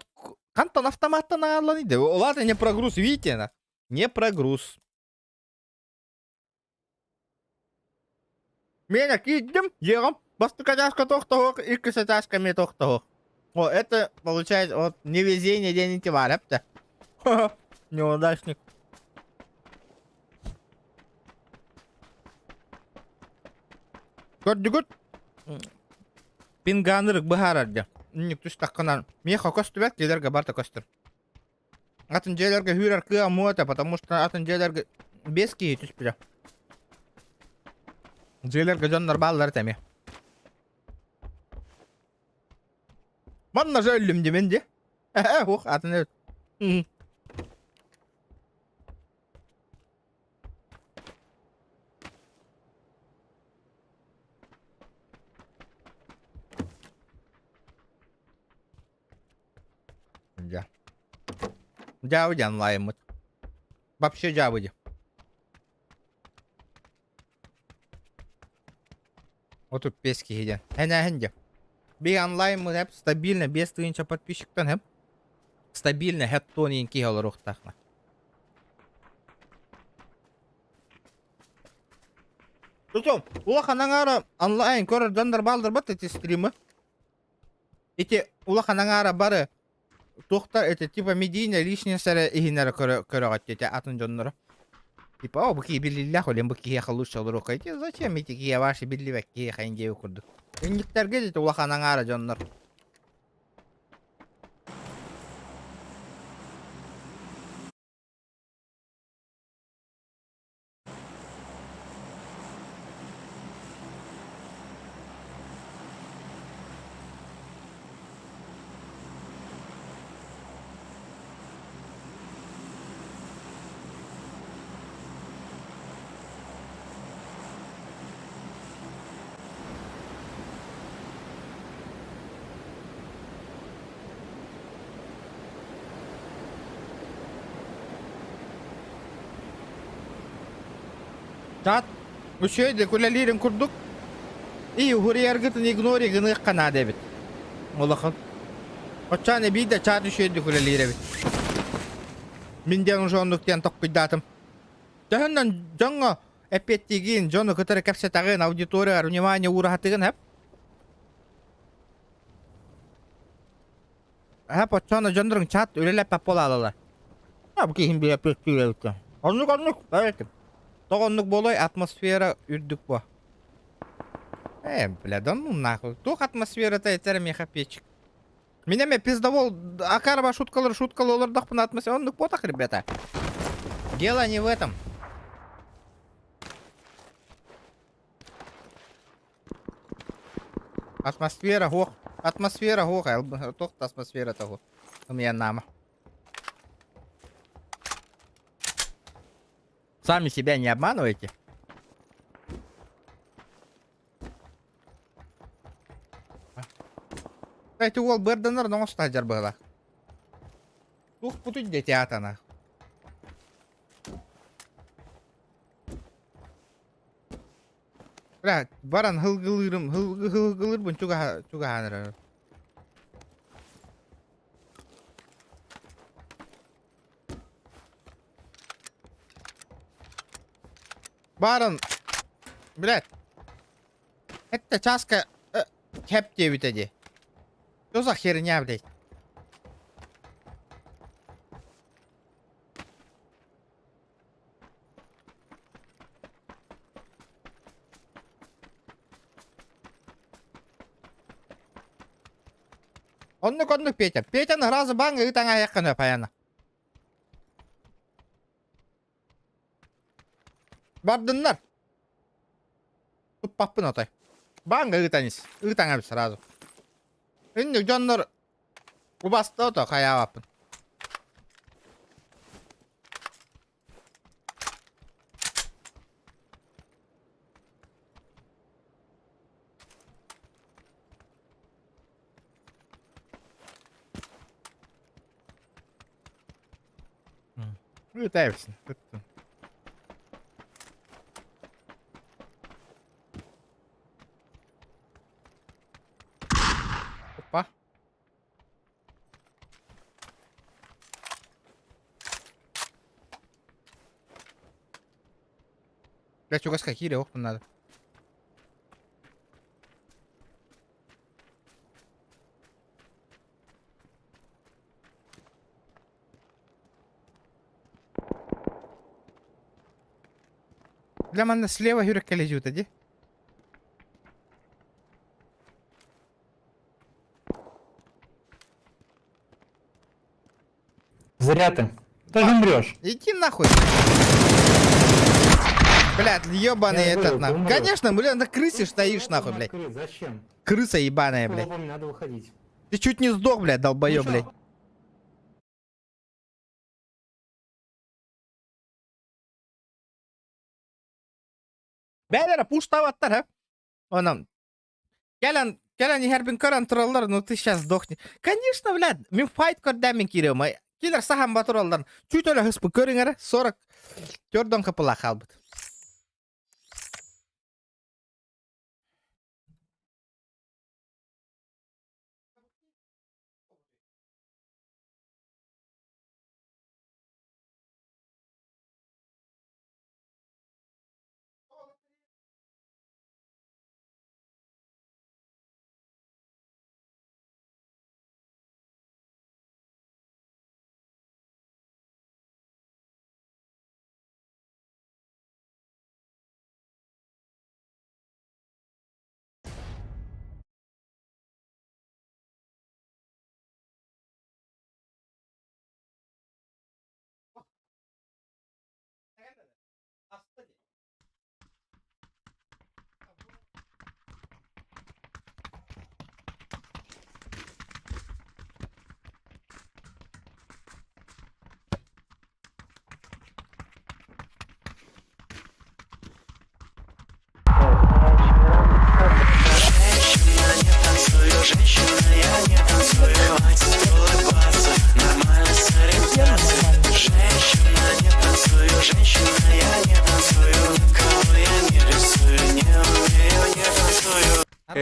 кантон автомата на ланиде. Ладно, не прогруз, видите, на? Не прогруз. Меня кидем, ем. Бастыкачашка тохтохок и косачашками тохтохок. О, это получается вот невезение день интиваля. Неудачник. Год. Пинганырык бахарадя. Никто ж так канал. Меха костюбят, лидерга барта костюм. Атын джейлерга хюрер кыа мота, потому что атын джейлерга без кии туспиля. Джейлерга жон нормаллар теме. Манна жөллüm деменде. Ох, атын evet. Ja. Jauh jangan lain mut. Вообще jauh aja. Вот тут пески едят. Хенде. Bir онлайн hep стабильно, без тысячи подписчиктан hep стабильно hep тоненький olur uhtaqna. Причем, улаханаңара онлайн көрөр жандар балдырбат эти стримы. Эти улаханаңара бары тохтар эти типа медийная лишняя сара ихинара көрөгөт эти атын жоннору. Типа, о, быки биллилlah, олен быки лучше олорок. Эти зачем эти кия ваши биллибек кия хайын жеу курдук. Эндиктерге эти улаханаңара жоннор. Чат, үшөйді күлелерін күрдік. И хурьергітін игнори гыны қана дебит. Олақын. Отчаны бейді чат үшөйді күлелері бит. Менден жондықтен тоқпидатым. Жахыннан жоңға әпеттеген жоны күтірі кәпсетағын аудиторияға внимание урахатығын әп. Әп отчаны жондырың чат өлелеп әп бола алалар. Бұл кейін бір әпеттігі өтті. Онлық, бәлетім. Тоғынлық болой атмосфера үрдік бо. Блядь, ну нахуй. Тух атмосфера-то етерім еха печік. Менеме пиздовол, акарба шуткалар олардақпын атмосфера. Онлық потақ, ребята. Дело не в этом. Атмосфера хоқ. Атмосфера хоқ. Тоқ атмосфера-то хоқ. У меня нама. Сами себя не обманывайте. Кстати, ол бірдінір ноғыста жар бұғыла. Тух путуть дети атана. Бля, баран хылғылыр бұн чуға ханыры. Барон, блядь, это часка кэп девять оди. Что за херня, блядь? Оннук Петя. Петяның разы баңы ытаң аяққаны паяна. Бардыннар. Тұппаппын отай. Баңға ытанис. Ытаң әбі сразу. Үннік жоннар ұбасты ота қаябаппын. Ытайбысың. Опа. Бля, чуга скакили, ох, надо. Бля, мана слева юрек лежит, иди. Зря ты. Ты же умрешь. Иди нахуй. Блядь, ебаный Я этот говорю, нахуй. ты Конечно, блядь, на крысе стоишь нахуй, блядь. Зачем? Крыса ебаная, блядь. Лобом надо выходить. Ты чуть не сдох, блядь, долбоёб, Ну блядь. чё? Бәлері пуштаваттар, ha? Онам. Келен ехербін көрін тұралар, ну ты сейчас сдохни. Конечно, блядь, мен файт көрдәмін керем. Келер сахан батыралдар. Чуть өлі хыспы көріңері, 44 қыпыла қалбыд.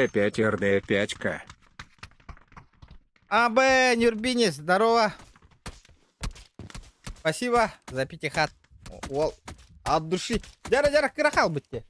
РД5, РД5К. АБ, Нюрбинис, здорово. Спасибо за пятихат. Ол, от души. Дяра, кырахал бітте.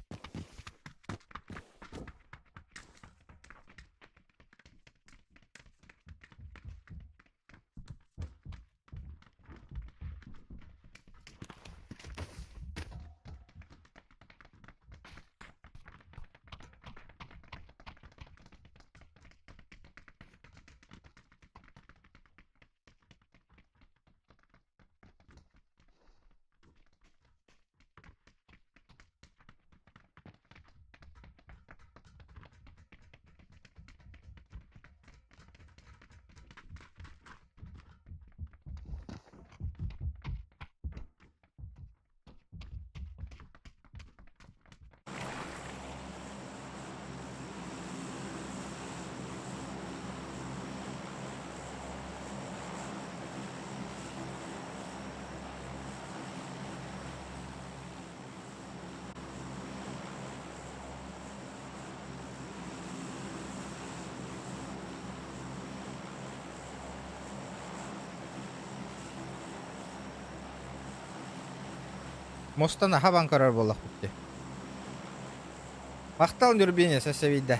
Мостана хабан карар болақ бітті. Мақтал Нюрбинис, әсәвейді.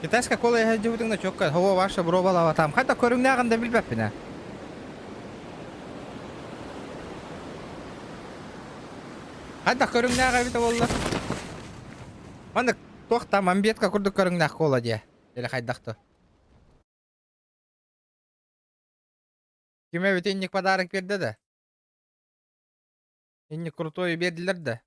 Китайская кола я жібудің на чөкка. Хова ваша бробалава там. Қайта көріңне ағында білбәппіне. Қайта көріңне аға біті болды. Маны тоқта мамбетка күрді көріңне ақ кола де. Елі қайдақты. Кеме біті иннек подарок берді да. Иннек крутой берділер да.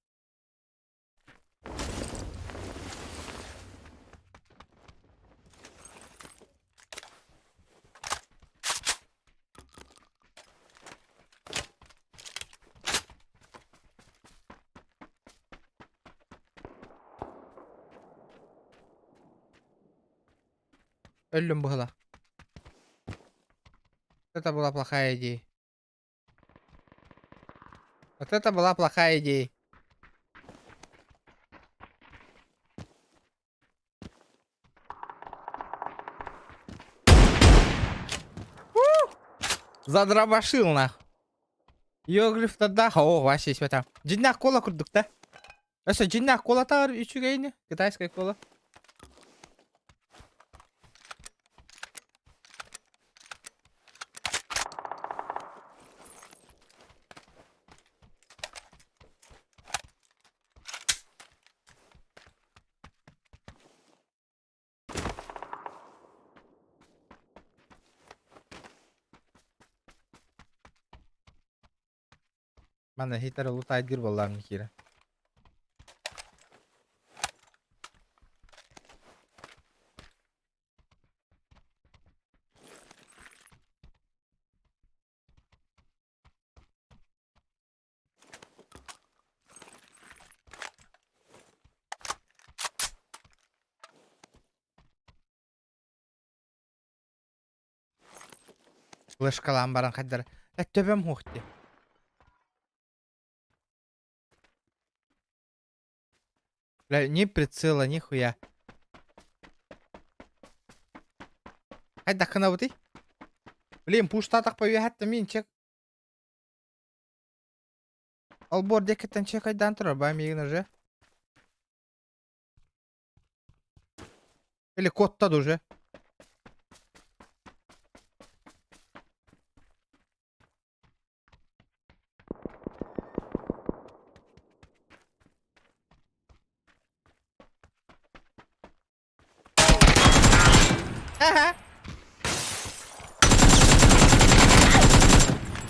Өлім бұғыла. Это была плохая идея. Вот это была плохая идея. Задробашил нах. Йогриф тогда. О, вообще есть там. Джиннах кола курдук, да? Эсо джиннах кола тағыр üçügeyni. Китайская кола. Mana hitler ulu taydir bollarını kira. Flashkalan baran kadar. Töbem hoqti. Бля, ни прицела, ни хуя. Хайда канавты. Блин, пуштатах повягатта мин чек. Албор декеттен чек айдан тұрар, байм егін уже. Или коттады уже. Ага.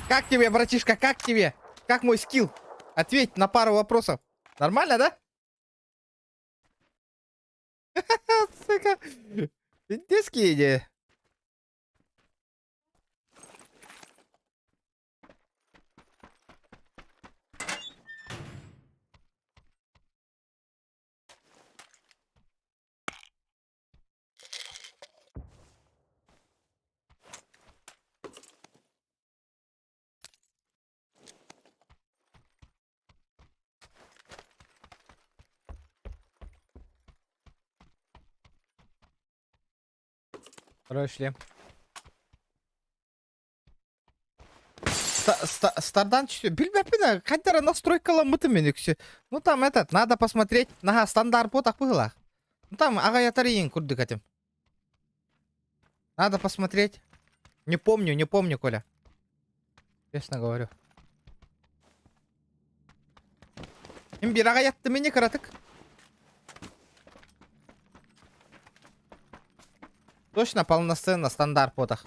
Как тебе, братишка, как тебе? Как мой скилл? Ответь на пару вопросов. Нормально, да? Сука. Детские идеи. Второй шлем. Стардан что? Билбепина, хотя настройка ламыты менюксе. Ну там этот, надо посмотреть. Нага, стандарт по так было. Ну там агаятарин курды хотим. Надо посмотреть. Не помню, Коля. Честно говорю. Имбир агаятты меня каратык. Точно полноценно стандарт потах.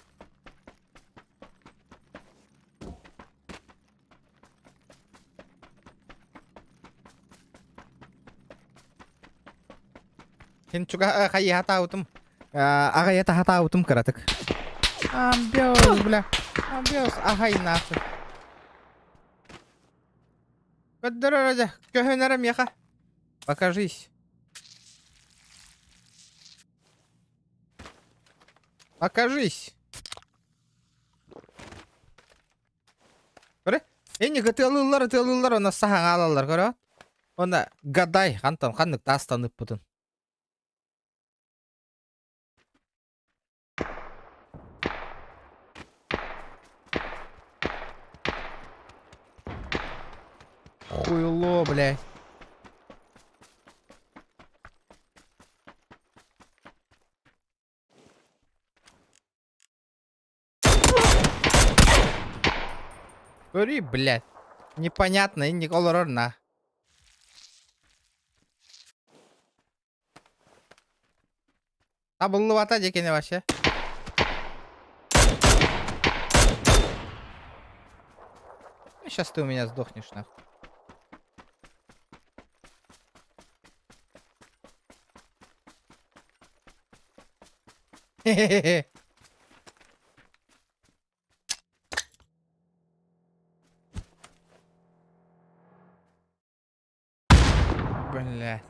Хинчуга хаята утым. Агаята хата утым каратык. Амбиос, бля. Амбиос, агай нахуй. Каддырарада, көхөнәрем яха. Покажись. Покажись. Көрі? Ені тылылар оны сахан алалар, көрі? Оны гадай, қантан, қандық тастанып бұтын. Хуйло, блядь. Кури, блядь. Непонятно и не колорорна. А буллывата декене вообще. Сейчас ты у меня сдохнешь, нахуй. Хе-хе-хе. Блядь.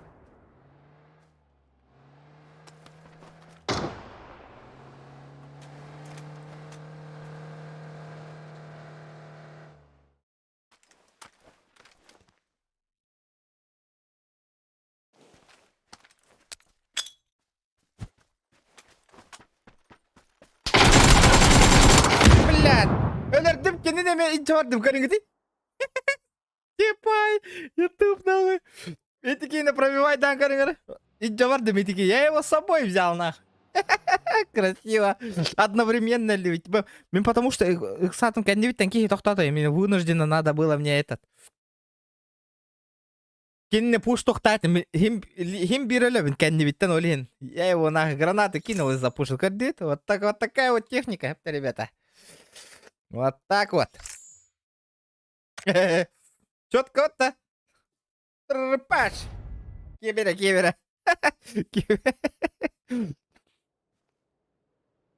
Блядь. Ölürdüm kendine içerdim karın gidi. Ебай, YouTube нахуй. Этики на пробивай там карын. Иджавардым этики. Я его с собой взял нахуй. Красиво. Одновременно ли ведь. Потому что с атом кандидат такие тохтата. Именно вынужденно надо было мне этот. Кине пуш тохтата. Хим бирелевин кандидаттан олин. Я его на гранаты кинул и запушил кандидат. Вот такая вот техника, ребята. Вот так вот. Четко вот-то. Паш. Кибера.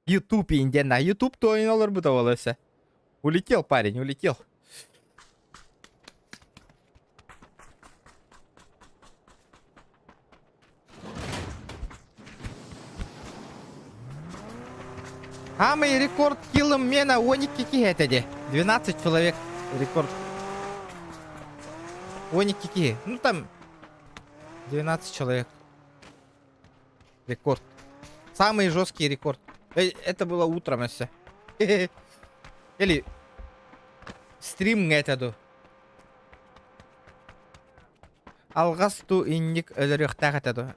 Ютуб инде на Ютуб то и нолар бутовался. Улетел парень, улетел. Самый рекорд киллом мена Оники кихетеди. 12 человек рекорд. Оники ки. Ну там 12 человек. Рекорд. Самый жесткий рекорд. Это было утром если. Или стрим этаду. Алгасту инник өлөрөктак этаду.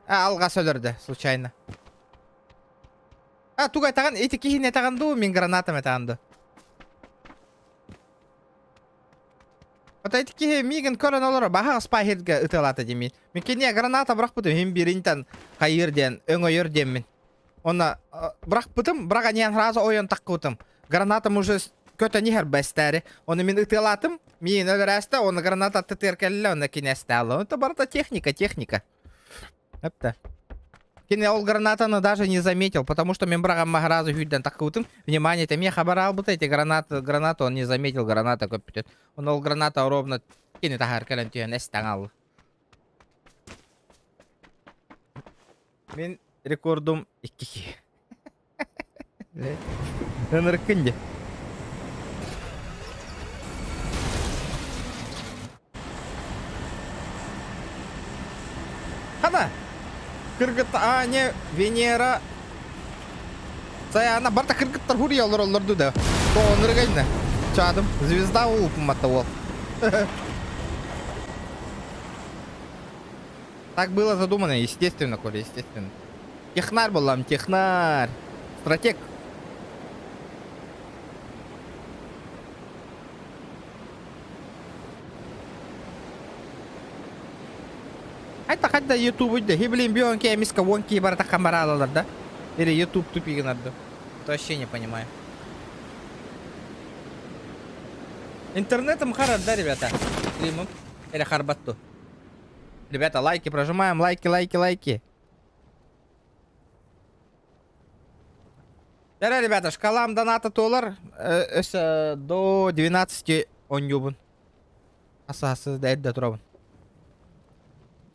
Алгас өлөрдө случайно. Тугай таган эти кихине таганду мен гранатам этаганду. Вот эти кихи миган көрөн олор баха спайхерге ытылата демин. Мен кене граната бирок бутум хим биринтен кайырден өңөйөр демин. Она брак бутум брага нен сразу оён таккутум. Гранатам уже көтө нихер бестери. Оны мен ытылатым. Мен өлөрөстө оны граната тетиркелле оны кинестало. Это барта техника. Эпте. Кине ол гранатаны даже не заметил, потому что мен брагам магразу хүдден таккутум. Внимание, ты мне хабарал бут эти гранату он не заметил, граната көптөт. Он ол граната ровно кине тахаркелен түйөн эстаңал. Мен рекордум 2. Энеркинде. Хана. Кыргыт не Венера. Саяна барта кыргыттар хури олорду да. Тооныр гайна. Чадым. Звезда упмата ол. Так было задумано, естественно, Коля, естественно. Технарь болам, технарь. Стратег. Hayda YouTube'da hiblin bionki emiska wonki barata kamera alalarda. Или YouTube тупик надо. То вообще не понимаю. Интернетом харад, да, ребята? Стримом. Или харбатту. Ребята, лайки прожимаем, лайки. Да, ребята, шкалам доната толар до 12 он юбун. Асасы да эдда турабын.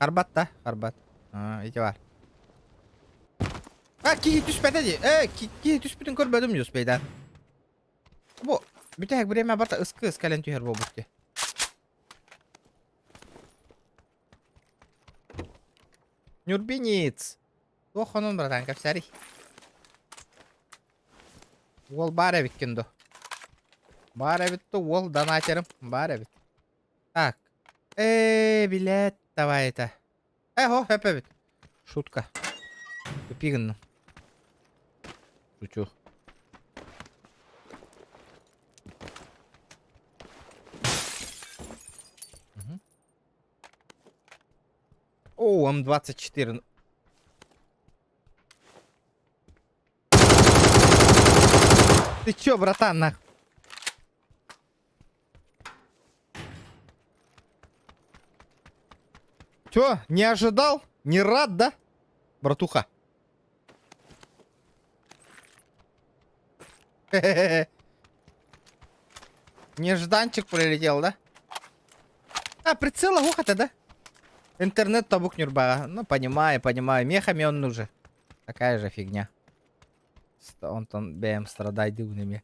Харбат да, харбат. Ити бар. Ки түспеді де. Ки түспетін көрбедім жүспейді. Бұл, бүтәк біреме барта ысқы ысқален түйер бұл бұтте. Нюрбениц. Тоқонын братан, кәпсәрі. Ол бар әбіткенді. Бар әбітті, ол донатерім. Бар әбіт. Так. Билет, давай это. О, хэп әбіт. Шутка. Тупигіннің. Шучу. О, М24. Ты чё, братан, нах? Чё, не ожидал? Не рад, да? Братуха. Нежданчик прилетел, да? Прицел огуха-то, да? Интернет табук нюрбага. Ну, понимаю. Мехами он нужен. Такая же фигня. Он там БМ страдает дивными.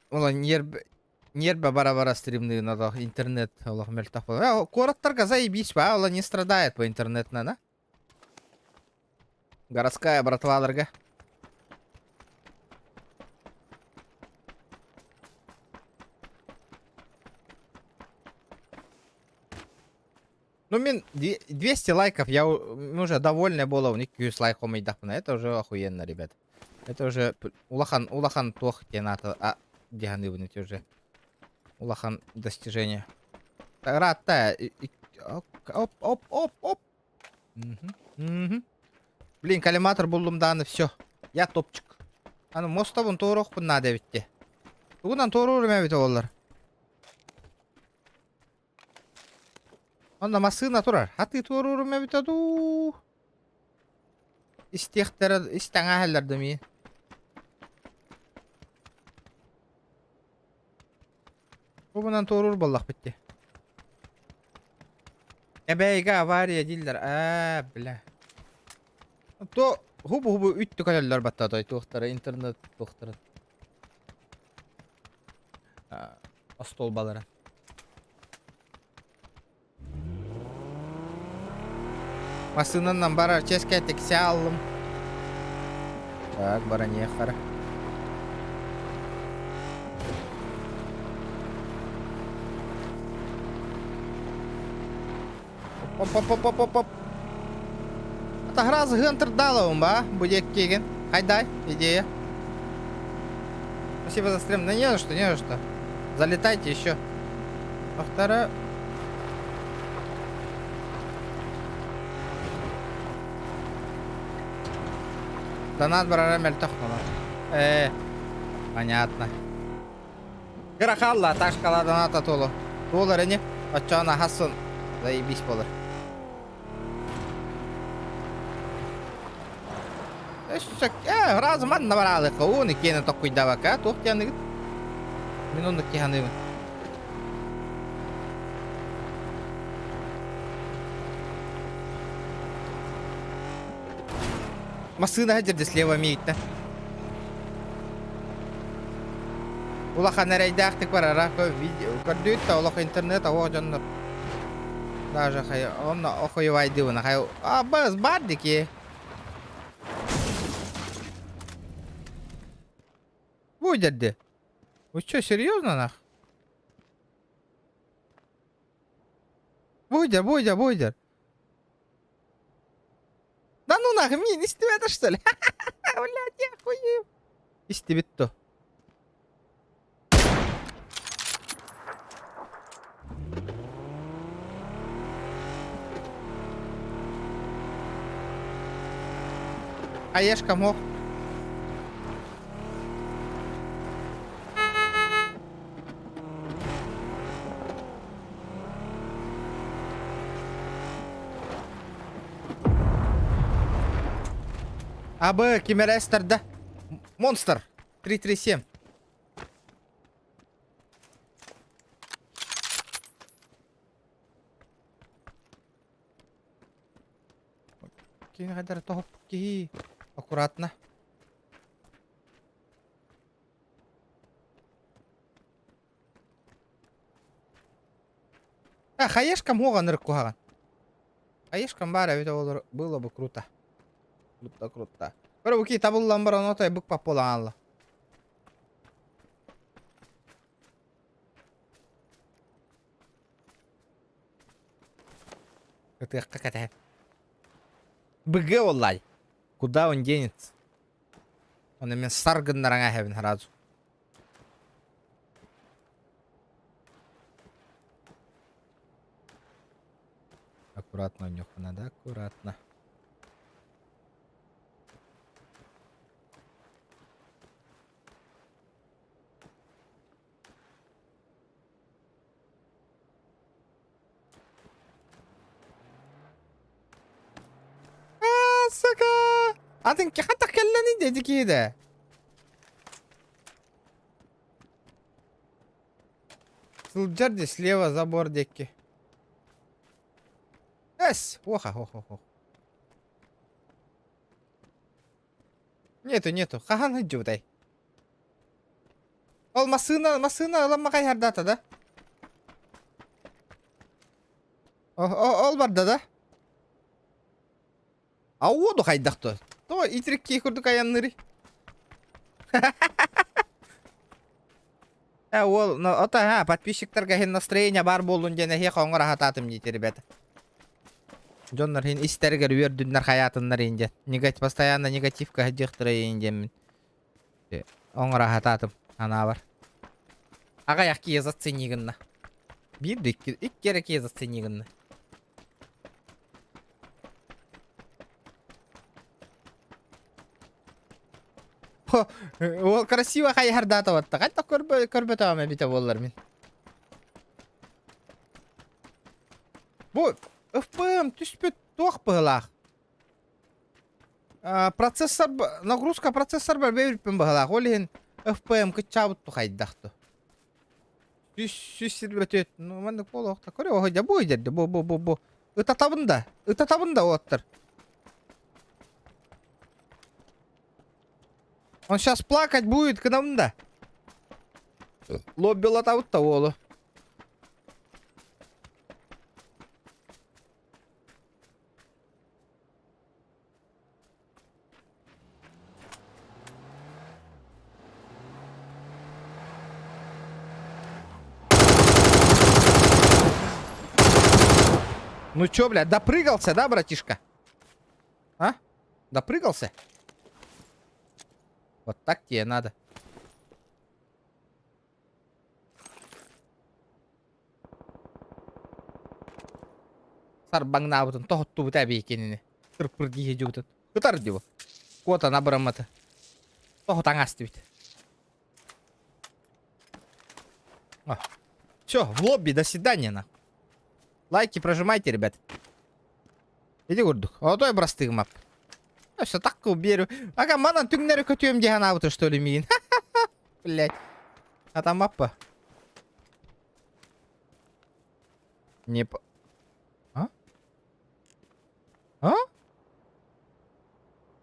Он нербе бара-бара стримный надо. Интернет. Аллах мельтах. Короткарга заебись, он не страдает по интернету, да? Городская братва, дорога. Ну, мен 200 лайков, я уже довольный был, у них 200 лайков это уже охуенно, ребят. Это уже улахан тох тенато, диганы вынуть уже. Улахан достижение. Рата. Оп. Блин, коллиматор булдум даны, все. Я топчик. Аны мостовун тоорокпун надо битти. Тугунан тоорурум бит олар. Онда масына турар. Хаты тоорурум бит аду. Истехтер, истаңа халларды мен. Бунан тоорур боллак битти. Эбейге авария дилдер. Бля. То хубу үттү калалар баттадай тоқтары интернет тоқтары. Астол балары. Масынынан бара ческе тексе алым. Так, бара не хара. Оп. Таграз Гантер Даловым, будет кеген. Хайдай, идея. Спасибо за стрим. Да не за что. Залетайте еще. А вторая. Донат барарамель тохнула. Понятно. Грахалла, ташкала доната толу. Толар не? Очана хасын. Заебись болар. Разман набрали кауни, кена такой давака, то тяны. Минут киханы. Масына хадер слева мейта. Улаха нарайдах тик бара видео. Кардуйта улаха интернет авожаннар. Даже хай он охуевай дивна хай. Баз бардики. Будерди. Вы что, серьезно, нах? Будер. Да ну нах, мне не это что ли? Блядь, я охуел. Истебит-то. Аешка мог. АБ Кимерестер, да? Монстр 337. Кин кадар топ ки. Аккуратно. Хаешкам оған ырық қоған. Хаешкам бар, әуеті олар было бы круто. Круто. Бір өкей табылылан бар, оны отай бұқ пап болан алла. Қытыққа кәтәйін. Бүгі олай. Куда он денется? Он именно сарган на рангах хевен сразу. Аккуратно у него надо, аккуратно. Сука! А ты как-то келлени dedi киде. Сылджарди слева забор декки. Эс! Оха. Нету. Хахан хыджутай. Ол масына ламмакай хардата, да? Ол барда, да? Ауоду хайдақты. То итрикке күрдік аянныры. Ол, ота, подписчиктарға хен настроение бар болуын және хе қоңыр ахататым дейді, ребята. Жоннар хен истергер өрдүннер хаятыннар енді. Постоянно негативка хаджықтыры енді. Оңыр ахататым. Ана бар. Аға яқки езат сенегінна. Бірді иккерек езат сенегінна. Ол красиво хай хардата ватта. Қайта көрбе тамам бите боллар мен. Бу FPM түспет тоқ бұғылақ. Процессор, нагрузка процессор бар бәйірпен бұғылақ. Ол ең FPM күт чабытту қайдақты. Сүсір бөтет. Мәндік бол оқта. Көре оғыда бұ едерді. Бұ. Үтатабында оттыр. Он сейчас плакать будет, когда мда. Лобби латаут-то волу. Ну чё, блядь, допрыгался, да, братишка? А? Допрыгался? Вот так тебе надо. Сарбаңна бутын тоғытту бұта бейкеніне. Тұрпыр дейе жүгітін. Құтар дейбі. Кота набыраматы. Тоғыт аңасты бейті. Все, в лобби, до свидания, нахуй. Лайки прожимайте, ребят. Иди көрдік. Отой брастығы мап. Все так беру. Ага, манан түңнері көтуем деген ауты, что ли, мейін. Блять. А там маппа. Не по... А? А?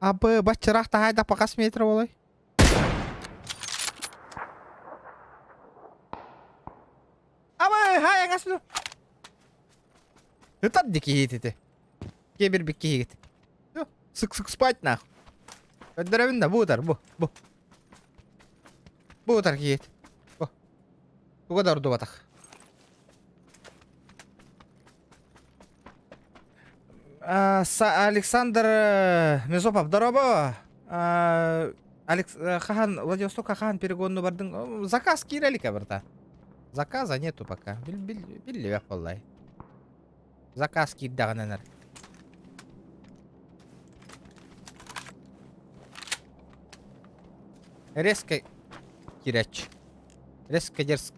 Абы, бачырақта хайда пақас метр олай. Абы, хай, аңасыну. Үтат деке ететі. Кебір бекке егеті. Sık spать нахуй. Öldürevin de bu. Бу тарки ет. О. Буга да урду батак. Александр Мезопов, здорово. Хахан, Владивосток Хахан перегонну бардың. Заказ кирелика бірта. Заказа нету пока. Билли век боллай. Заказ кирдағананар. Резко кирач. Резко дерзко.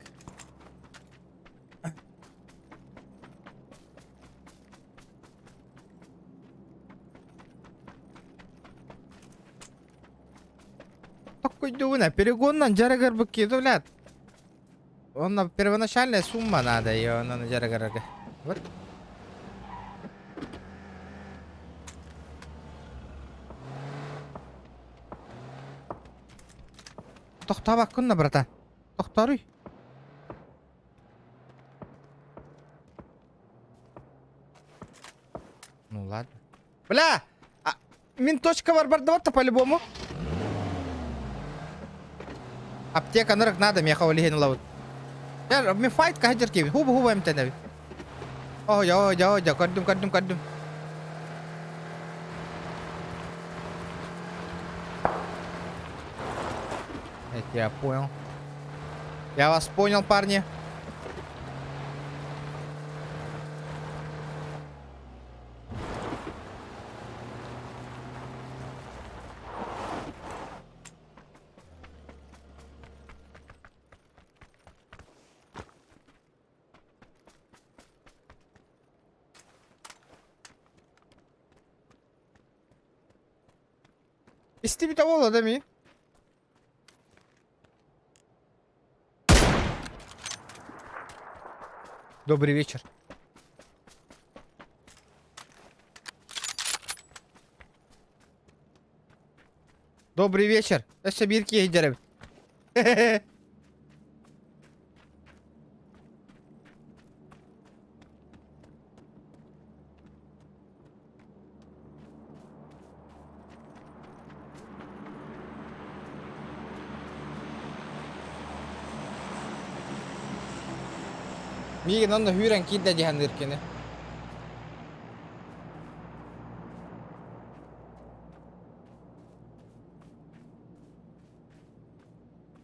Такой дуна, перегоннан жарагар быкки, блядь. Он первоначальная сумма надо, ее на жарагарга. Вот. Тохтабак кунна, братан. Тохтарый. Ну ладно. Бля! Мин точка бар бардаватта по-любому. Аптека нырык надо, меня хавалихен лавут. Я ми файт кахаджар кеви. Хуба эмтенави. О, я, каддум. Я понял. Я вас понял, парни. Исти того, да ми? Добрый вечер. Добрый вечер. Это бирки ейдерев. Миги нанна хүрен кидда дихан диркене.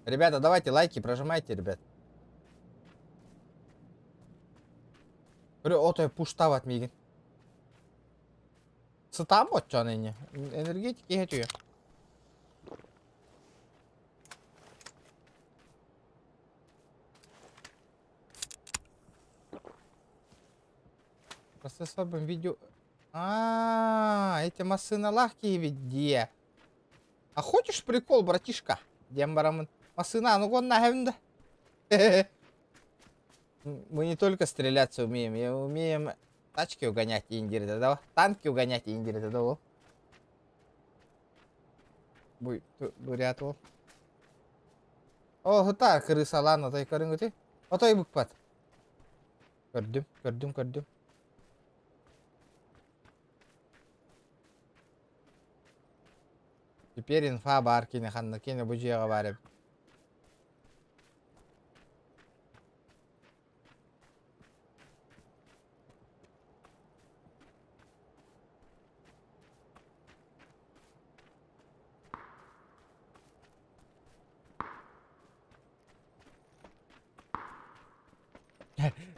Ребята, давайте лайки прожимайте, ребят. Говорю, ото пуштават миги. Сытам вот чё ныне. Энергетики хэтю. Просто особым видео. Эти машины лахки виде. А хочешь прикол, братишка? Дембарамын. Машина, ну гон нахер. Мы не только стреляться умеем, мы умеем тачки угонять и индиры, да? Танки угонять и индиры, да? Бурят. О, гутар, крыса, ладно, тай карынгути. Отой букпат. Көрдüm. Теперь инфа бар кине ханна кине бужия барып.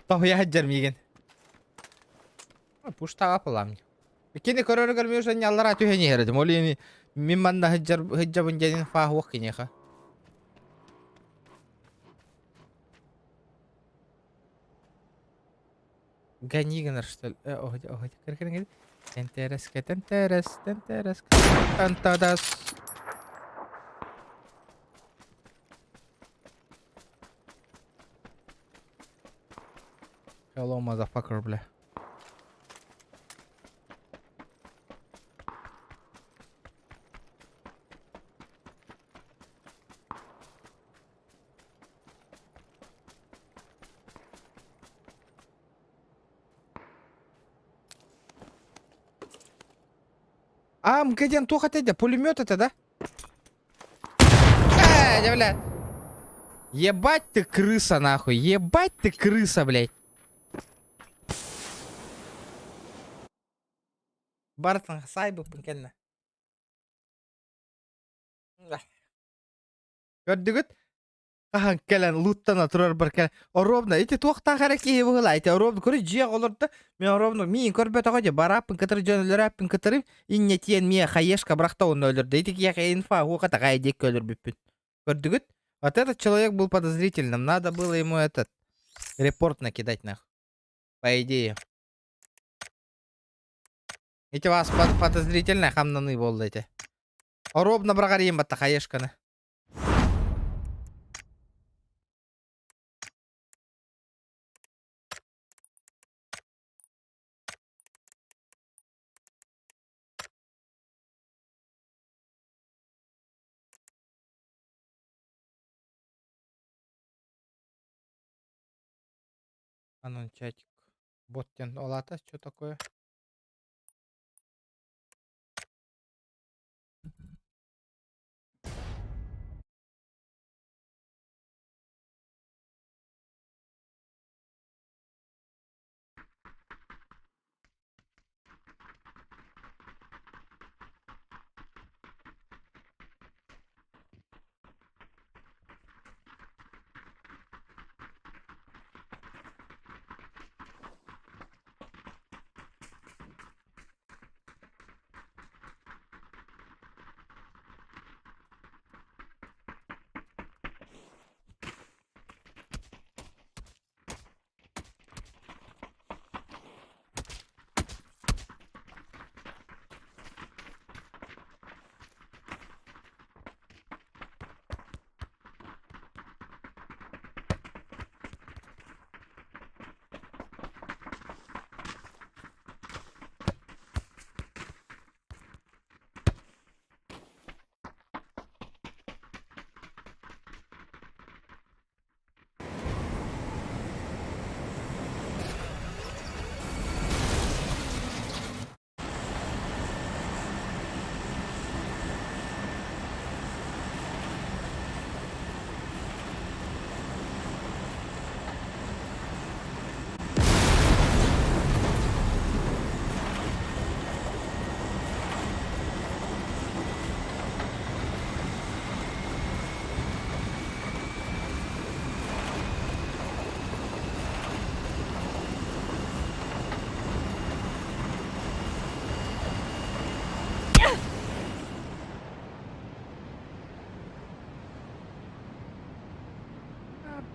Тох я хаджар миген. Пушта апалам. Кине короргар ми уже не аллара тюхени херед. Моли ми манна хаджабын жадин фа хуак кинеха. Ганигенер что ли? Кыркырын. Тентерес. Тантадас. Hello, motherfucker, бля. МК-1 то хотя пулемет это, да? Бля. Ебать ты крыса, нахуй. Ебать ты крыса, блядь. Бартын сайбыппын келне. Көрдүгүт? Ахан келен луттана турар бар келен. Оробна эти туактан хараки быгыла. Эти оробна көрү жия олорду. Мен оробну мин көрбөт ага же бараппын кытыр жөнөлөрөппүн кытырым. Инне тиен мия хаешка брахта он өлөрдү. Эти кияка инфа уаката гайдек өлөрбүппүн. Көрдүгүт? Вот этот человек был подозрительным. Надо было ему этот репорт накидать нахуй. По идее. Эти вас подозрительно хамнаны болду эти. Оробна брагарим батта хаешканы. Анон чатик. Боттен олата, что такое?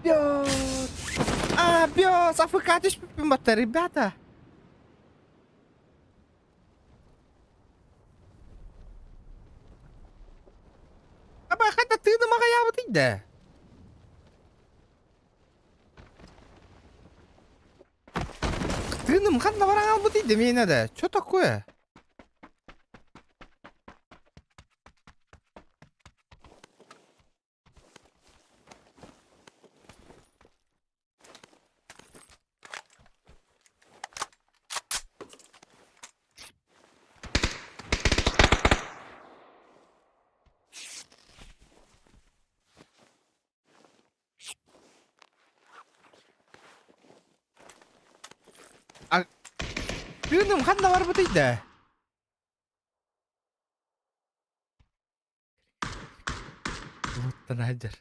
Бёс! Бёс! АФК düşmüşüm ребята! Абай хата тыным ага ябы дейді. Тыным хатна баран албы дейді мені да. Чё такое? Тыным хатна бар бы дейді. Луттан ажар.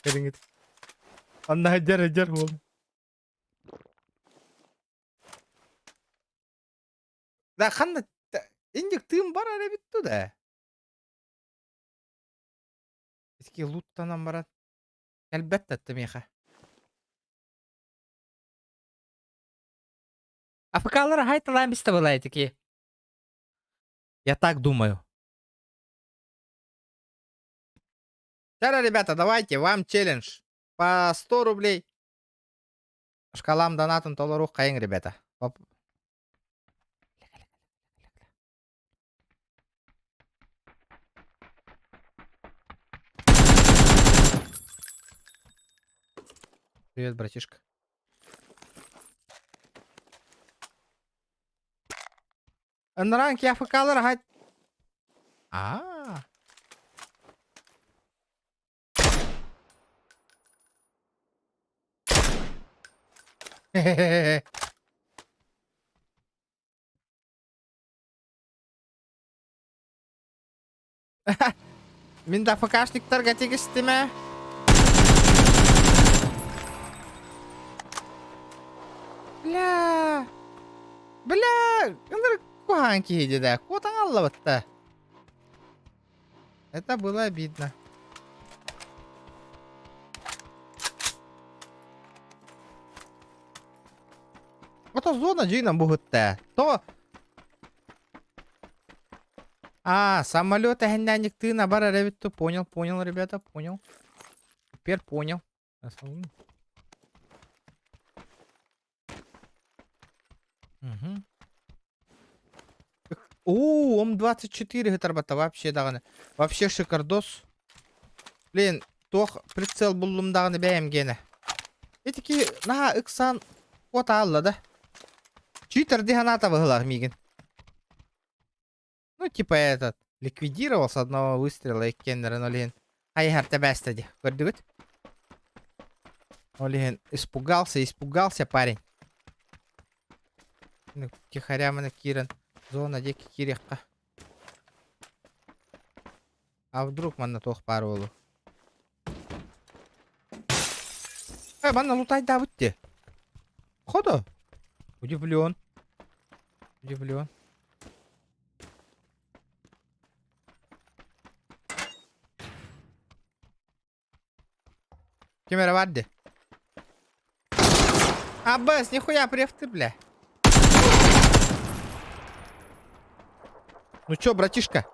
Керіңет. Анна ажар бол. Да ханна индик тыым бар әрі бітті да. Eski луттанан барат. Әлбәттә тымеха. АФК'лар хайталамбисті была таки. Я так думаю. Сейчас, ребята, давайте, вам челлендж. По 100 рублей. Шкалам донатын толорух кайын, ребята. Привет, братишка. Ранг я АФК'лар хайт. Мен да ФКшниктарға тегісті ме? Бля. Куған кейді да. Котан алла бітті. Это было обидно. Это зона джина будет-то. То... самолеты генданик ты на бара ребята. Понял, ребята, понял. Теперь понял. Угу. Ом-24 гитарбата вообще дағаны. Вообще шикардос. Блин, тоқ прицел бұлым дағаны бәйім гені. Этики наға ықсан кота алла да. Читер диханата выгылар мигін. Ну, типа этот, ликвидировал с одного выстрела и кеннерен, олеген. Айхар тәбәстеді. Көрдігіт? Олеген, испугался парень. Ну, тихоря мені кирен. Зона деки кирекка. А вдруг мана тоқ бар олу? Мана лутай да бітті. Ходу? Удивлен. Камера вадди. Аббас, нихуя префты, бля. Ну чё, братишка?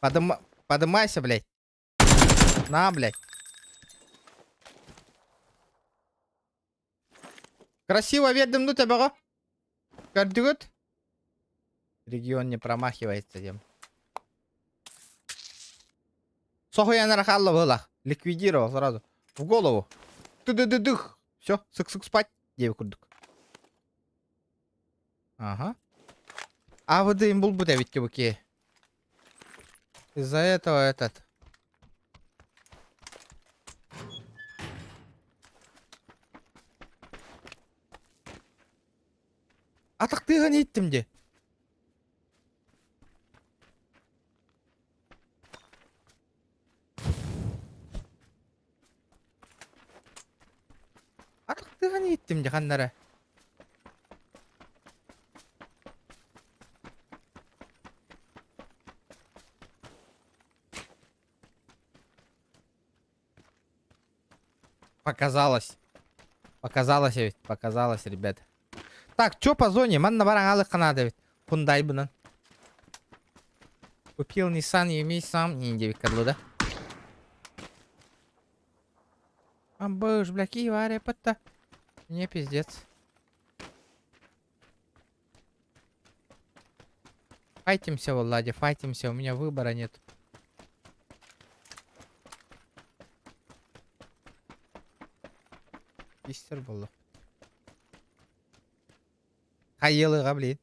Подымайся, блядь. На, блядь. Красиво ведем, ну тебя, го? Кардюгут? Регион не промахивается, тем. Сохуя на рахалла вылах. Ликвидировал сразу. В голову. Ты-ды-ды-дых. Все, сык-сык спать. Девы курдук. Ага. А вы им был бы давить кибуки. Из-за этого этот. А так ты гонить ты мне. А так ты гонить ты мне, ханнара. Показалось ведь. Показалось, ребят. Так, чё по зоне? Ман на барангалы канада ведь. Хундай бынан. Купил Nissan, имей сам. Не индивик кадлу, да? Амбыш, бляки, варя, пата. Не пиздец. Файтимся, Влади, файтимся. У меня выбора нет. Истер было. Хайелыға, блин.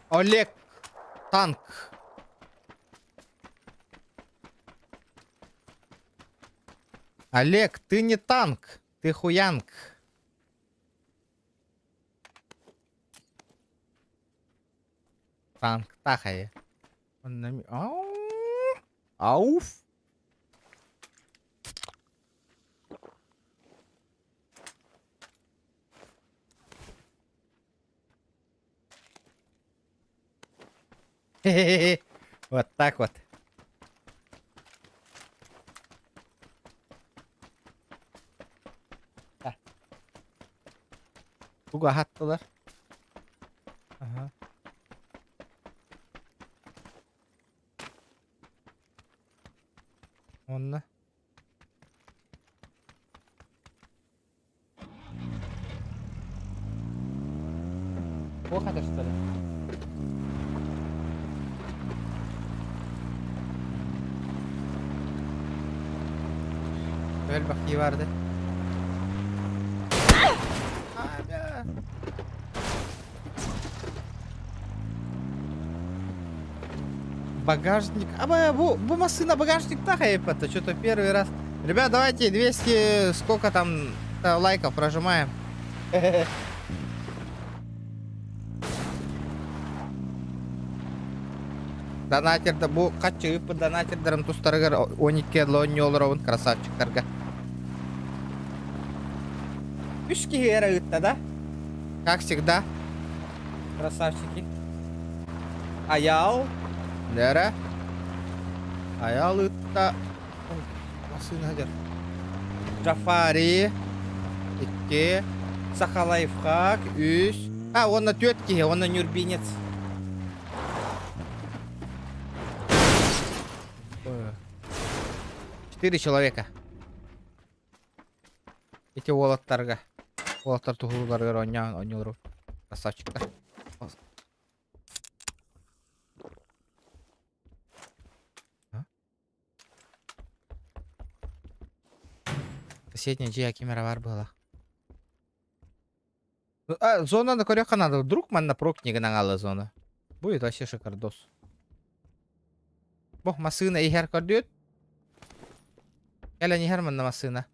Олег, танк. Олег, ты не танк, ты хуянк. Танк, тахая. Он на... Ауф. Хе-хе-хе. Вот так вот. Туга хаттылар. Ага. Онна. Плохо это что ли? Böyle bakıyı vardı. Abi. Багажник. Бу машина багажник так это что-то первый раз. Ребят, давайте 200, сколько там лайков прожимаем. Донатерді бұл қатшығып донатердерім тұстарығыр 12 лон олырауын красавчиктарға. 3 кегері ұтта да? Как всегда. Красавчики. Аял. Лера. Аял ұтта. Масына жар. Джафари. 2. Сахалайфхак. 3. Оны 4 кеге, оны Нюрбинец. 4 человека. Эти волоттарга. Волоттар тухуларга ойнyorу. Красавчиктар. Соседняя жия камера бар была. Зонаны көрөк надо. Вдруг манна прокнига наңалы зона. Будет вообще шикардос. Бог машина и хер көрдүт. Gel her manna masına.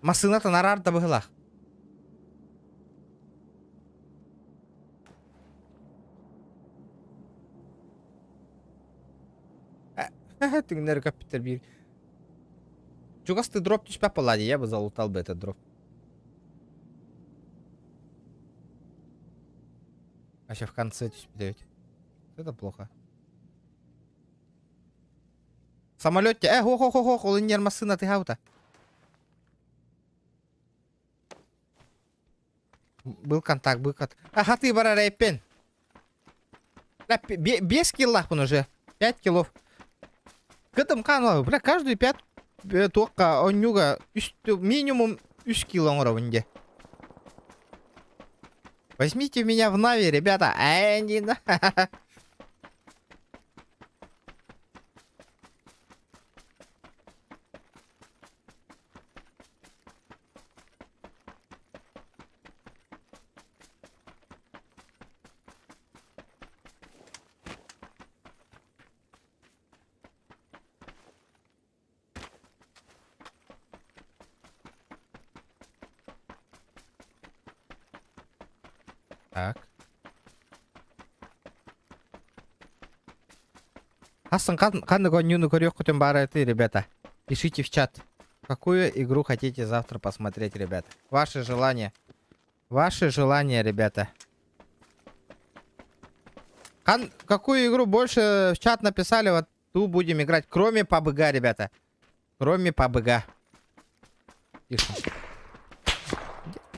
Masına ta narar da bıhla. Тыңдар капитер бир. Чугасты дроп түспе палади, я бы залутал бы этот дроп. А сейчас в конце даете. Это плохо. В самолете. Хо-хо-хо-хо, холоднер машина ты гаута. Был контакт, был контакт. Ага, ты бара рэппен. Без киллах он уже. 5 киллов. К этому каналу, бля, каждую 5 только он нюга минимум 3 кило уровня. Возьмите меня в Нави, ребята. Не на. Так. Хасан, кандай гонюну көрек күтін бары ты, ребята. Пишите в чат, какую игру хотите завтра посмотреть, ребята. Ваши желания. Ваши желания, ребята. Какую игру больше в чат написали, вот ту будем играть. Кроме PUBG, ребята. Кроме PUBG. Тише.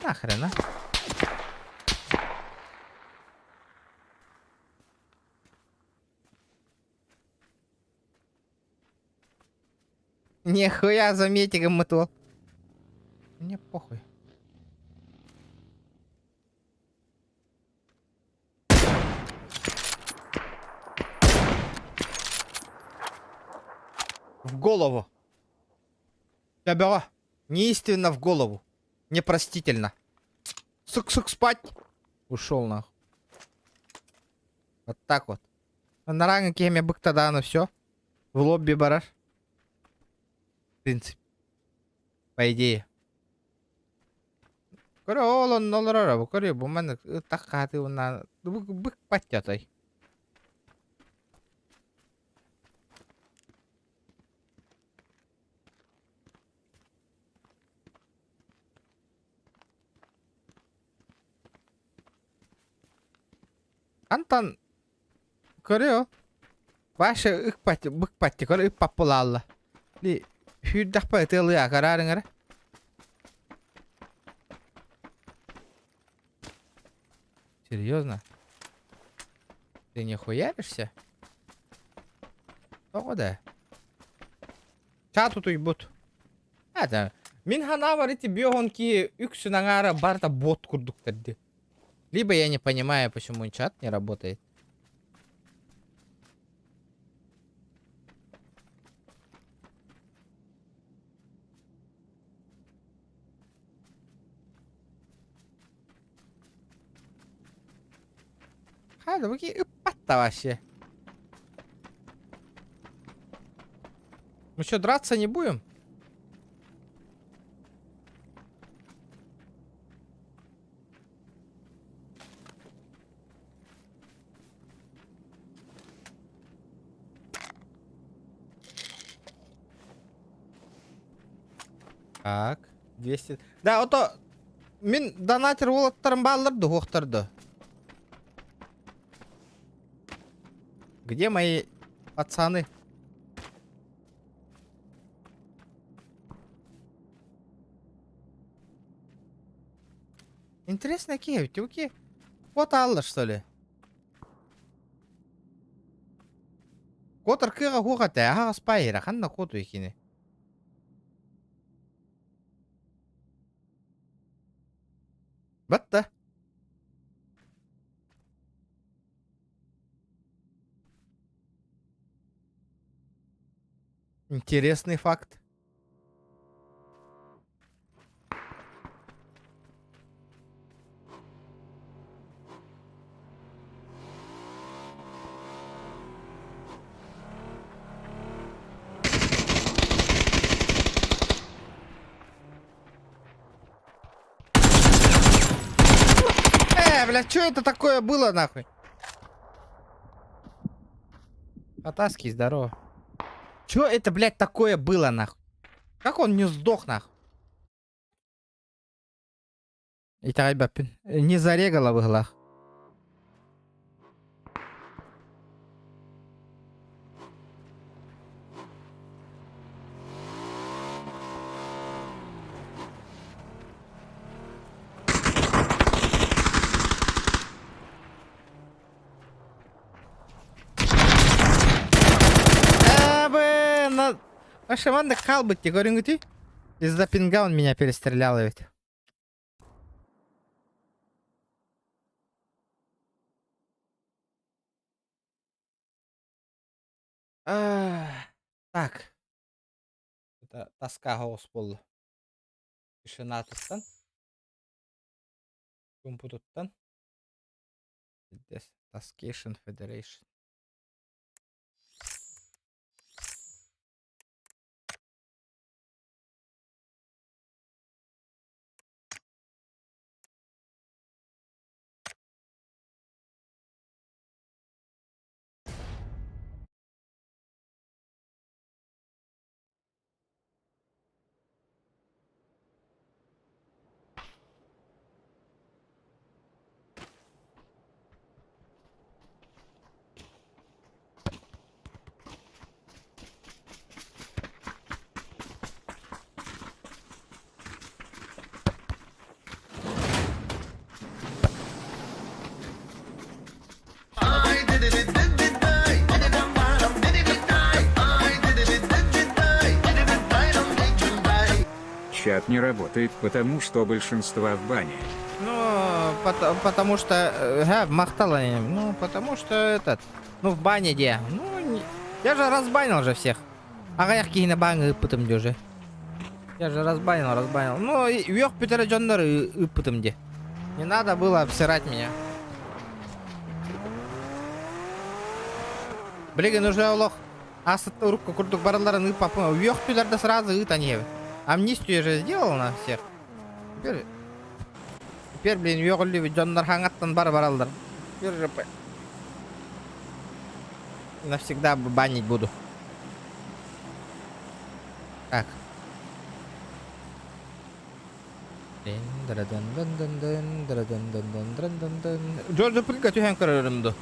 Нахрен, а? Нихуя заметиком мотол. Мне похуй. В голову. Тебя неистинно в голову. Непростительно. Сук-сук спать. Ушел нахуй. Вот так вот. На ранге кеме бык тогда оно все. В лобби бараш. В принципе. По идее. Көрі ол нолрара бұл көрі бұл мәні таққаты ұнна бұк паттятай. Антон көрі ол башы ұқ патты бұк патты көрі ұқ паппылалла. Ли хүрдақ па ұтылы ақарарын әрі. Серьезно? Ты не хуяришься? О, да. Чату туйбут. Это. Мин ханаварите бёгонки үксүнаңара барта бот курдук деді. Либо я не понимаю, почему чат не работает. Hadi bakayım иппат-то вообще. Мы что, драться не будем? Так, 200. Да, ото мен донатер болаттарым балдырды, оқтырды. Где мои пацаны? Интересно, какие тюки? Вот аллы, что ли? Котор кыга хугаты, ага спайра, ханна коту икини. Батта. Интересный факт. Блядь, что это такое было, нахуй? Потаски, здорово. Чё это, блядь, такое было, нахуй? Как он не сдох, нахуй? Итак, ребят, не зарегало в иглах. Ашаман да кал быть, говорю, ты? Из-за пинга он меня перестрелял ведь. Так. Это тоска голос пол. Тишина туттан. Кумпу туттан. Здесь Таскейшн Федерейшн. Чат не работает, потому что большинство в бане. Ну, потому что... махтала. Ну, потому что этот... Ну, в бане где? Ну, я же разбанил же всех. Ага, я какие на бане ыпытым где. Я же разбанил. Ну, вёх Питера Джоннер ыпытым где. Не надо было обсирать меня. Блин, нужно лох. Асатта урукка курдук бараларын ыпап. Вёх Питерда сразу ытаньев. Амнистию же сделал на всех. Теперь, блин, вёгли Джоннер хангаттан баралдар. Теперь же навсегда банить буду. Так. Джорджа Пылька тюхен карарымды.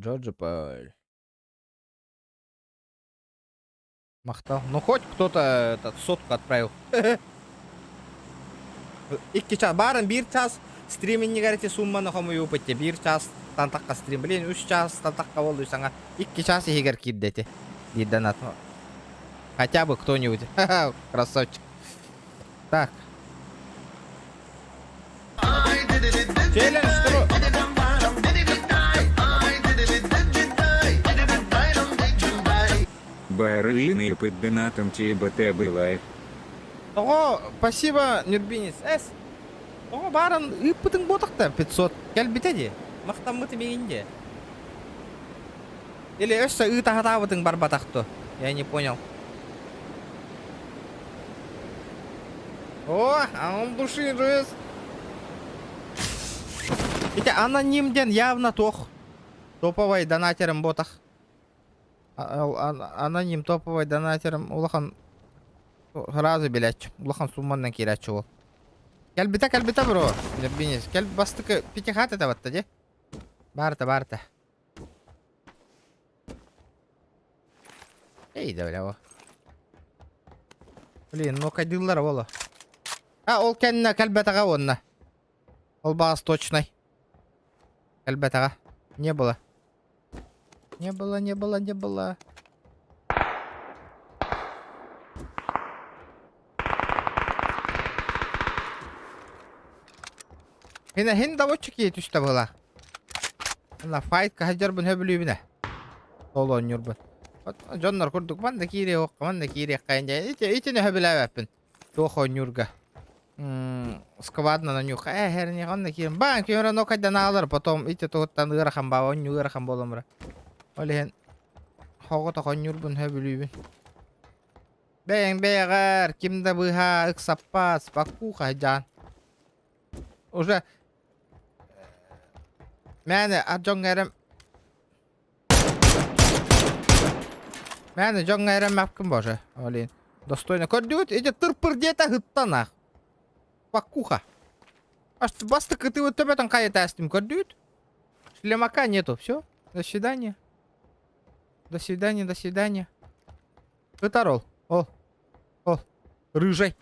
Джорджа Пыль. Махтал. Ну хоть кто-то этот сотку отправил. Икки час. Барын бир час стримин не говорите сумманы хому юпытте. Бир час тантакка стрим. Блин, 3 час тантакка болду саңа. 2 час егер кирдете. Дейді донат. Хотя бы кто-нибудь. Красавчик. Так. Челлендж Байрыльный под донатом ТБТ лайф. Ого, спасибо, Нюрбинец. Эс. Ого, барын ыппытың ботақта 500. Кәл бітеді. Мақтанмыты мегенде. Или өссө ытахатабытың бар батақты. Я не понял. О, а он души рыс. Ите анонимден явно тох. Топовый донатером ботах. Аноним топовый донатером улахан разы билетч. Улахан сумманнан киретчі ол. Кәлбіта, бро. Леббинес. Кәлб бастықы пятихат это ватта, де? Барта. Эй, да, бля, о. Блин, ну кадиллар вола. А, ол кәнна кәлбетаға онна. Ол бағас точной. Кәлбетаға. Не было. Не было. Хин доводчик ей түшті была. Ана файт кахаджар бін хөбілі біне. Солон юрбын. Жоннар күрдік. Манда кире қайынжай. Итіне хөбілі әвәппін. Тохо нюрга. Сквадна на нюх. Херни онна кирим. Бан кемера нокайдан алыр. Потом ите тоғыттан ырахам ба. Онню ырахам боламыра. Олеген. Хоғы тоқон нюрбын хөбілі бін. Бәйін бәйғар. Кимді бұға ықсаппас. Баку қайжан. Уже Мәне жоң әрім мәпкім боже. Олин. Достойно. Көрдігіт, еде тұрпыр дета ғыттанақ. Пакуха. Бастықы ты вот төбетен қайет әстім. Көрдігіт? Шлемака нету. Все. До свидания. До свидания. Ғытар ол. Рыжай.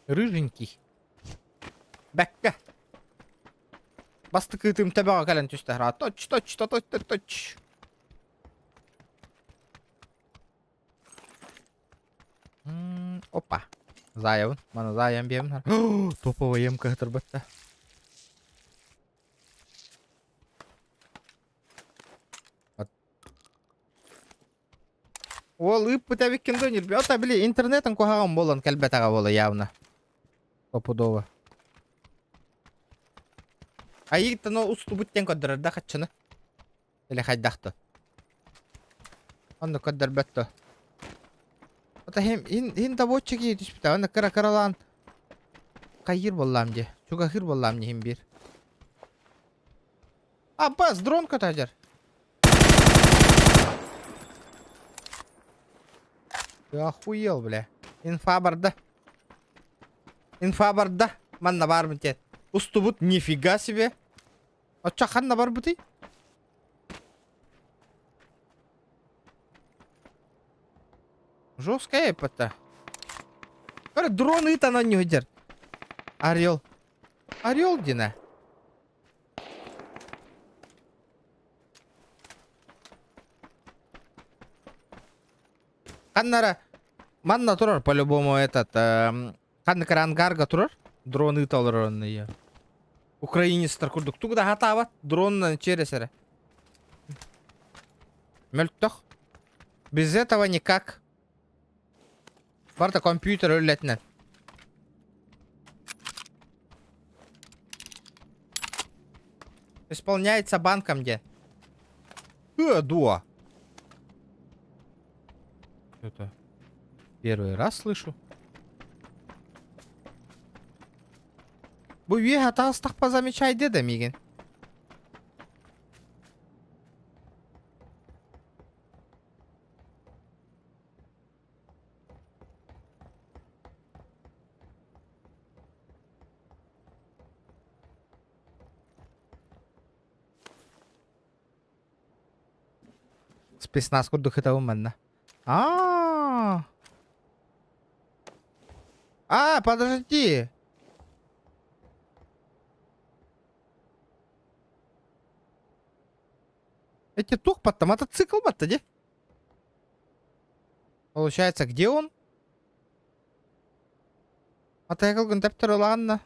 Рыженький. Бәкка. Бастықы тым төбеға кәлін түшті. Точ. Опа. Заявын. Мана заян бемін. Топовый емка ғытыр бітті. Ол үп бұтәбік кендонер. Ота біле интернетін қоғаған болан кәлбетаға болы явна. Топудова. Айықты но ұсту бүттен көддірір да қатшыны. Или қайдақты. Онды көддір бәтті. Ота хин таботчы кейі түспіті. Онды кыра-кыралан. Қайыр боллам де. Чуға хыр боллам де хин бір. Бас, дрон көтәжір. Охуел, бля. Инфа барда. Манна бар бітет. Ұсты бұт, нифига себе. Отча қанна бар бұты? Жесткая епата. Кәрі дрон итана не өдер. Орел дина. Қаннара. Манна тұрар по-любому этот. Қанныкар ангарга тұрар. Дрон италыр онны. Украинецтер күрдік. Тугда хатава. Дронны чересері. Мөлттіқ. Без этого никак. Барда компьютер өлетінен. Исполняется банком где? Дуа. Это первый раз слышу. Bu üye hatası tak позамечай деді меген. Спецназ курдук это уманна. Подожди. Эти тух под мотоцикл батта, де? Получается, где он? Мотоцикл контептор, ладно.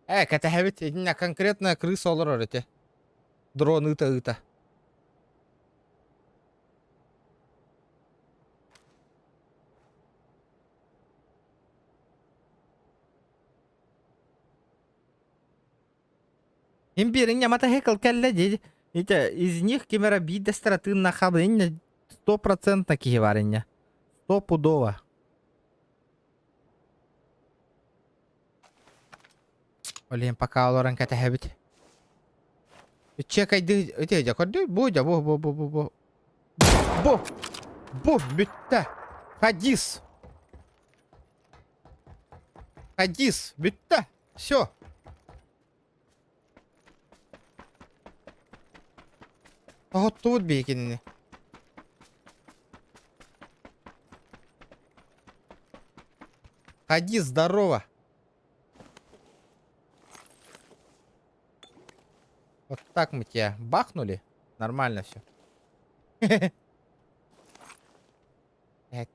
Это хавит единая конкретная крыса олар эти. Дрон ыта. Имбириння мотоцикл келле дейді. Из них кемера биде стратын нахабыння 100% киевариння. 100%. Олен пока олоран кәтәһәбит. Чекайды, өтеде көрді? Бу. Бүтті. Хадис, бүтті. Все. Ағытты бұд бейкеніне. Хадис, здорово. Вот так мы тебя бахнули. Нормально все.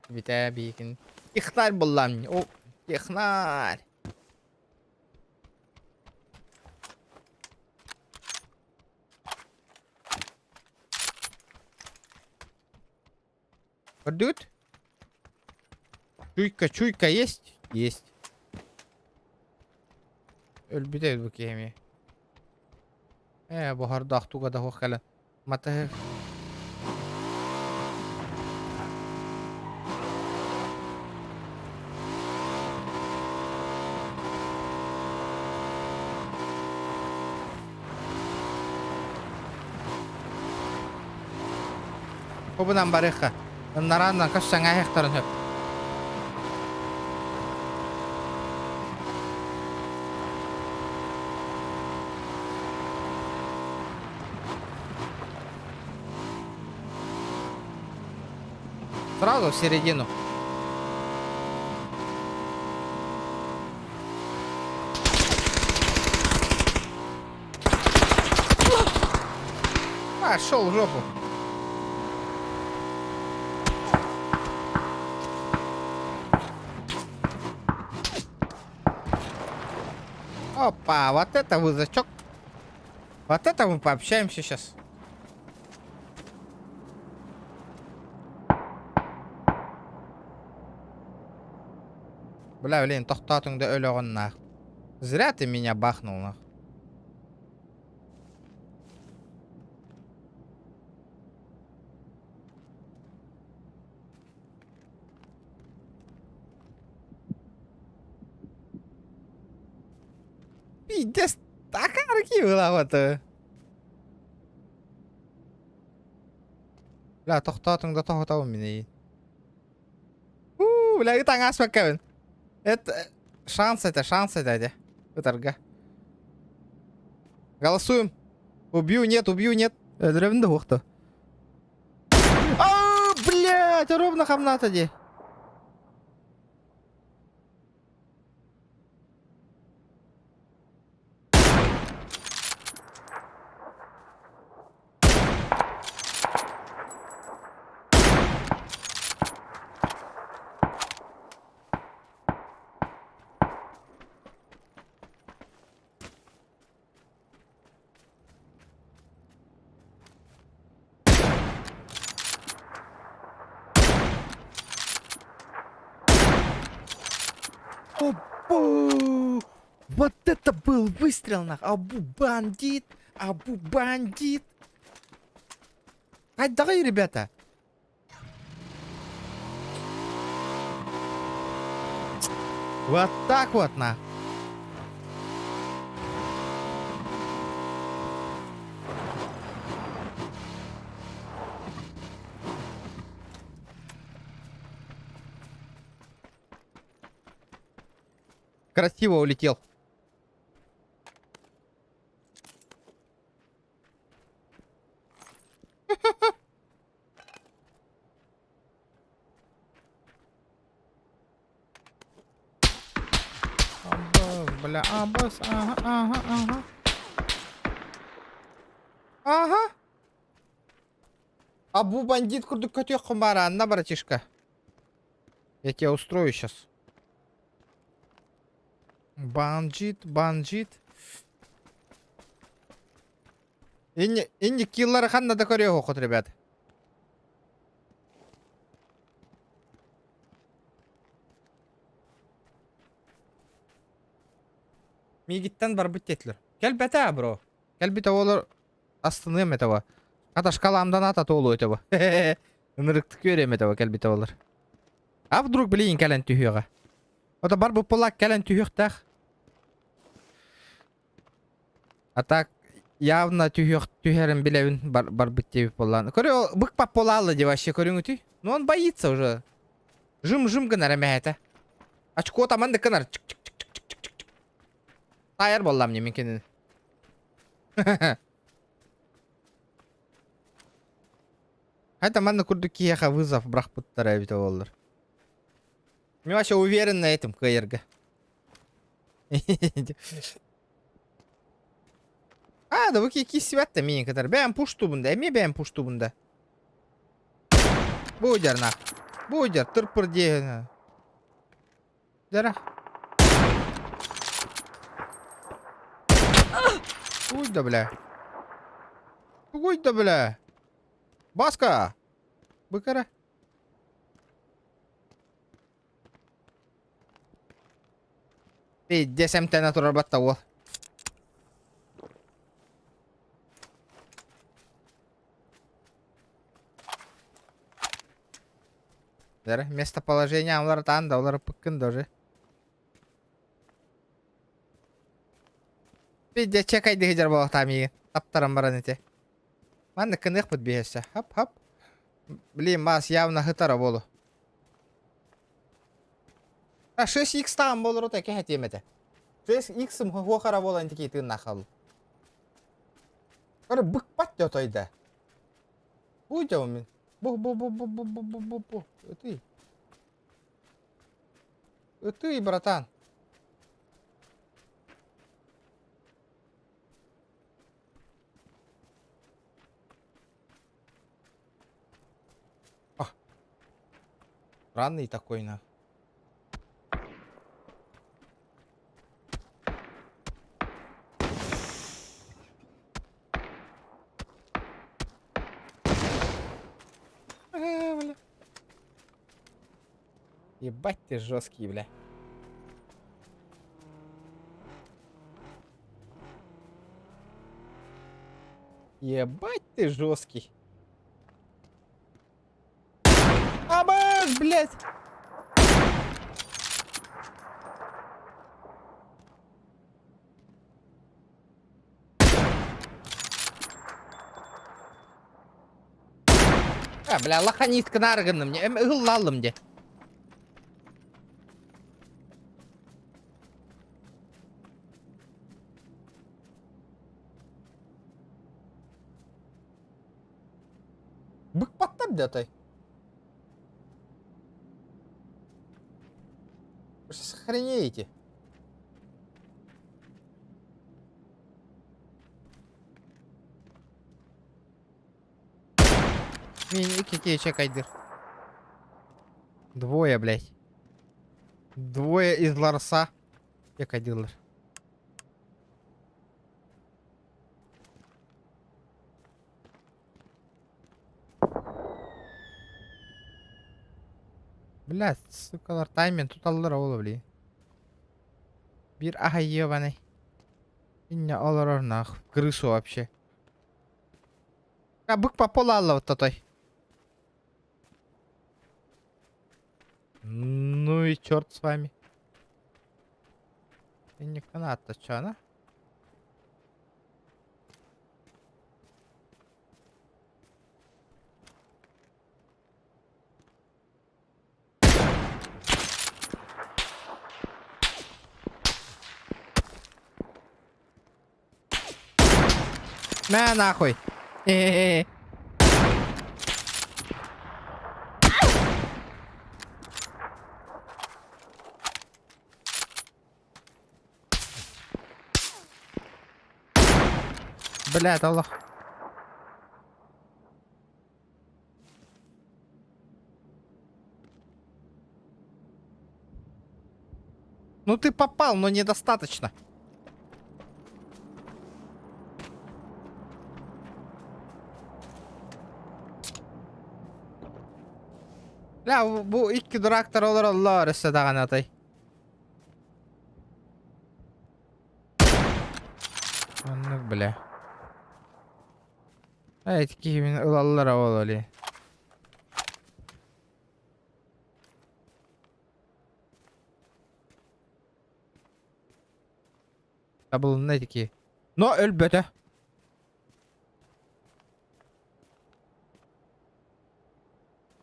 Битая бейкен. Технарь была мне. О, технарь. Подают? Чуйка есть? Есть. Ölbüde bu kemi. Bu harda aktuga da hoxala. Mata Кобынан барыха. Нарандан кашсан аяқтарын хөп. Сразу в середину. Пошел в жопу. Опа, вот это вызачок. Вот это мы пообщаемся сейчас. Бля, блин, тоқтатыңды өліғын нах. Зря ты меня бахнул нах. Пиздец, такарки была вот. Бля, тоқтатыңды тоқтауым мені. Бля, и таңас бәккәуін. Это шанс это. Выторга. Голосуем. Убью, нет. Древно ухто. А, блядь, ровно хамната де. Опа! Вот это был выстрел нах! Абу бандит! Давай, ребята! Вот так вот нах! Красиво улетел. Абас, бля, абас, ага. Абу бандит курдук котёк хумара, на, братишка. Я тебя устрою сейчас. Бандит. Инни киллер ханна да көрөй хохот, ребят. Мигиттен бар бүттетлер. Кел бәтә, бро. Келбите олар астыны метева. Ата шкаламдан ата толу этева. Нырыкты көрем этева келбите олар. А вдруг блин келен түйөга. Ота бар бу полак келен түйөктах. А так явно түйерин билебин бар биттеби полан. Көрө быкпап полалы деп вообще көрүңүтү. Но он боится уже. Жым гына ремехете. Очко таманды кынар. Тайыр боллам неменкенин. Хайта манны курду кияха вызов брах буттара бите болдур. Мен вообще уверен на этом КРГ. А, да вы какие свят-то меня, который. Бэм пушту бунда, эми бэм пушту бунда. Будер нах. Будер, тырпыр де. Дара. Уй да бля. Уй да бля. Баска. Быкара. Десем тена турабатта ол. Дара, местоположение олар танда, олар пыккын даже. Виде чекайды гидер болық тамиги. Таптарам баран ете. Манны кынык бут бейесі. Хап. Блин, мас явно хытара болу. 6x там болыр ота кехет еметі. 6x'ым хуахара болан теке тыын нақал. Кары быкпат де отойда. Буй жау мен. Бу. Өтый, братан. Странный такой, на. Бля. Ебать ты жесткий, бля. Ебать ты жесткий. Абаш, блядь. Бля, лоханитка нарганы мне. Ыллалым де. Бык паттар де атай. Вы сейчас охренеете. Какие чекайдыр. Двое, блядь. Двое из Ларса. Чекайдырлар. Блядь, сукалар таймен туталлар олы, блядь. Bir aha ебаный. Иння олар нах. Крысу вообще. А бык по полалла вот той. Ну и черт с вами. И не канат-то чё, она? На нахуй. Блядь, Аллах. Ну ты попал, но недостаточно. Бля, bu iki duraktар olur Allah arası dağın atay. Anlık bile. Evet kimin ılallar oğlu. Tabulun neydi ki? No elbette.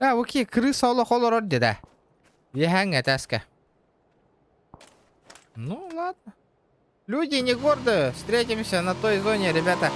Да, окей, крыса олох да. Еханга таска. Ну ладно. Люди не гордые. Встретимся на той зоне, ребята.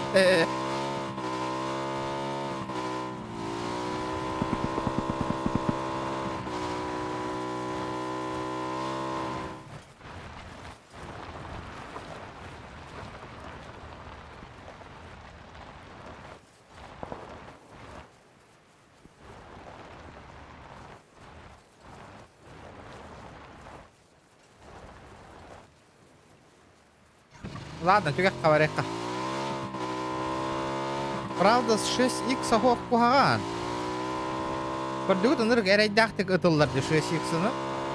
Ладно, тюгак каварека. Правда, с 6х охуак кухаган. Көрдігіт ұнырық әрайдақтық ұтылдарды 6х-ны.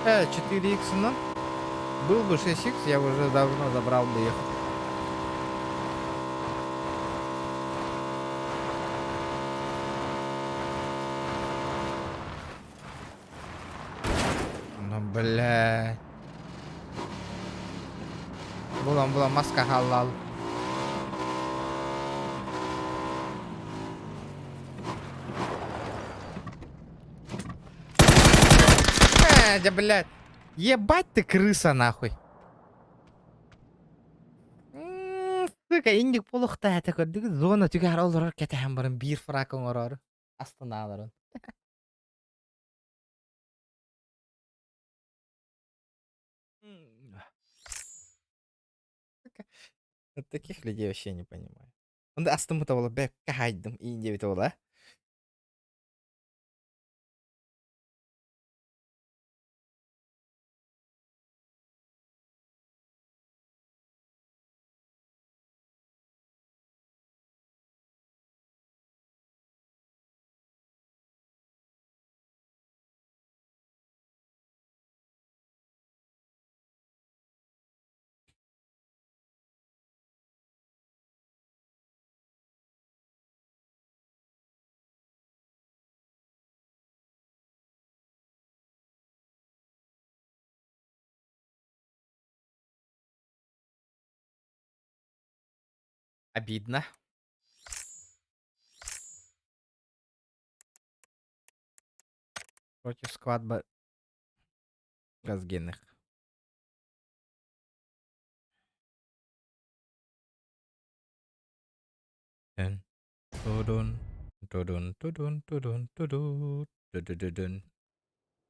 4х-ны. Был бы 6х, я уже давно забрал бы их. Ну, блядь. Bulan maska halal. Да, блядь. Ебать ты крыса, нахуй. Сука, индик полухта это көрдүк. Зона түгө аралар кетем барын бир фракын орор. Астаналарын. Таких людей вообще не понимаю. Он астымыта болуп бек кайдым иинде бит бола. Обидно. Против сквадба газгенных. Тудун, тудун, тудун, тудун, тудун, тудун.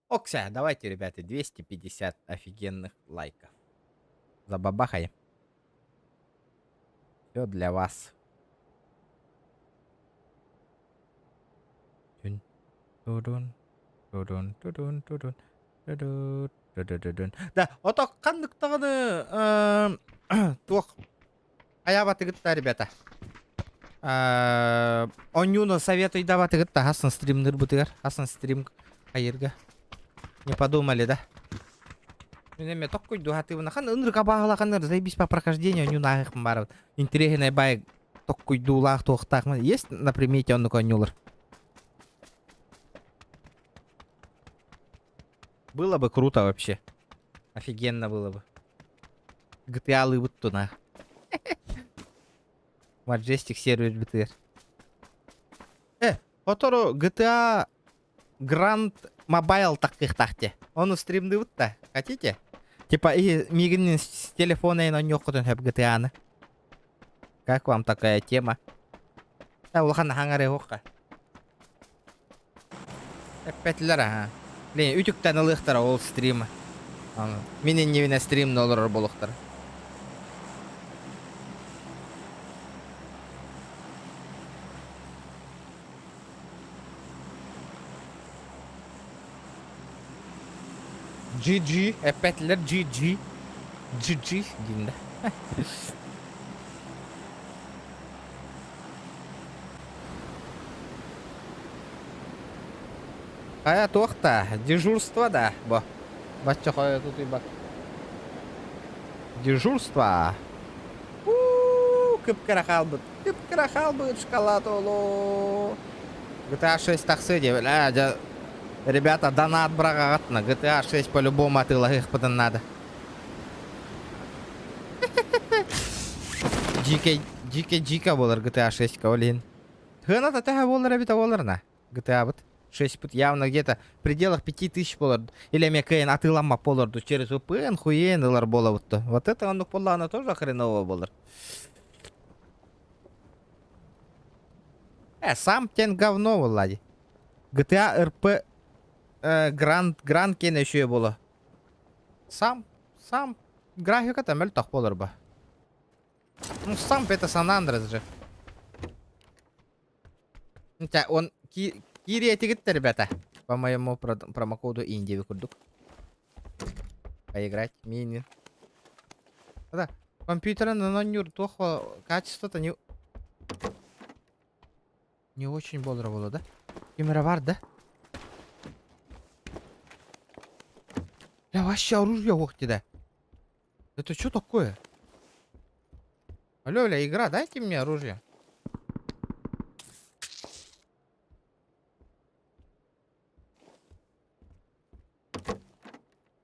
Окся, давайте, ребята, 250 офигенных лайков. Забабахаем. Все для вас. Тудун, тудун, тудун, тудун, тудун, тудун. Да, оток кандыктагыны тук аябаты гытта, ребята. Онюну советую даваты гытта, асын стримнер бутыгар, асын стрим кайырга. Не подумали, да? Неме токкой дугатывына хан ынрыга багылакандар заебись по прохождению онюна ахым бар. Интересный бай токкой дулах тохтак. Есть на примете он конюлар? Было бы круто вообще. Офигенно было бы. GTA лыбыт тuna. Majestic сервер битер. Отору GTA Grand Mobile таких тахте. Он стримды вутта. Хотите? Типа и мигрин с телефона и на нёхотон хэп GTA. Как вам такая тема? Да, улхан хангаре хока. Эппетлер, ага. Блин, үтүктен ылыктар ол стрима. Менин невине стрим нолор болуктар. GG, эппетлер GG. GG, динда. Ая тохта, дежурство, да, бо. Бачча хая тут и бак. Дежурство. кыпкыра халбыт, шоколад оло. GTA 6 таксы деп, ребята, донат брагатна, GTA 6 по-любому атыла их потом надо. Жика болар GTA 6 кавалин. Хына-то тәһә болар бит оларна. GTA бит 6 пут явно где-то в пределах 5000 болар. Или мекейн атылама болар через VPN хуен олар бола бутты. Вот это он поллана тоже хреново болар. Сам тен говно влади. GTA RP Гранд кен еще было. Сам графика там эль так болар ба. Ну сам это Сан Андрес же. Он Кири этикетта, ребята. По моему промокоду Инди выкурдук. Поиграть. Мини. Да. Компьютер на нюр плохо. Качество-то не очень бодро было, да? Камера вар, да? Я вообще оружие вохти, да? Это что такое? Алло, игра, дайте мне оружие.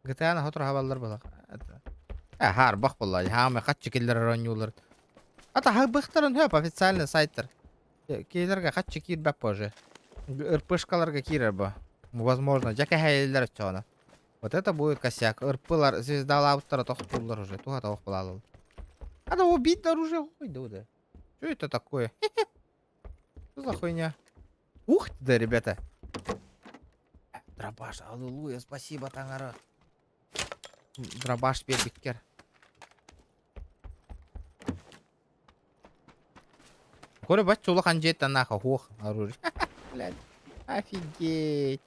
GTA на хотра хабалдар балак. Хар бах والله. Хаме хатчы киллер ронюлар. Ата хак бахтарын хөп официальный сайттар. Киллерга хатчы кир бап позже. РПшкаларга кирер ба. Возможно, жака хайлер чона. Вот это будет косяк. РПлар звездалаптара тохтулар уже. Туга тох балал. Надо убить оружие. Ой, да. Что это такое? Что за хуйня? Ух ты, да, ребята. Драбаш, аллилуйя, спасибо, Тангара. Драбаш, пербикер. Коре бач, чула ханжет наха, хух, оружие. Блядь, офигеть.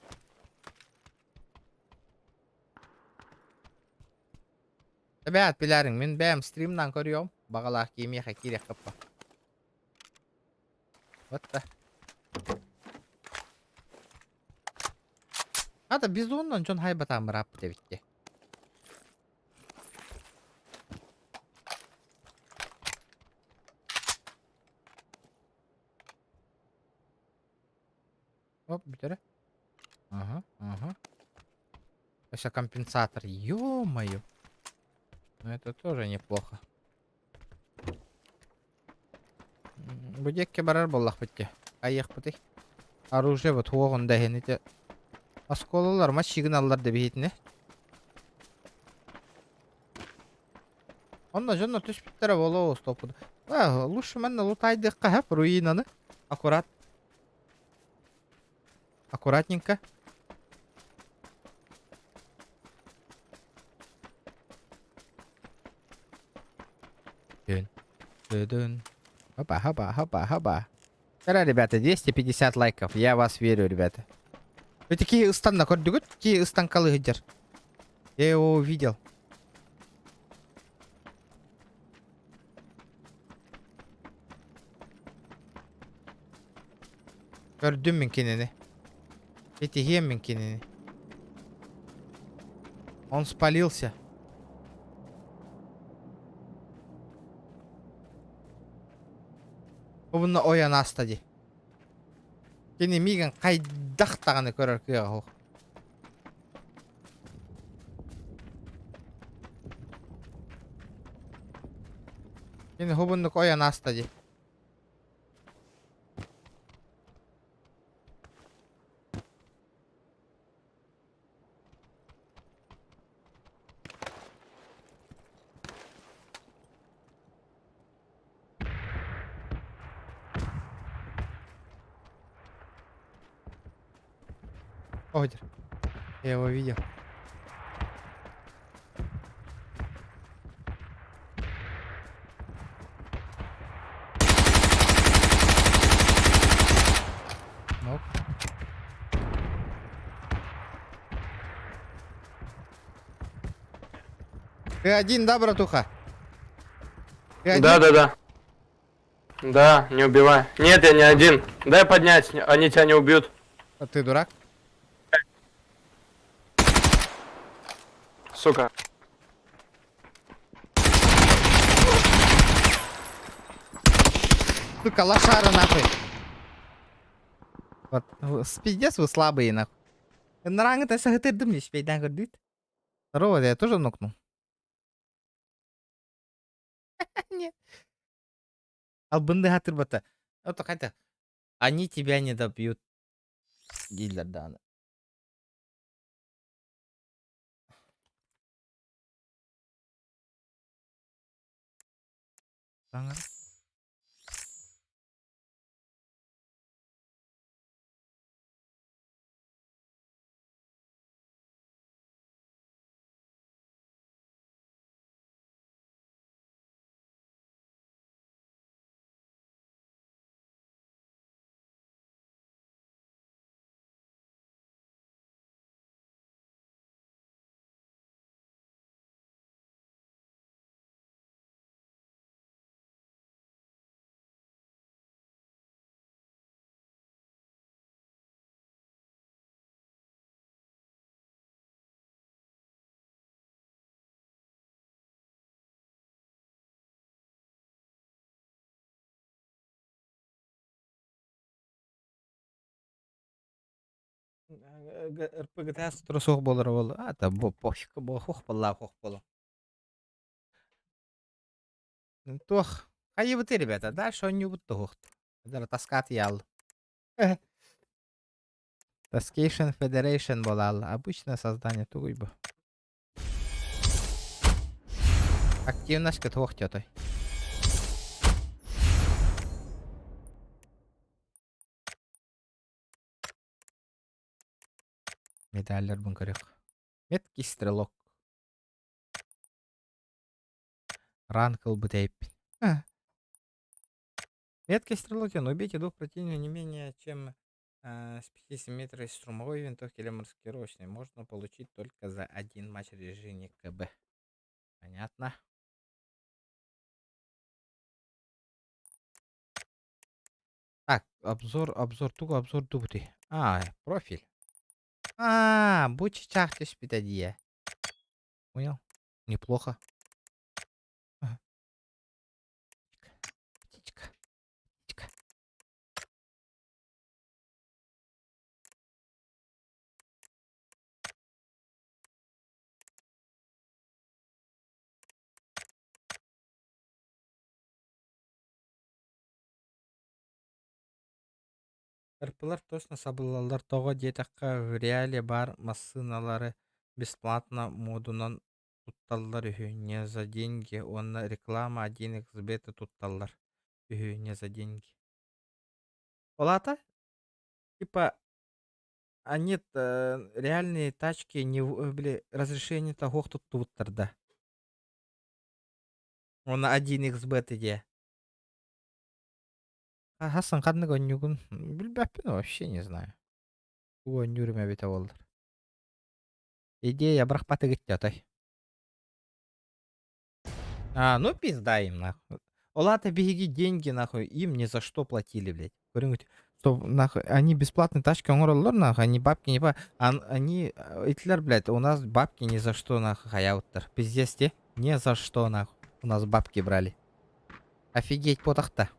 Ребят, пилярин, мен бәм стримнан көрüyorum. Бағалақ кемей хакирек қаппа. Вот да. Ата безумно жон хайбатам рап дебитте. Оп, битер. Ага. Это компенсатор. Ё-моё. Но это тоже неплохо. Будекке барар боллах битте. Аяқ битте. Оружие вот хуогында хенете. Осколалар ма сигналлар деп бейтине. Онда жонно түспүттер боло стопуд. Лучше мен лутайды кахап руинаны. Аккуратненько. Дын. Хопа. Тогда, ребята, 250 лайков. Я вас верю, ребята. Вы такие станна көрдүгүт, такие станкалы гыдер. Я его увидел. Көрдүм мен кенени. Этигем мен кенени. Он спалился. Обуна оян астади. Кені миган қайдақтағаны көрер күйеға хоқ. Кені хубындық оян астади. Одер. Я его видел. Нок. Ты один, да, братуха? Ты один? Да. Да, не убивай. Нет, я не один. Дай поднять, они тебя не убьют. А ты дурак? Сука. Сука, лошары нахуй. Вот, пиздец, вы слабые нахуй. Нараңы сагытырдым деш бейдан көрдүт. Здорово, я тоже нокнул. Нет. Ал бынды хатырбата. Вот хотя они тебя не добьют. Дилер даны. РПГТ турсук болор бол. Ата пофиг бол хох болла хох боло. Тох. Хайбыты, ребята, дальше он не будет тох. Это таскат ял. Taskation Federation болал. Обычное создание тугуйбу. Активность тох тётой. Медальлер бун керек. Меткий стрелок. Ранкл бутейп. Меткий стрелок, но убейте двух противников не менее чем с 50 метров из струмовой винтовки или маскировочной. Можно получить только за один матч в режиме КБ. Понятно. Так, обзор дубты. Профиль. Будь чахтешь питадия. Понял? Неплохо. Ага. Птичка. Птичка. РПлар точно сабылалар того детакка реале бар массыналары бесплатно модунан тутталлар үһү не за деньги. Он реклама 1xbet тутталлар үһү не за деньги. Олата? Типа, нет, реальные тачки не разрешение того, кто туттарда. Он 1xbet иде. Хасан кадны гонюгун билбеппин, вообще не знаю. Гонюрме бите болдыр. Идея брахпаты гиттятай. Ну пизда им нахуй. Олата беги деньги нахуй, им ни за что платили, блядь. Что нахуй, они бесплатные тачки оңороллар нахуй, они бабки не они итлер, блядь, у нас бабки ни за что нахуй хаяуттар. Пиздец те, ни за что нахуй. У нас бабки брали. Офигеть потахта.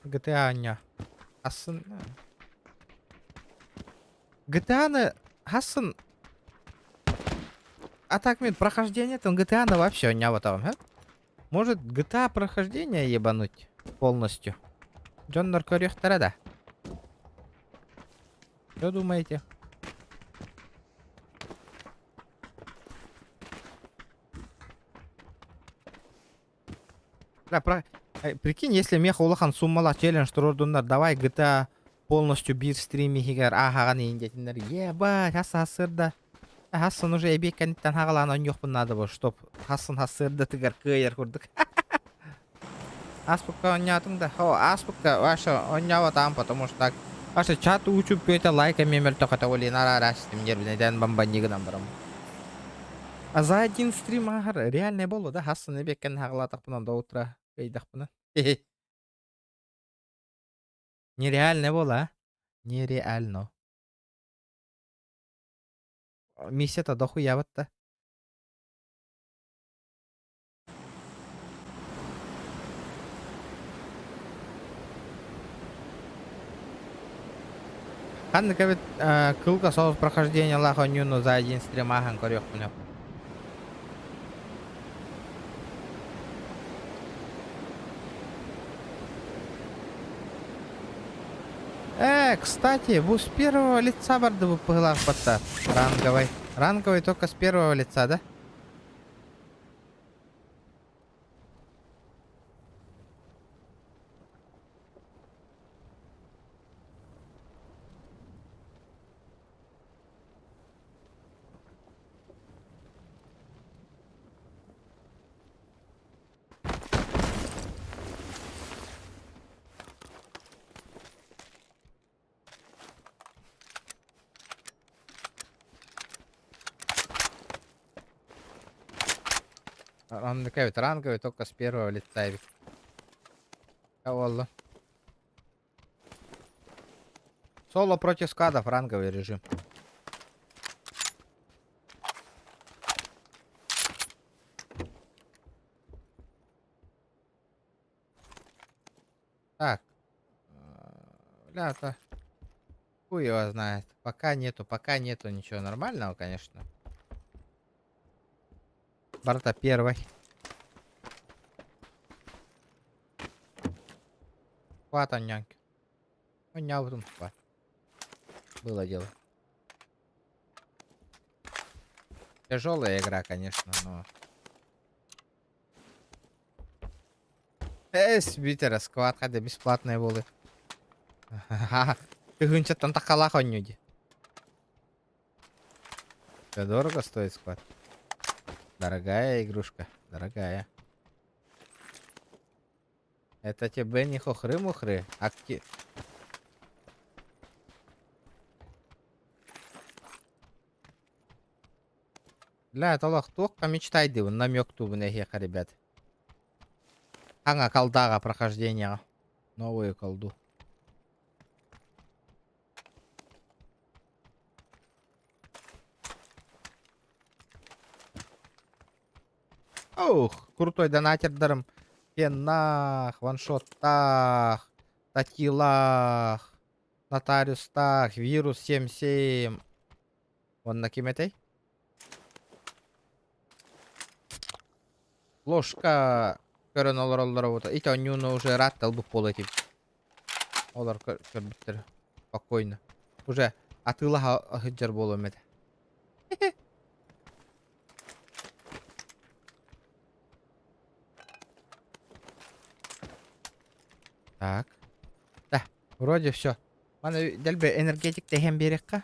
GTA ня. Асын. GTA Хасын. А так мен прохождение там GTA вообще не вот там, Может GTA прохождение ебануть полностью? Джон Наркорехтара, да? Что думаете? Да, прикинь, если меха улахан суммала челлендж турдундар, давай GTA полностью бир стриме хигер ахаган индетинер. Ебать, асырда. Хасын уже эбеккенттен хагалан оньёкпун надо бол, чтоб Хасын хасырда тигер кыйыр курдук. Аспукка оньятыңда. Аспукка ваша оньяватам, потому что так. Ваша чат учуп пете лайка мемер токата олин арарастым нервинеден бамбанигынан барам. А за один стрим агар реальный болу да Хасын эбеккен хагалатакпынан да утра кыйдакпынан. Нереально было, а? Нереально. миссия-то дохуя вот-то. Ханны кабит кылка соус прохождения лаха нюну за один стрим ахан корёк мне. Кстати, вы с первого лица барды вы пылах пота. Ранговый. Ранговый только с первого лица, да? Ранговый только с первого лица. Кого? Соло против скадов, ранговый режим. Так. Бля-то. Хуй его знает. Пока нету ничего нормального, конечно. Барта первый. Хват нянки. Понял потом хват. Было дело. Тяжелая игра, конечно, но... Битера, сквад, хады бесплатные волы. Ты гынча там такала хонюди. Это дорого стоит сквад. Дорогая игрушка, дорогая. Это тебе не хохры-мухры, а Бля, это лох только мечтайды, намек тубы ребят. Ага, колдага прохождения. Новую колду. Ух, крутой донатер даром. Пеннах, ваншотах, татилах, нотариустах, вирус 77. Вон на киметей. Ложка. Көрөн олар вот. Ити онюну уже раттал бы пол этим. Олар көрбіттер. Спокойно. Уже атылаға хыджар болу меді. Так. Да, вроде все. Мана дәлбе энергетик деген берекка.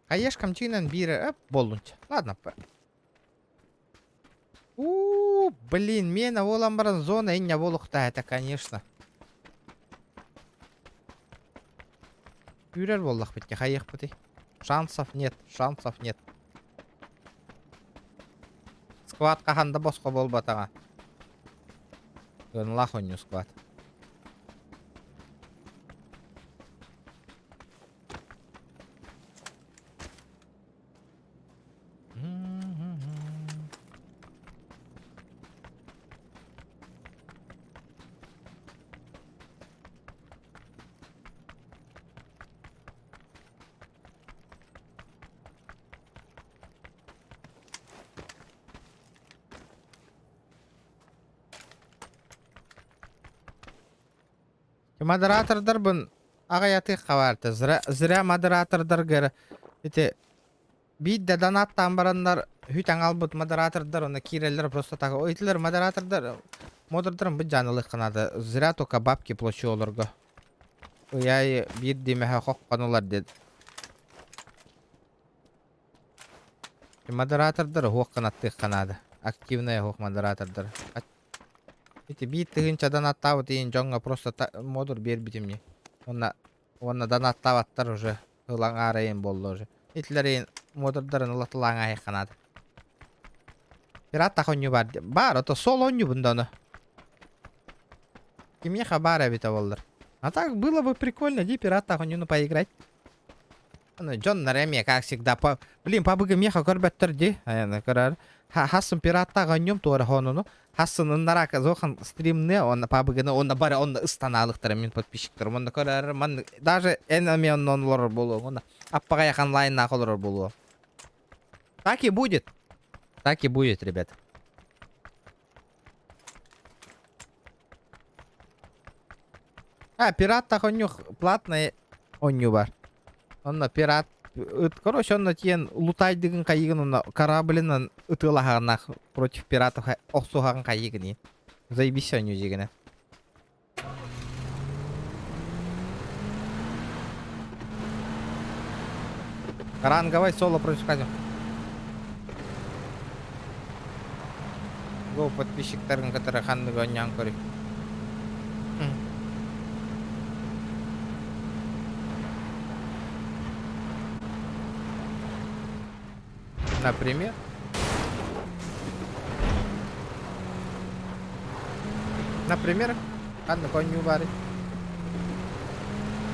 Хаешкам чинен бире болунча. Ладно. Блин, мена воламбаран зона иння волухта, это конечно. Юрер воллах битке хаех пути. Шансов нет, шансов нет. Сквад каханда боско болбатага. Гын лахоню сквад. Модератордар бун агаяты кабарты. Зря модератордар гэр. Эти бидде донаттан барандар хүтәң албыт модератордар оны кирелер просто так. Ойтлер модератордар модердарын бу жанылык кынады. Зря только бабки плачу оларга. Уяй бир демеһе хокканулар дед. Модератордар хокканатты канады. Активная хок модератордар. Эти биттигин донаттабыт ийин жоңга просто модур бербитим мне. Онна донаттабаттар уже ылаң арайын болду уже. Этлер ийин модурдарын ылатылаң айканады. Пират тахонью бар. Бар, это сол онью бунданы. Кимеха бар бит авалдар. А так было бы прикольно, ди пират тахонью поиграть. Ну, Джон Нареме, как всегда. Блин, пабыга меха корбеттер ди. Хасын пират тахонью туара хону. Хасын нарака зохан стримне, он пабыганы, он бары, он ыстаналыктар мен подписчиктер. Он көрөр, мен даже энами он лор болу. Он аппага яхан лайн нахолор болу. Так и будет. Так и будет, ребят. Пират тахонью платный онью бар. Он пират. Короче, он тиен лутайдыгын кайыгын, он кораблинан ытылаханах против пиратов оксухан кайыгын. Заебись онью дегені. Ранговой соло против казим. Го подписчиктарын который ханны гоннян көрі. Например, ханны гонню бары.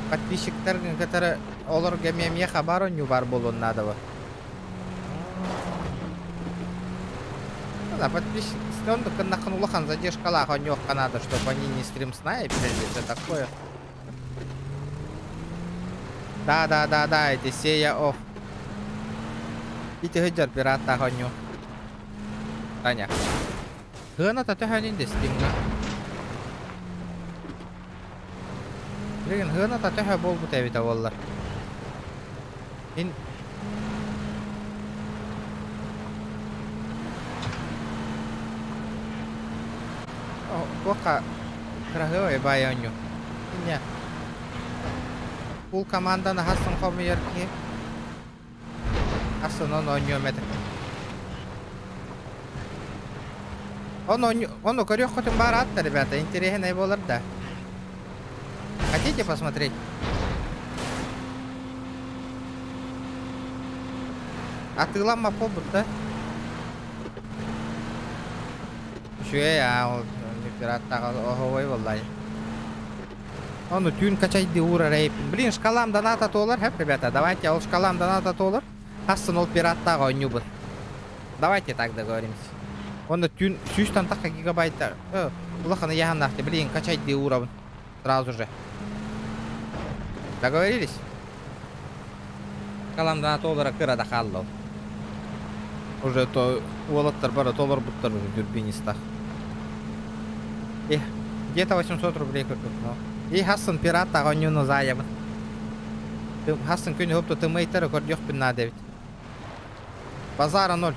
Подписчиктарын который олорга мемье хабар онню бар болуын надо. Да, подписчик. Он только нахнулахан задержкала хонёвка надо, чтобы они не стрим снайперили, все такое. Да, эти сея оф. Ити хыджар пирата хонё. Таня. Хына та таханин де стримга. Блин, хына та таха бол бут эбита боллар. Пока крахой байоню. Не. Пул команда на хасын комерки. Хасын он оню мет. Он корёх хотим барат-то, ребята, интересно болар да. Хотите посмотреть? А ты лама побут, да? Шуя, пираттага оховой валлай. Он тюн качайды ура рейп. Блин, шкалам доната толар, хэп, ребята. Давайте, ол шкалам доната толар. Хасын ол пираттага оню был. Давайте так договоримся. Он тюн 300 така гигабайта. Улахана яхан нахты. Блин, качайды ура. Сразу же. Договорились? Шкалам доната толара кыра да халло. Уже то уолаттар бара толар буттар уже дюрбинистах. Где-то 800 рублей купил. И Хасын пират огоню на заявы. Хасын күн хопто ты мейтер кордёх пин надо ведь. Базара 0.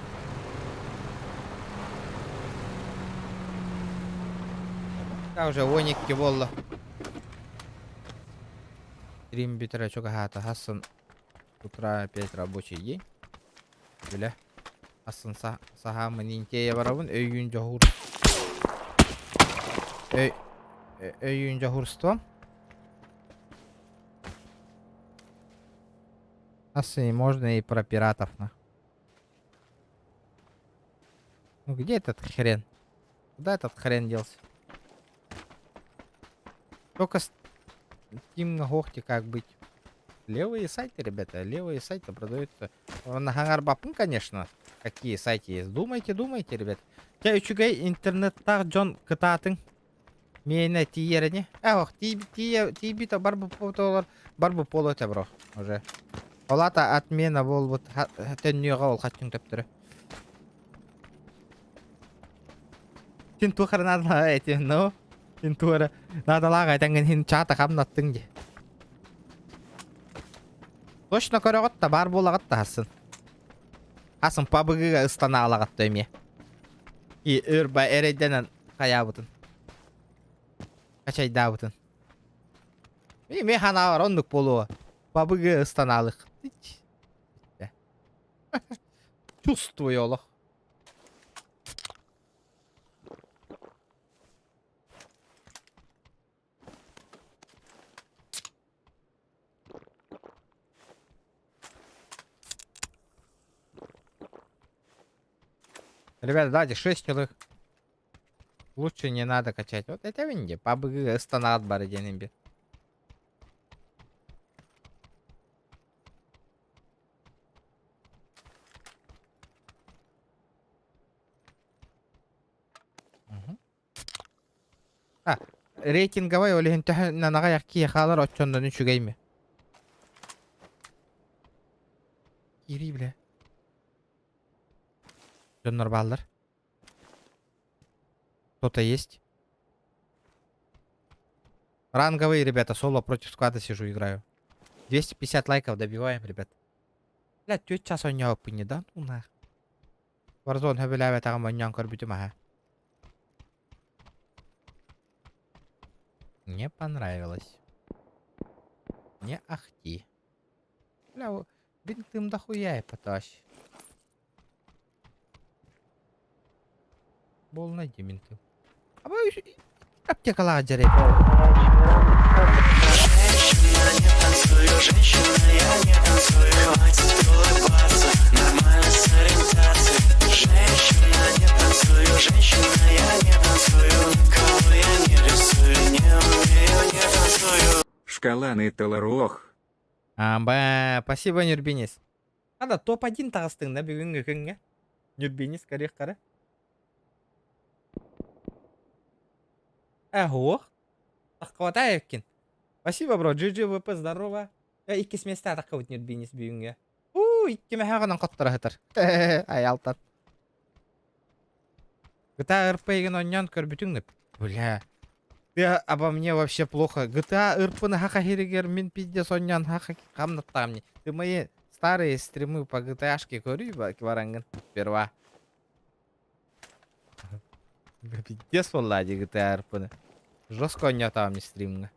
Да уже воникки волла. Стрим битера чука хата. Хасын утра опять рабочий день. Бля. Хасын сахамы нинтея барабын өйүн жохур. Өйүн жохурством. Хасын можно и про пиратов. Ну где этот хрен? Куда этот хрен делся? Только Steam на гохте как быть. Левые сайты, ребята, левые сайты продаются. На Гангарбапын, конечно. Какие сайты есть? Думайте, ребят. Я учугай интернет-тар Джон кытатын. Мейна тиерни. Ох, тибита барбу полоте, бро. Уже. Олата отмена бол вот теннюга ол хаттың төптөрү. Тинтухар надо эти, ну. Тинтура. Надо лагай тенген хин чата камнаттың де. Точно көрөгөт бар болагат та хасын. Хасын пабыгыга ыстана алагат төйме. И өрба эреденен каябытын. Качайдабытын. Ме хана бар ондук болуа. Пабыгы ыстаналык. Чувствую олох. Ребята, давайте 6 человек. Лучше не надо качать. Вот это винди. Пабы станат бары денемби. А, рейтинговый олеген на нагаяк кие халар отчондан үшүгейми. Кири биле. Жоннор балдар. Кто-то есть? Ранговые, ребята, соло против склада сижу, играю. 250 лайков добиваем, ребят. Блядь, 4 час он не опыни, да? Ну нах. Warzone höbeläävä tagan manyan корбютимаха. Не понравилось. Не ахти. Бля, бинтым дохуя и потащ. Бол найди бинтым. А вы аптека ладжерей. Шкала Неталарох. Амба, спасибо, Нюрбинис. Ада топ-1 тағыстың да бүгінгі күнге. Нюрбинис, карих қара. Ого. Аққавата еккен. Спасибо, бро. GGVP, здорово. 2 места атаққа өт Нюрбинис бүгінге. 2 мәхағынан қоттыра хытыр. Ай, алтан. GTA RP еген оньян көрбітіңніп. Бля. Ты обо мне вообще плохо. GTA RP на хака хиригер мин пиздец оньян хака камнаттам мне. Ты мои старые стримы по GTA-шке көрі барангын сперва. Пиздец влади GTA RP. Жестко оньятам мне стримга.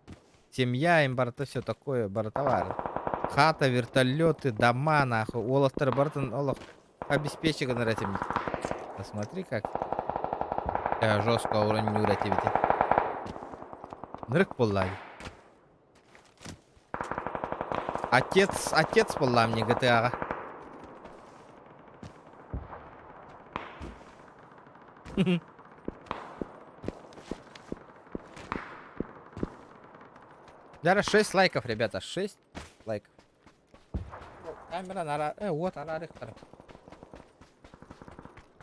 Семья, импорты, все такое, бартовары. Хата, вертолеты, дома, нахуй. Олафтар Бартон, Олаф. Обеспечи гоноративник. Посмотри как. Я жестко уроню ративити. Нырк поллай. Отец полла мне GTA. Зараз 6 лайков, ребята, 6 лайков. Камера нара, вот она рехтар.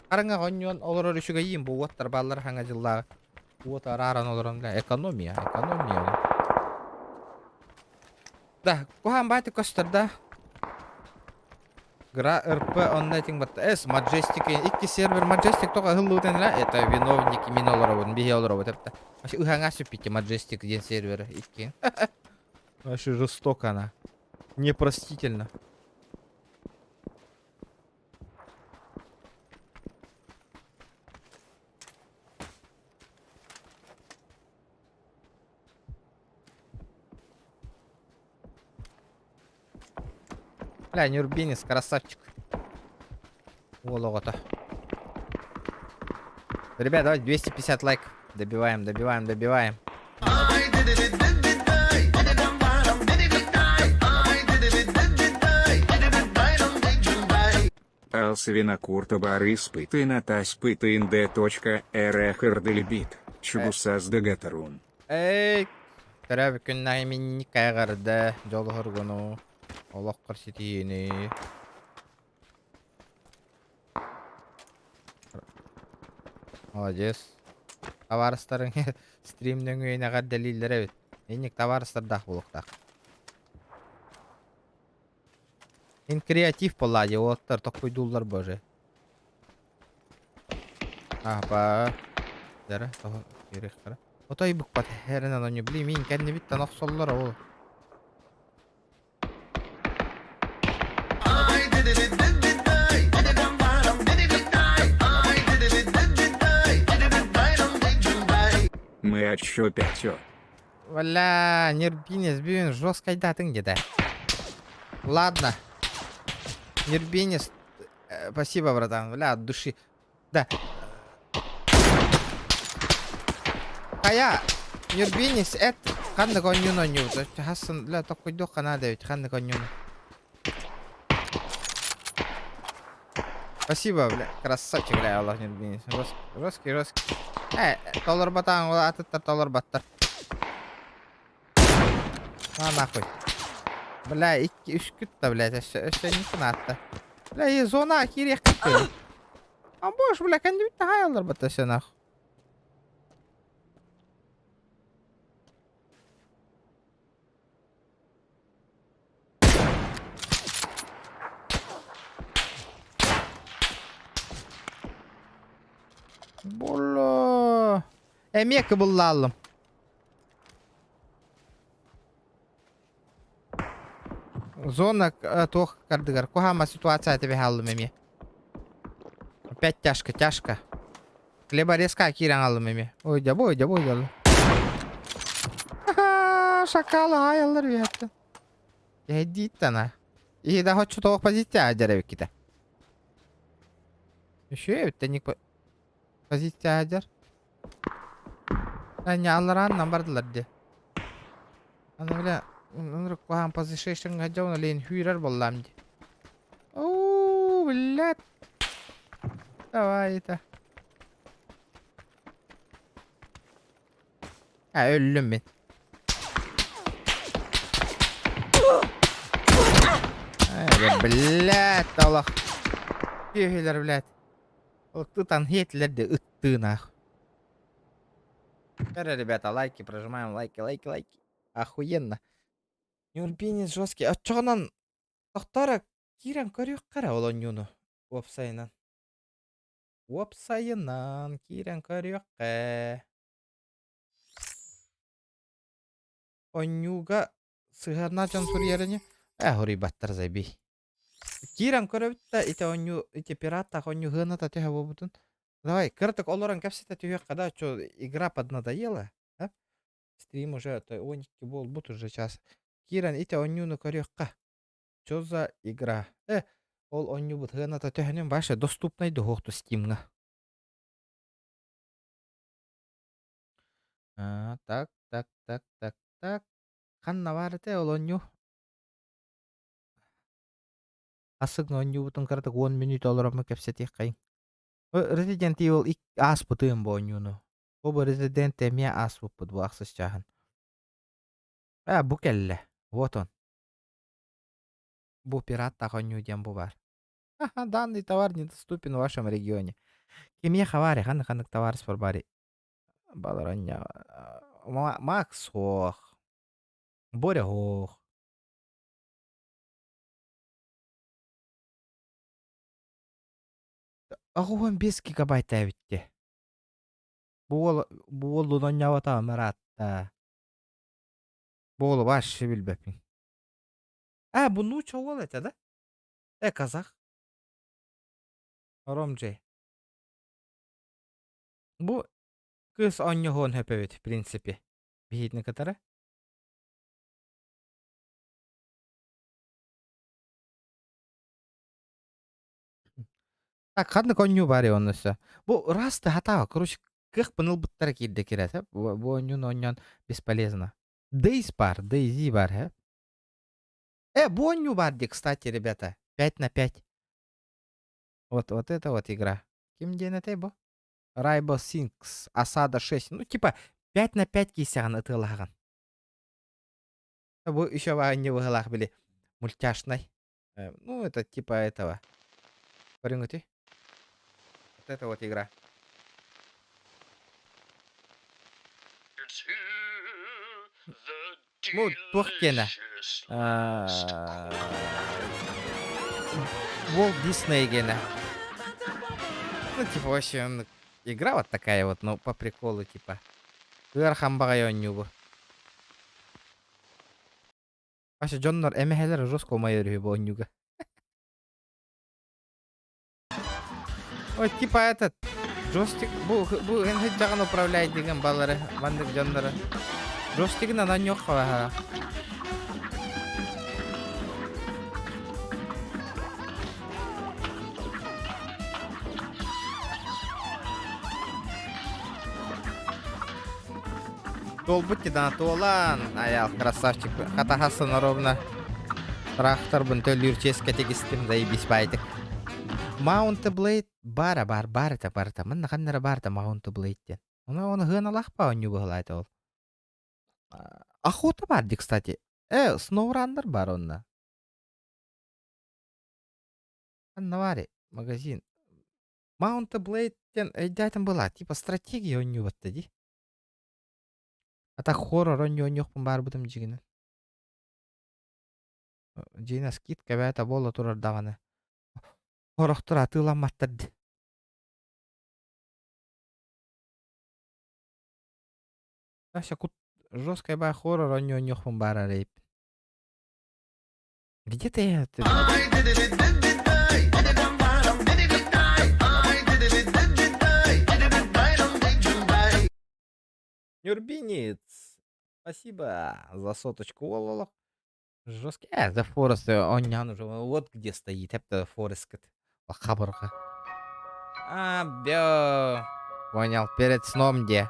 Араңа гоньон олор үшүгө ийин бу оттар баллар хаңа жылла. Вот араран олорон бля, экономия. Да, кухан бати костар да. Гра РП оннайтинг бат. Majestic 2 сервер Majestic тога хыллуутен ла. Это виновники минолоровун, бигеолорову тепта. Аш ухаңа сүппити Majestic ден сервер 2. Аш жестоко она. Непростительно. Бля, Нюрбинис, красавчик. Вологота. Ребят, давайте 250 лайков. Добиваем. Алсвина Курта Барис Пытын Атас Пытын Д.Р.Херделибит. Чубусас Дагатарун. Эй, тарабы күннәй минни кайгарды. Жолы хоргону. Олақ қарсетейіні. Молодец. Товарыстарын стримнің өйіне ғар дәлелдері өт. Енек товарыстардақ болуқтақ. Ен креатив болады, олықтар тоқойдулар бөже. Апа. Дәрі, тоғы керек қара. Отай бұқпат әрінен оны білей, мен кәнне біттен оқсоллар ол. Мы отчё пятё. Валя, Нюрбинис, блин, жестко датың где-то. Ладно. Нюрбинис, спасибо, братан. Валя, от души. Да. Кая, Нюрбинис, это ханны конюно ню. Хасан, бля, такой доха надо ведь, ханны конюно. Спасибо, бля. Красавчик, бля, Аллах не бейнес. Жесткий. Толар батаң, ол атыттар толар баттар. Нахуй. Бля, 2-3 күтті, бля, өші несін атты. Бля, зона керек күтті. Бош, бля, кәнді бітті хай алар баттар өші нахуй. Боло. Эмекі бұлла алым. Зона тоқ кардыгар. Кухама ситуация тебе алым эме. Опять тяжко. Хлеборезка киран алым эме. Ойда. Шакалы айалар бетті. Дейді ана. И да хочу тоқ позиция аджарабек кита. Еще өтті ник позиция аджар. Не алларан бардылар де. Аны бля, оныр кухан позишешн гаджауна лейн хүйрер боллам де. Оу, блядь. Давай это. Өлім мен. Блядь, Аллах. Фигелер, блядь. Вот тут он хетлер де үтті нахуй. Ребята, лайки, прожимаем лайки. Охуенно. Нюрбинец жесткий. Чоғынан тоқтары кирен көрек қара ол онюну. Опсайынан кирен көрек қэ. Онюға сығарна жан сүреріне. Хури баттар зайбей. Кирен көребітті, ите оню, ите пираттақ оню ғыната түйе болбутын. Давай, кыртык олоран кәпсеті түйе қада, чо игра поднадоела. Стрим уже, то 12 бол, бут уже час. Кирен ите онюны көрекқа. Чо за игра? Ол оню бұт ғыната түйенен башы доступнайды хоқты стимға. Так. Қанна бары те ол оню? Асығын оню бұтын кыртык 10 минут олорамы кәпсеті қайын. Resident Evil ас бұтын бұл онюны. Бұл Resident Evil ас бұт бұл ақсыз чағын. Бұл кәлі. Вот он. Бұл пираттақ оню дем бұл бар. Данный товар недоступен в вашем регионе. Кеме хавари, қанық товар спор бари. Баларанья. Макс хоқ. Боря хоқ. Ағуын 5 гигабайт әвітте. Бұл ұлынан яуата өміратта. Бұл башы білбәпін. Бұны ұча ол әті да? Қазақ. Ромжай. Бұл кыз оңы хоң хөпәвет, в принципе. Бейдіні кітары? Қадны конью бари онысы. Бұл расты хатава, короче, кық пыныл бұттары кейді керет, бұл онюн оньон бесполезно. Дейз бар, дейзи бар, бұл оню бар, кстати, ребята, 5 на 5. Вот это вот игра. Кем ден этой бұл? Rainbow Six, Осада 6. Ну, типа, 5 на 5 кейсяған ұтылаған. Бұл еще вағын не вығылақ біле мультяшной. Ну, это типа этого. Порыңыты. Вот это вот игра. Ну, Туркена. Walt Disney гена. Ну, типа, вообще, игра вот такая вот, ну, по приколу, типа. Верхамбага йоннюбу. Вообще, Джоннор эмехелер жестко майорю его оннюга. Вот, типа, этот джойстик, бу жағын управляет деген балары, бандык Джонноры. Джойстигін анан yok қава. Толбытти дана туолан, аял, красавчик. Хатахасын ровно. Рахтар бун төлүр ческе тегистим, заебись байтык. Mount Blade барта. Мен наханнара барта Mount Blade. Оны гыналах па оню быглайт ол. Охота бар ди, кстати. SnowRunner бар онна. Аннавари, магазин. Mount Blade тен эйдайтын была, типа стратегия оню батты ди. А так хоррор оню бар бутым жигинен. Жина скидка бәта болла турар даваны. Хорохтур атыламаттырды. Аша кут жесткая бай хоррор оню бар рейп. Где ты это? Нюрбинец. Спасибо за соточку. Ололок. Жесткий. The Forest. Он уже вот где стоит. Это Forest. Хабарха. Бё. Понял. Перед сном где?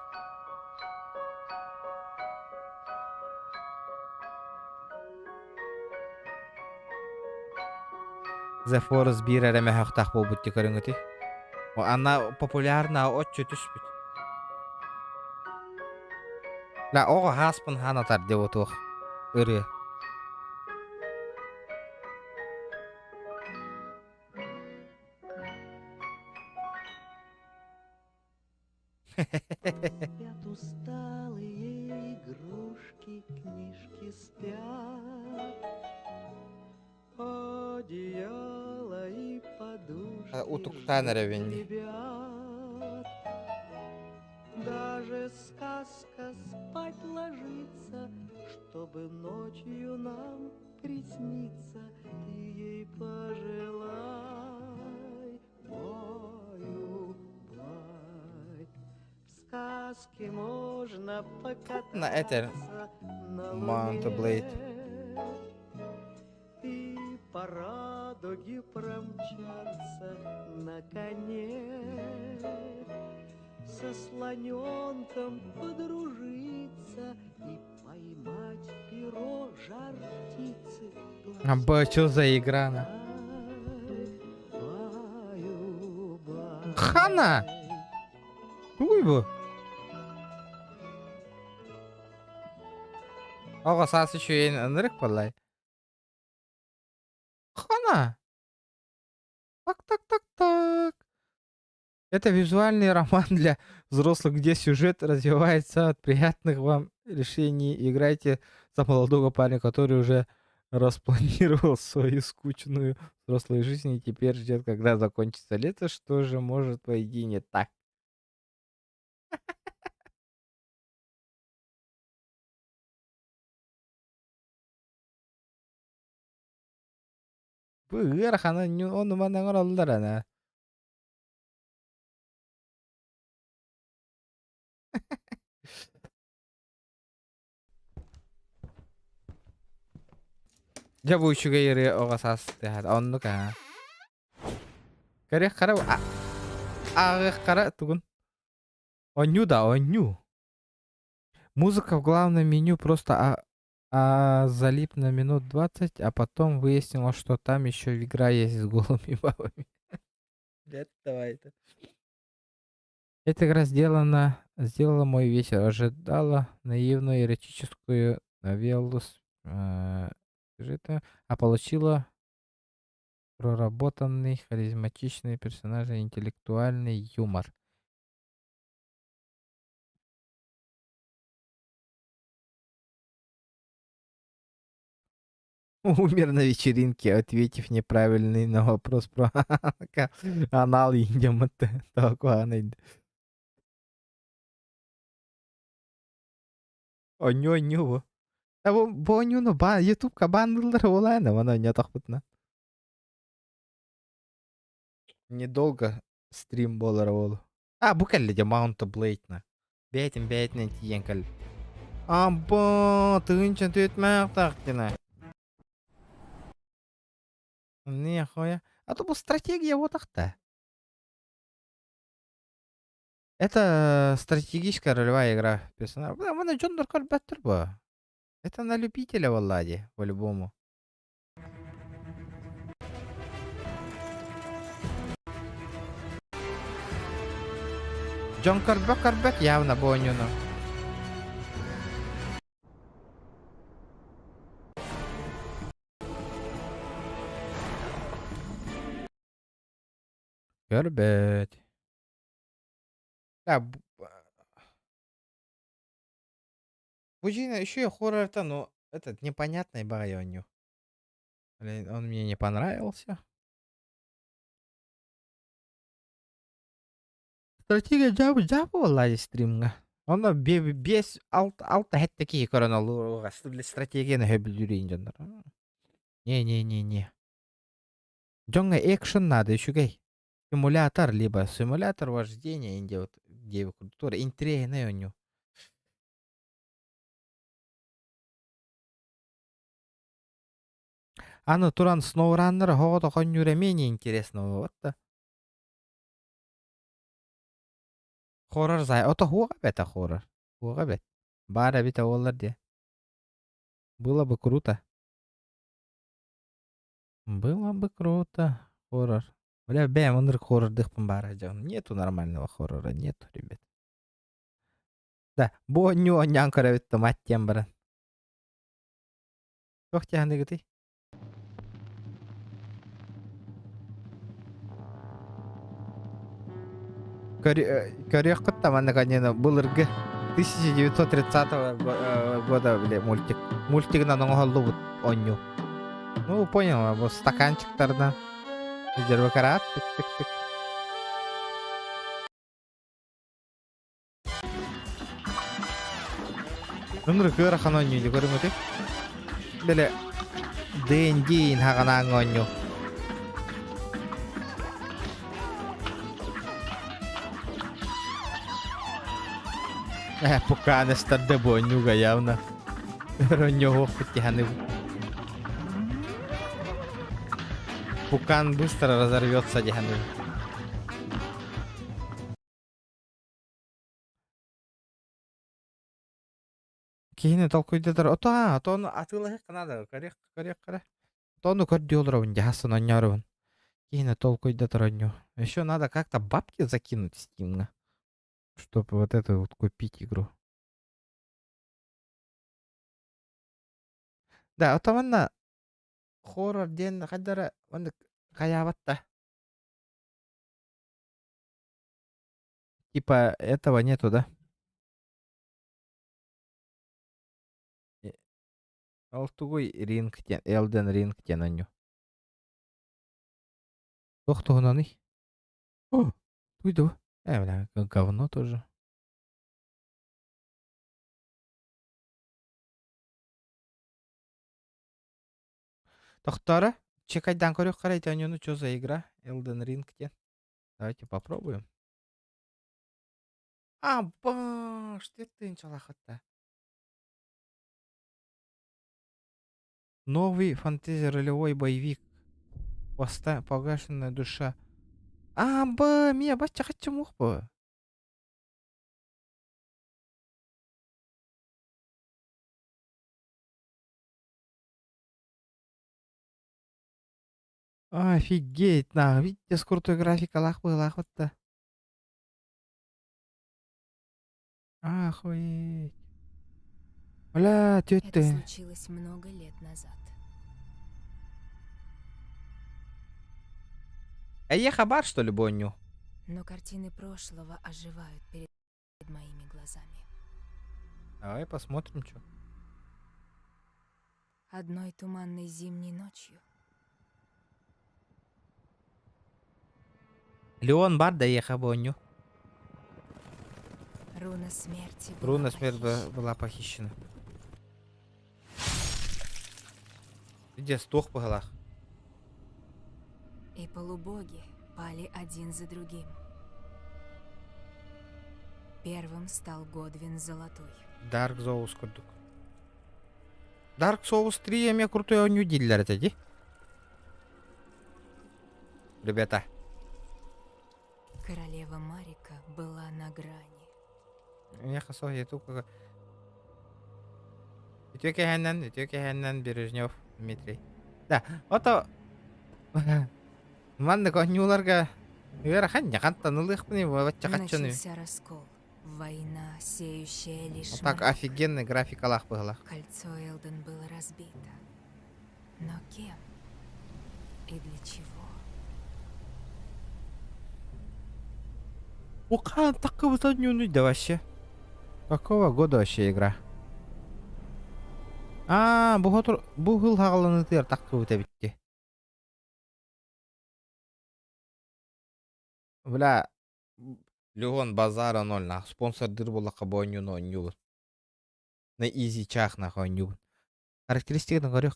The Forest bir әрәмә хақтақ бол бұтты көріңіті. Она популярна отчу түшпіт. Ла оға хаспын ханатар деп отуық. Үрі. Спят усталые игрушки, книжки спят. Одеяло и подушки Утуктан ревенди. ребят. Даже сказка спать ложится, чтобы ночью нам присниться. Ты ей пожелай, баю-бай. В сказке можно покататься На это на Mount луне. Blade. И по радуге промчаться на коне, со слоненком подружиться и поймать перо жар птицы. Что за игра? Баю-бай. Хана! Уй bu. Оға сасы шуен ынырық болай. Хана! Так. Это визуальный роман для взрослых, где сюжет развивается от приятных вам решений. Играйте за молодого парня, который уже распланировал свою скучную взрослую жизнь и теперь ждет, когда закончится лето. Что же может, по идее, не так? Быгыр хана onu bana oralılar ana. Ya bu şu gayri o kasas tehat onu ka. Karek kara kara tugun. Оню да, оню. Музыка в главном меню просто залип на минут 20, а потом выяснилось, что там еще игра есть с голыми бабами. Давай это. Эта игра сделала мой вечер. Ожидала наивную эротическую новеллу сюжета, а получила проработанный, харизматичный персонаж и интеллектуальный юмор. Умер на вечеринке, ответив неправильный на вопрос про анал идем это оню. Бу онюну ютубка бандылдары олайны, мана не тақпытна. Недолго стрим болар олу. Бу кәлі де Mount Blade. Бәйтін тиен кәлі. Амбо, тыгынчын төйтмәк тақтина. Не, хоя. То бу стратегия вот так-то. Это стратегическая ролевая игра персонажа. Мана Джондор Кольбеттер бу. Это на любителя, Влади, по-любому. Жон көрбөк явно бойнуну. Көрбөт. Да, Бужина еще и хоррор-то, но этот непонятный байоню. Блин, он мне не понравился. Стратегия жабы олай стримга. Оны бес алты хеттеки короналуга стратегияны хөбүл жүрейин жандар. Не. Жонга экшен надо ещугей. Симулятор, либо симулятор вождения, инде вот девы культура, интригный оню. Аны туран SnowRunner хогото конюре менее интересно вот да. Хоррор зай, ото хуга бета хоррор. Хуга бет. Бара бита олар де. Было бы круто. Было бы круто. Хоррор. Бля, бэм, он хоррор дыхпан бара жан. Нету нормального хоррора, нету, ребят. Да, бо ню нянкара битта маттен баран. Жоқ тяханды гыты. Корек кыттаманны канена былыргы 1930 года, бля, мультик. Мультигынан оңголду бут оню. Ну, понял, вот стаканчиктарда. Жербакарат, тык-тык-тык. Нумры кыра ханоню или көрүңөтү. Беле ден хаганан оню. Пуканы старды бонюга явно. Ронёго потяны. Пукан быстро разорвется, диханы. Кейіне толкойдыдар. Ото оны атылығы қанады. Корек. Тону көрдеулырын, жасын онярын. Кейіне толкойдыдар оню. Еще надо как-то бабки закинуть стимна, чтобы вот это вот купить игру. Да, отоманна хоррор ден қадара оны каябатта. Типа этого нету, да? Алтугой рингтен, Элден рингтен аню. Тохтугунаны. О, туйду. Бля, говно тоже. Тохтара, чекайдан көрөк карайт анюну, что за игра? Элден рингтен. Давайте попробуем. Что ты инчалахатта? Новый фэнтези-ролевой боевик. Погашенная душа. Меня бача хочу мухба. Офигеть, видите, с крутой графикой лахвата. Охуеть. Бля, тетя. Это случилось много лет назад. А я хабар, что ли, боню? Но картины прошлого оживают перед моими глазами. Давай посмотрим, что. Одной туманной зимней ночью Леон бар да еха боню. руна смерти Руна смерти была похищена. Где стох по голах? И полубоги пали один за другим. Первым стал Годвин Золотой. Dark Souls курдук. Dark Souls 3 эме крутой оню диллер эти. Ребята. Королева Марика была на грани. Я хасал я только. Итёке Бережнев Дмитрий. Да, ото. Манны конюларга Верхань, танылых мне, вот чакачаны. Начался раскол. Война, сеющая лишь Вот так мрак. офигенный графикалах было. Кольцо Элден было разбито. Но кем? И для чего? Ука, такого не да вообще. Какого года вообще игра? Бу хыл хагаланытыр таккы өтө битти. Бля, Леон базара ноль нах. Спонсордыр боллакка бойнюн ойнюбут. На изи чах нах ойнюбут. Характеристики говорю,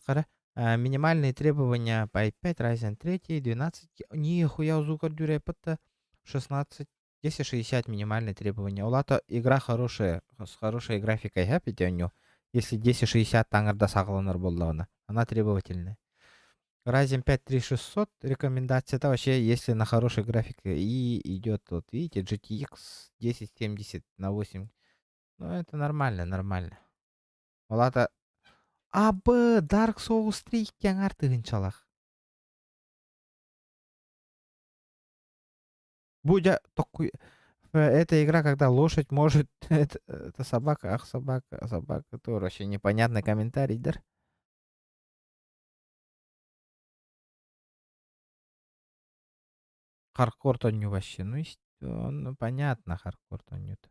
минимальные требования по i5 Ryzen 3 12. Нихуя узукар дюрей пытта 16. 1060 минимальные требования. Улата игра хорошая, с хорошей графикой хапите у нее. Если 1060 тангарда сагланар боллавна. Она требовательная. Ryzen 5 3600 рекомендация. Это вообще если на хорошей графике и идет вот видите GTX 1070 на 8. Ну это нормально. Улата Dark Souls 3 яңар тыгынчалах. Будя такой эта игра, когда лошадь может это собака, ах собака, то вообще непонятный комментарий, да? Хардкор то не вообще, ну понятно, хардкор то нет.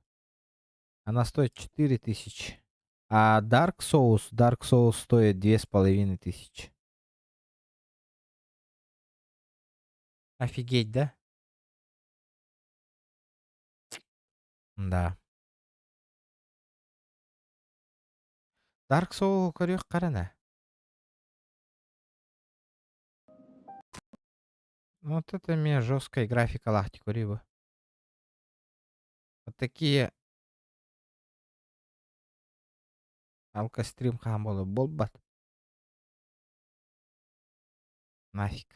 Она стоит 4000. А Dark Souls стоит 2500. Офигеть, да? Да. Dark Souls көрөк карана. Вот это мне жесткая графика лахти куриба. Вот такие алкострим хамболы болбат. Нафиг.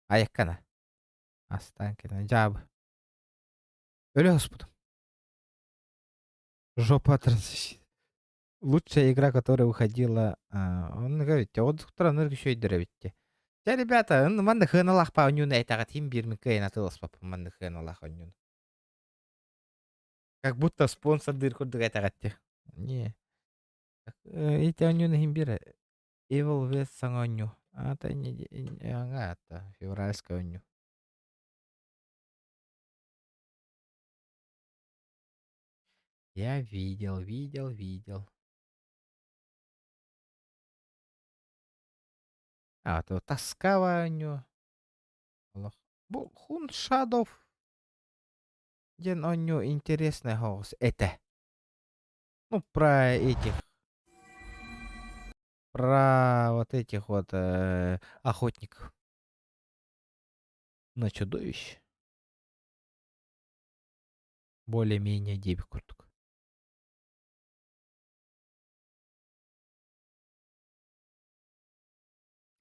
Аяккана. Останкина. Джаб. Öyle господа. Жопа трансищит. Лучшая игра, которая выходила... он говорит, от страны еще и деревите. Ja, ребята, манда хыналах па онюн айтага тим бирмикай натылас папа манда хыналах онюн. Как будто спонсор дыр курдук айтагатти. Не. Ити онюн химбира. Evil West sang оню. Это не... Ага, это февральская оню. Я видел. То тоскава оню. Хун Шадов. Ден оню интересный голос. Это. Ну, про этих. Про вот этих вот охотников. На чудовищ. Более-менее 9 курток.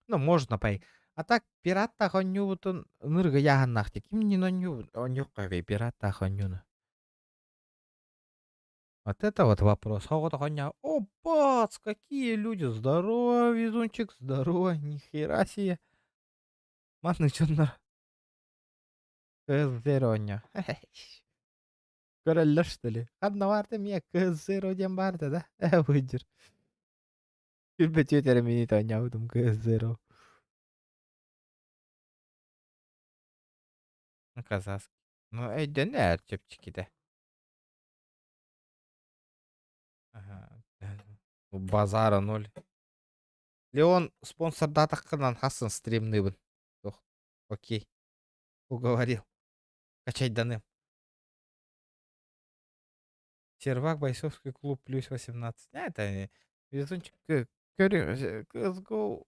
Ну, можно пой. А так, пиратта хонюбутун нырга яганнахти. Ким не ноню, онюккаве пиратта хонюна. Вот это вот вопрос. Хогота хоня. О, бац, какие люди. Здорово, везунчик, здорово. Нихера себе. Манны чоннар. Кыз-0 Көрөллөр, что ли? Одна варта мне кыз-0 дем барда, да? Выдер. Күлбе тетер мени тоняудум кыз-0. Казахский. Ну, дөнер чепчики, да. Ага. Базара 0. Леон спонсор датаккынан хасын стримныбын. Окей. Уговорил. Качать данным. Сервак, бойцовский клуб, плюс 18. Это везунчик. Let's go.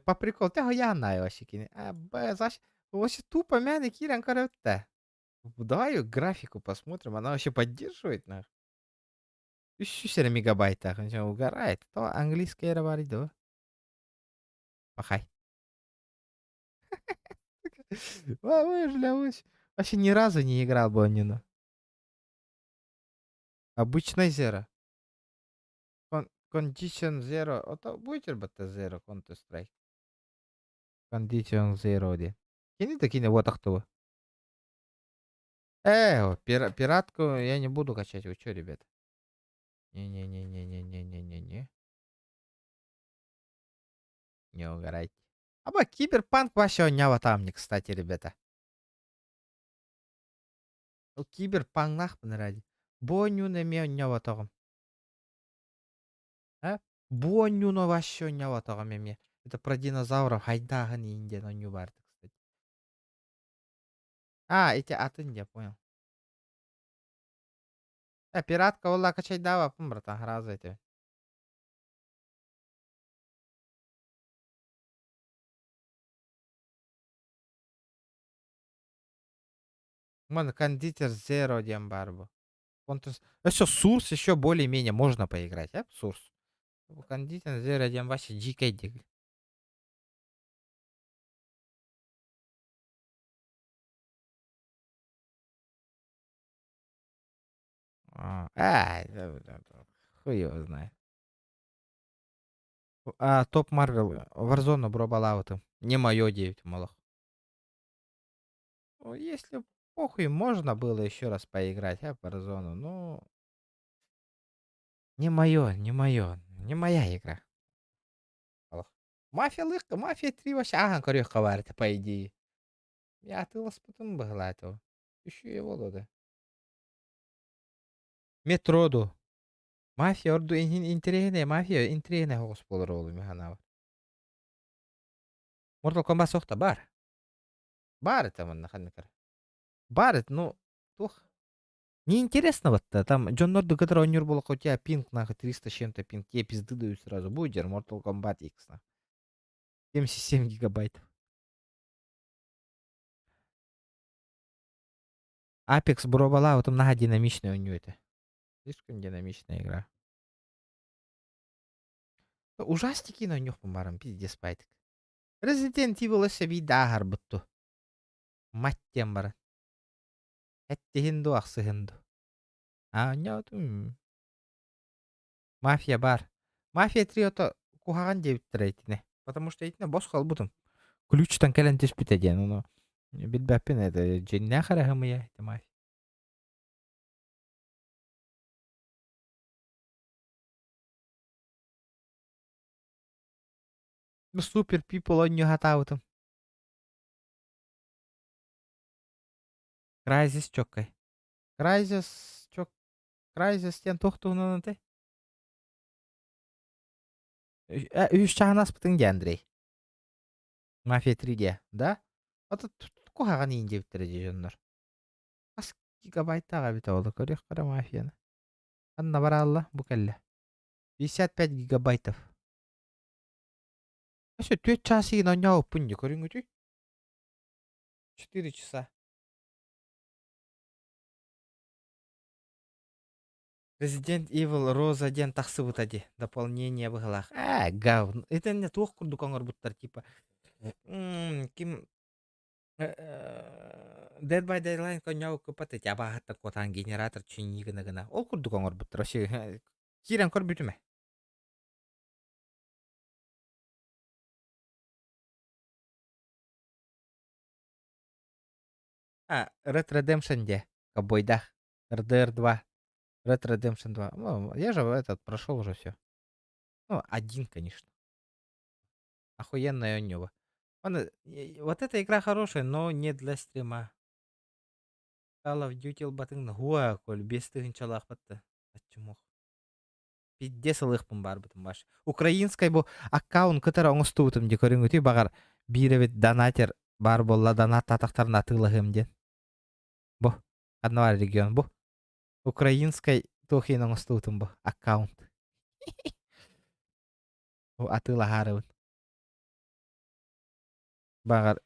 По приколу. Тяго я знаю вообще. Вообще тупо мяны киран коротта. Давай ее графику посмотрим. Она вообще поддерживает нах. 1000 мегабайтах. Он угорает. То английский говорит, да? Пахай. Вообще ни разу не играл бы он не. Обычный Zero. Condition Zero. Это будет ли это Zero Counter Strike? Condition Zero. Кинь-то кинь, вот так то. Пиратку я не буду качать. Вы чё, ребят? Не-не-не-не-не-не-не-не-не. Не угорайте. Аба киберпанк вообще нява там не, кстати, ребята. Киберпанк нахпын ради. Бонюна ме нява тагым. А? Бонюна вообще нява тагым ме. Это про динозавров. Хайдаган инден оню барды, кстати. Эти атын я понял. Пиратка олла качай дава, братан, разве это? Мон кондитер Zero дем барбу. Еще Сурс еще более-менее можно поиграть, а? Сурс. Кондитер Zero дем вообще GK диг. Хуй его знает. Топ Марвел. Warzone бро балаутым. Не мое 9 малых. Если похуй, можно было еще раз поиграть, а, Warzone. Ну, не мое, не мое. Не моя игра. Мафия 3 вообще ага, корёх коварит, по идее. Я атылас потом была этого. Еще его да. Метроду. Мафия орду интригне, мафия интригне хогус болор олу механава. Mortal Kombat сохта бар. Бар это man наханкар. Бар это, ну, тух. Неинтересно вот-то. Там Джон Норду, который онюр был, у тебя пинг, нахуй, 300 с чем-то пинг. Тебе пизды дают сразу. Будер, Mortal Kombat X, нахуй. 77 гигабайтов. Apex Бробала, вот там нага динамичная у нее это. Слишком динамичная игра. Ужастики на нюх помарам, пиздец пайтик. Resident Evil ese bir daha harbuttu. Matten bara. Etti hindu aksı hindu. Anladım. Мафия бар. Мафия 3 это кухаган деп третине. Потому что этина бос халбутум. Ключ тан келен теспит эден. Ну, билбеппин это дженне харахымы я это мафия. Ну, супер people он не хатаутым. Крайзис чоккай. Крайзис чок. Крайзис тен тохтуунун те. Үш чағанас бітінге, Андрей. Мафия 3-де, да? Аты кухаган иін деп тереже жоннор. Ас гигабайттаға біті олы көрек қара мафияны. Анна бара алла, бұ кәлі. 55 гигабайтов. Асы 4 часыгын оня опынде, көрің өте? 4 часа. Resident Evil Роза ден тақсы бұтади. Дополнение бұғылақ. Говно. Это не тоқ күрді қоңыр бұттар, типа. Ким... Dead by Daylight коня оқыпаты. Яба хатта котан генератор чүйін гына. Ол күрді қоңыр бұттар. Вообще, кирен көр бүтіме. Red Redemption де. Кобойда. RDR 2. Red Redemption 2. Ну, я же этот прошел уже все. Ну, один, конечно. Охуенная у него. Вот эта игра хорошая, но не для стрима. Call of Duty батың хуа коль бестігін чалақ бітті. Атчымоқ. Пиддес ылықпын бар бітім баш. Украинскай бұл аккаунт кітір оңысты ұтым де көрің өте бағар бейревет донатер бар болла донат татақтарын атылығым ден. Бұл. Аднавар регион бұл. Украинскай тохин оңысты ұтым бұл аккаунт. Атылағарығын. Бағар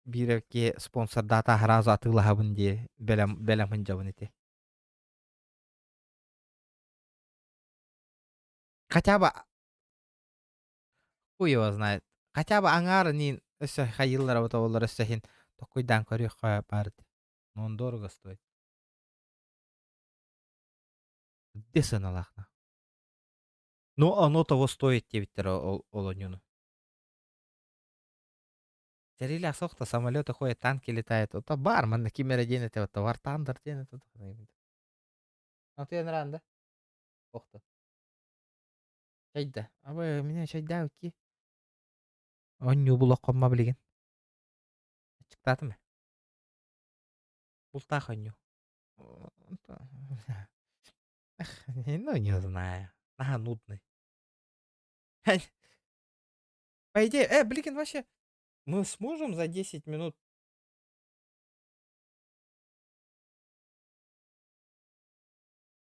биревке спонсор дата харазу атылағабын де бәлем хынжабын ете. Хотя бы... Хуй его знает. Хотя бы аңар нин өсі хайыллар вот олар өсіхин токойдан көрек қоя барды. Но он дорого стоит. Десен алақна. Но оно того стоит тебіттер олонюну. Терили асохта самолеты ходят, танки летают. Это бар, man на кимера ден это вот War Thunder ден это. Ну ты нранда. Охта. Чайда. Абы меня чайда уки. Онню булакканма билген. Чыктатымы? Бултах онню. Ну, не знаю. Ага, нудный. По идее, блин, вообще, мы сможем за 10 минут...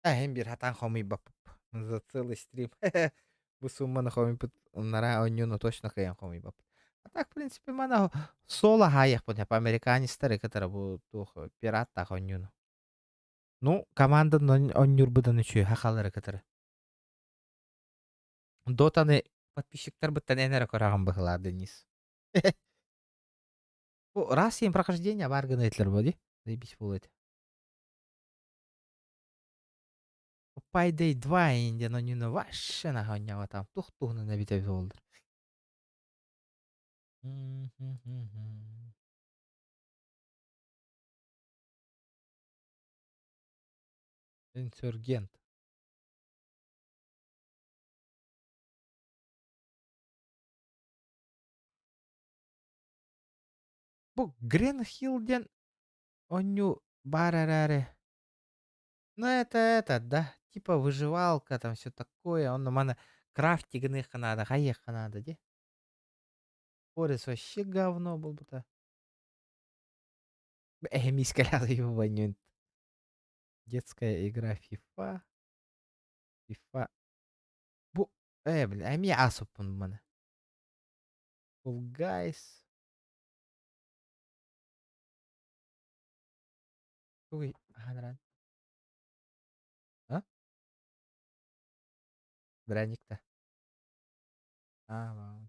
Hem bir hatan homi bap. За целый стрим. Бу сумманы хоми пут нара онюну точно каян хоми бап. А так, в принципе, мана соло хаях пут по американистары, которые бу тух пират так онюну. Ну, команда онюр быдан үчү хакалары которые. Дотаны подписчиктар быттан энере кораган быхла Денис. Бу раз им прохождение барганы этлер боди. Заебись булет. Payday 2 инде онюну ваше нахонняга там тух-тухны на бите болдур. Инсургент. Бу Гренхилден оню барараре. Ну это этот, да? Типа выживалка, там все такое. Он мана крафтигных надо, хаеха надо, де? Порис вообще говно был бы-то. Мискалял его вонюнь. Детская игра FIFA. FIFA. Бу, блин, а мне асупун мана. Fall Guys. Ой, ханран. А? Драник-то. Вау.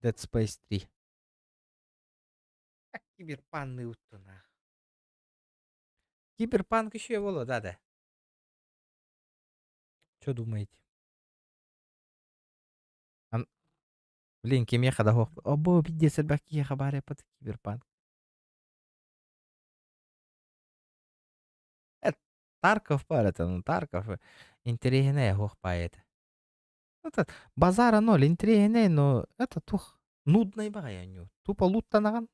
Dead Space 3. Киберпанк уттуна. Киберпанк еще и было, да-да. Что думаете? Блин, кемеха да хох. Обо пиздец, баки хабаре под киберпанк. Тарков пар это, ну Тарков интереснее хох поэт. Это базара ноль интереснее, но это тух нудный багаяню. Тупо луттанаган.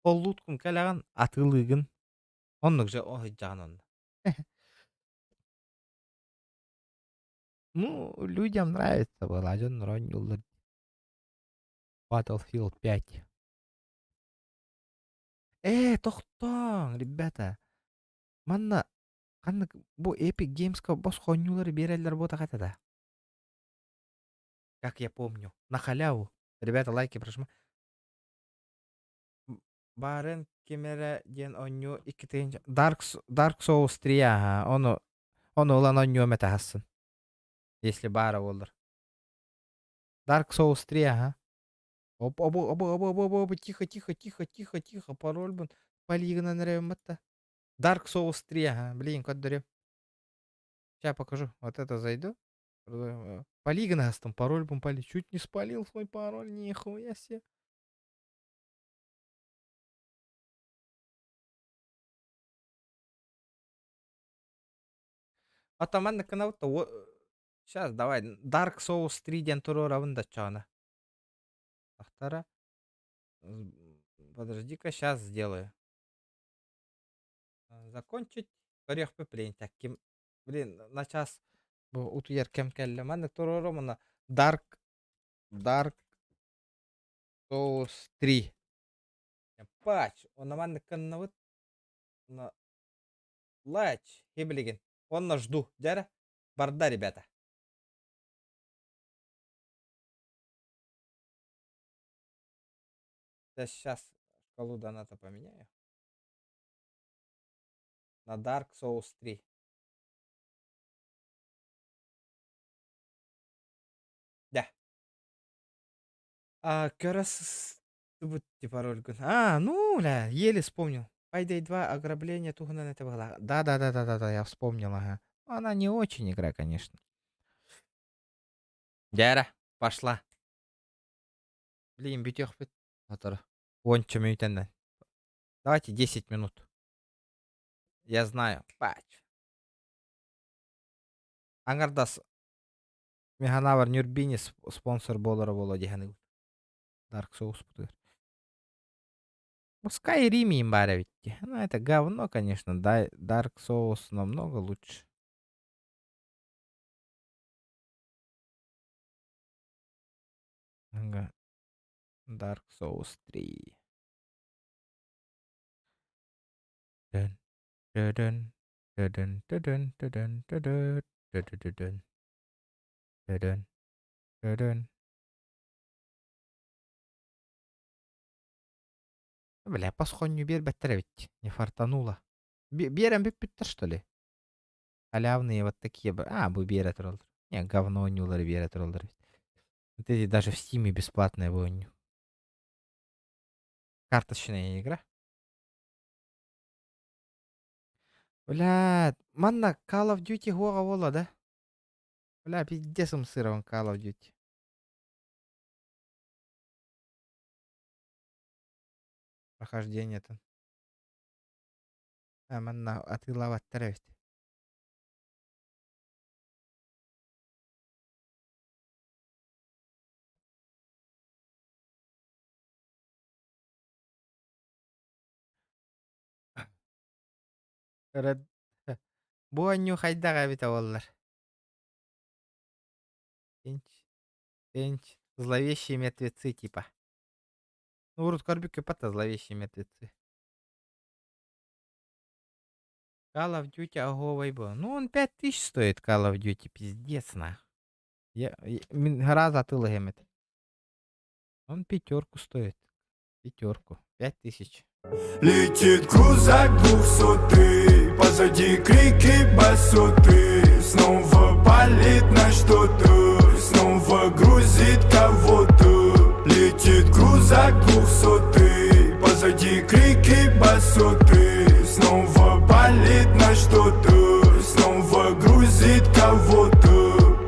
Ол луткун калаган атылыгын. Оннук же жаган. Ну, людям нравится было. Жон ронюллар. Battlefield 5. Тоқтоң, ребята. Манна канны бу Epic Games-ка бос хонюлары берелер бота катада. Как я помню. На халяву. Ребята, лайки прошу. Барын кемере ден оню 2 Dark Souls 3 оны улан оню метасын. Если бара болдыр. Dark Souls 3 Оп, тихо, пароль бун. Полигона нравится. Dark Souls 3 блин, код дурем. Сейчас покажу. Вот это зайду. Полигона там пароль бун пали. Чуть не спалил свой пароль, нихуя себе. Атаман на канал то сейчас давай Dark Souls 3 ден туру равында чана. Ахтара. Подожди-ка, сейчас сделаю. Закончить. Орех пеплень. Так, блин, на час утуер кем келлеман туру романа Dark Souls 3. Пач, он на манны каннавыт на лач, хеблиген. Он на жду. Дяра? Барда, ребята. Я сейчас шкалу доната поменяю. На Dark Souls 3. Да. Раз будьте пароль. Ну, ля, еле вспомнил. Payday 2, ограбление Тугана это была. Да, я вспомнил, ага. Она не очень игра, конечно. Дяра, пошла. Блин, битёх бит. Атара. Онча минутеннен. Давайте 10 минут. Я знаю. Пач. Аңардас. Механавар Нюрбини спонсор болара боло дегені. Dark Souls путыр. Пускай Риме им баря ведь. Ну, это говно, конечно. Да, Dark Souls намного лучше. Ага. Dark Souls 3. Дын, дыдын, дыдын, дыдын, дыдын, дыдын, дыдын, дыдын, дыдын. Бля, пасхонью бер беттер ведь. Не фартануло. Берем биттер, что ли? Халявные вот такие. Бу берет роллер. Не, говно нюлар берет роллер. Вот эти даже в Стиме бесплатные воню. Карточная игра. Бля, манна Call of Duty гора вола, да? Бля, пиздец им сыром Call of Duty. Прохождение-то. Манна, а ты лава тревит. Бу анню хайдага бит аваллар. Тенч. Зловещие мертвецы типа. Ну, урод Корбик и Пата зловещие мертвецы. Call of Duty аговый был. Ну, он 5000 стоит, Call of Duty. Пиздец, нах. Гора затыла гемет. Он 5 стоит. 5. 5000. Летит крузак 200, позади крики басоты. Снова палит на что-то, снова грузит кого-то. Летит крузак 200, позади крики басоты. Снова палит на что-то, снова грузит кого-то.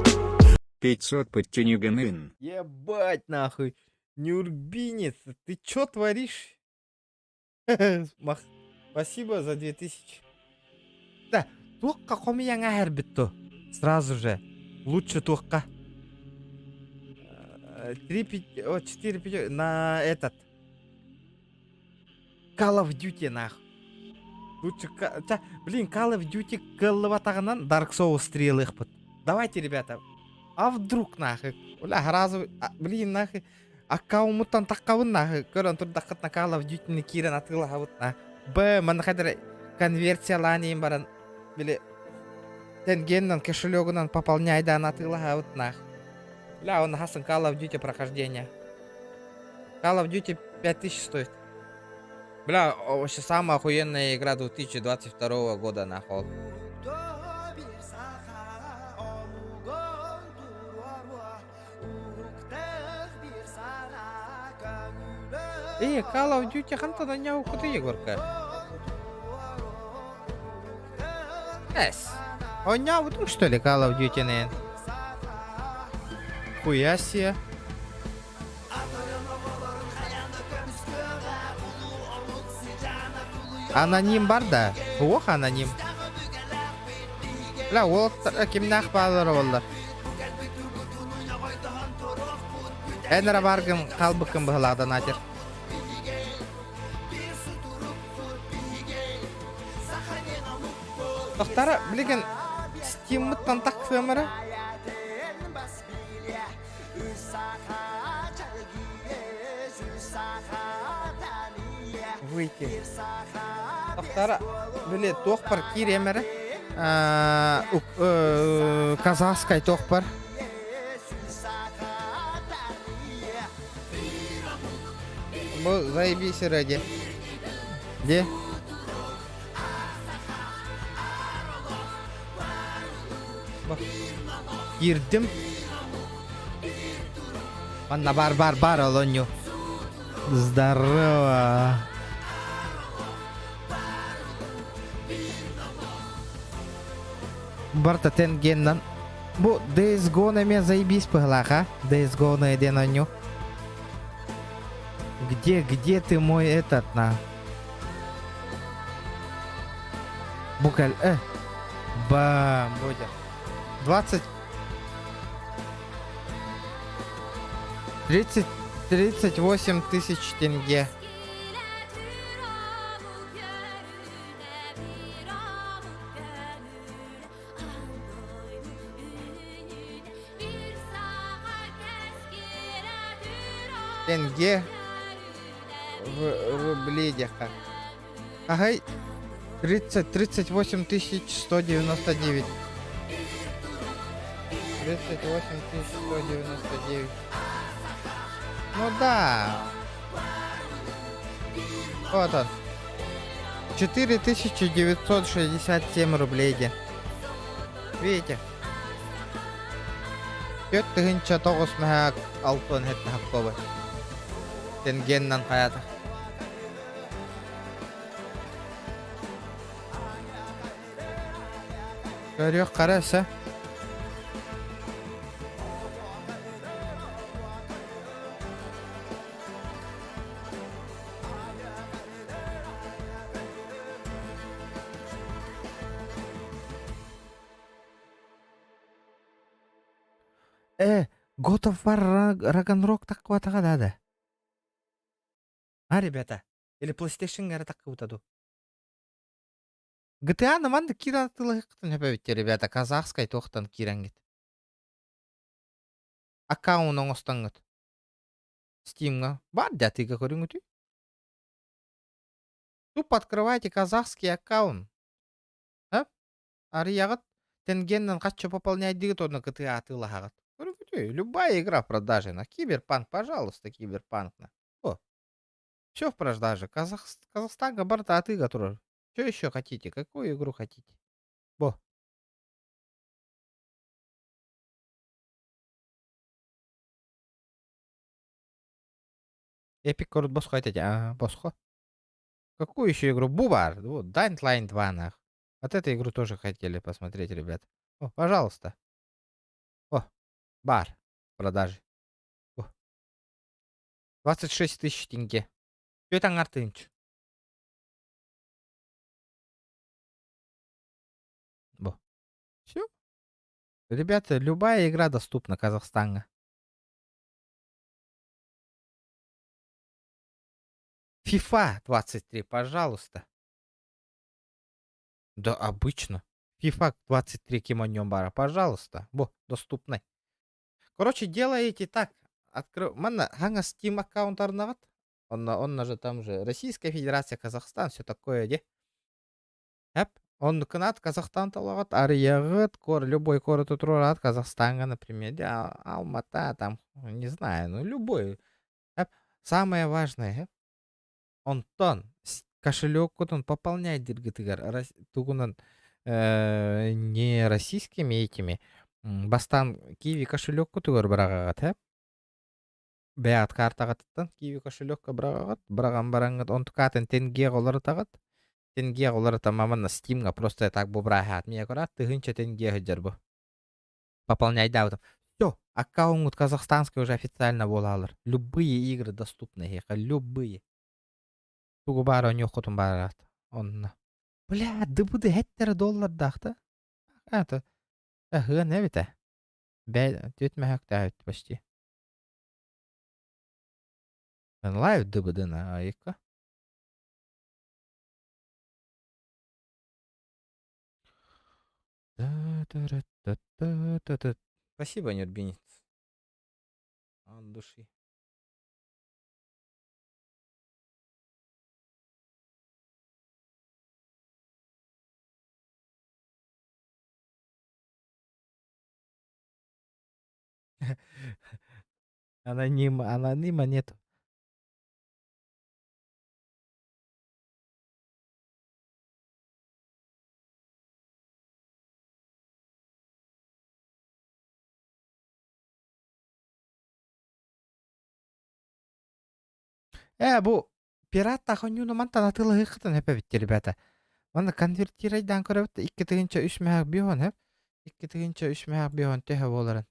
500 под Тюнюганын. Ебать нахуй. Нюрбинец, ты чё творишь? Спасибо за 2000. Да, туққа комия ngahar битто. Сразу же. Лучше туққа. 4-5 на этот. Call of Duty нахуй. Лучше... Блин, Call of Duty кылыватағынан Dark Souls 3 лыхпыт. Давайте, ребята. А вдруг нахуй? Бля, сразу... Блин, нахуй. Аккаумуттан таққауын нахуй. Көрін тұрдаққытна Call of Duty-ні кирен атыла хавыт нахуй. Мана қадыр конверсияланейін баран. Біле... Тенгеннан, кошелегынан пополняйдан атыла хавыт нахуй. Бля, он хасын Call of Duty прохождение. Call of Duty 5000 стоит. Бля, вообще самая охуенная игра 2022 года нахуй. Call of Duty қантадан не оқыды Егорка? Он не оқыды, что ли, Call of Duty, наверное? Хуя себе. Аноним бар да? Ох, аноним. Бля, ол кимнақ балары олар. Энера баргым, қалбықым бұғыладан атыр. Тоқтары, білген, стиммыттан тақсымыры? Выйти. Тоқтары, біле, тоқпар киремірі? Казахскай тоқпар. Бұл заебись ради. Де? Girdim. Манна бар, Алоню. Здорово. Барта тенгеннан. Бу DSGO на меня заебись пыглаха. DSGO на еден аню. Где ты мой этот, на? Букаль, бам, будет. 20... 38 тысяч тенге. Тенге в рубли как. Ага, 38 тысяч 199. 38 тысяч 199. Ну да. Вот он. 4967 рублей. Видите? 4900 мега алтын хетті хаққобы. Тенгеннен қаяты. Көрек қарасы. God of War Ragnarok такого да. А, ребята? Или PlayStation гара так утаду. GTA наманды киран тылыктын хепебитте, ребята, казахской тохтан кирангит. Аккаунт оңостаңыт. Steam'га бар датыга көрүңүтү. Туп открывайте казахский аккаунт. Ары ягыт тенгеннен качча пополнять дигит оны GTA тылахагат. Любая игра в продаже на Киберпанк, пожалуйста, Киберпанк. О, все в продаже. Казахстан габарта от игр. Что еще хотите? Какую игру хотите? Бо. Эпик корот босс хотите? А, босхо. Какую еще игру? Бубар. Вот, Dying Line 2, нах. Вот эту игру тоже хотели посмотреть, ребят. О, пожалуйста. О, бар. Продажи. 26 тысяч тенге. Что это артынч? Все. Ребята, любая игра доступна Казахстана. FIFA 23, пожалуйста. Да, обычно. FIFA 23 кимоньон бара, пожалуйста. Бо, доступны. Короче, делаете так. Манна, ханга Steam аккаунт арнават. Он же там же Российская Федерация, Казахстан, все такое, де. Он кнат Казахстан талагат, ариягат, любой город от Казахстана, например, де, Алмата, там, не знаю, ну любой. Самое важное, он тон, кошелек, он пополняет диргатыгар, тугунан не российскими этими. Бастан Киви кошелек кутугар брагагат, бәят картага тыттан Киви кошелекка брагагат, браган барангат, он тукатын тенге голары тагат, тенге голары тамамана Стимга просто так бубрагат, мия корат, тыгынча тенге хыджар бу. Пополняй даутам. Все, аккаунт казахстанский уже официально болалар. Любые игры доступны, любые. Тугу бара он ёхотун барат. Он. Бля, дыбыды $7 дахта. Это. Не бите. Тетмәк тәүт почти. Лайв дыбыды на айка. Спасибо, нербинец. От души. Анонима нету. Бу пират тахонюну мантан атылы хыктан хепебитти, ребята. Мана конвертирайдан көрөбүт 2 тыгынча 3 мега бион хеп. 2 тыгынча 3 мега бион техе боларын.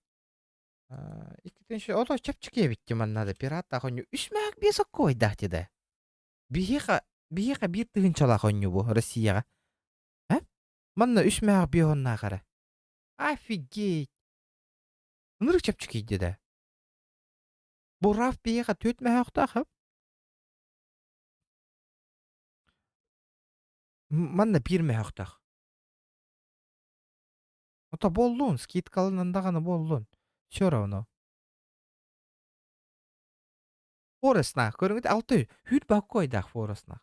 Иккитинчи ото чапчыке битти маннады пират ахоню үсмәк бесок койдах диде. Биһиха бир тыгынчала хоню бу Россияга. Манна үсмәк бионна кара. Офигеть. Нырык чапчыке диде. Бу раф биһиха төтмәхтах. Манна бирмәхтах. Ота боллун, скидкалынындаганы боллун. Всё равно. Форесна, көрүңүт алты хүт бак койдах Форесна.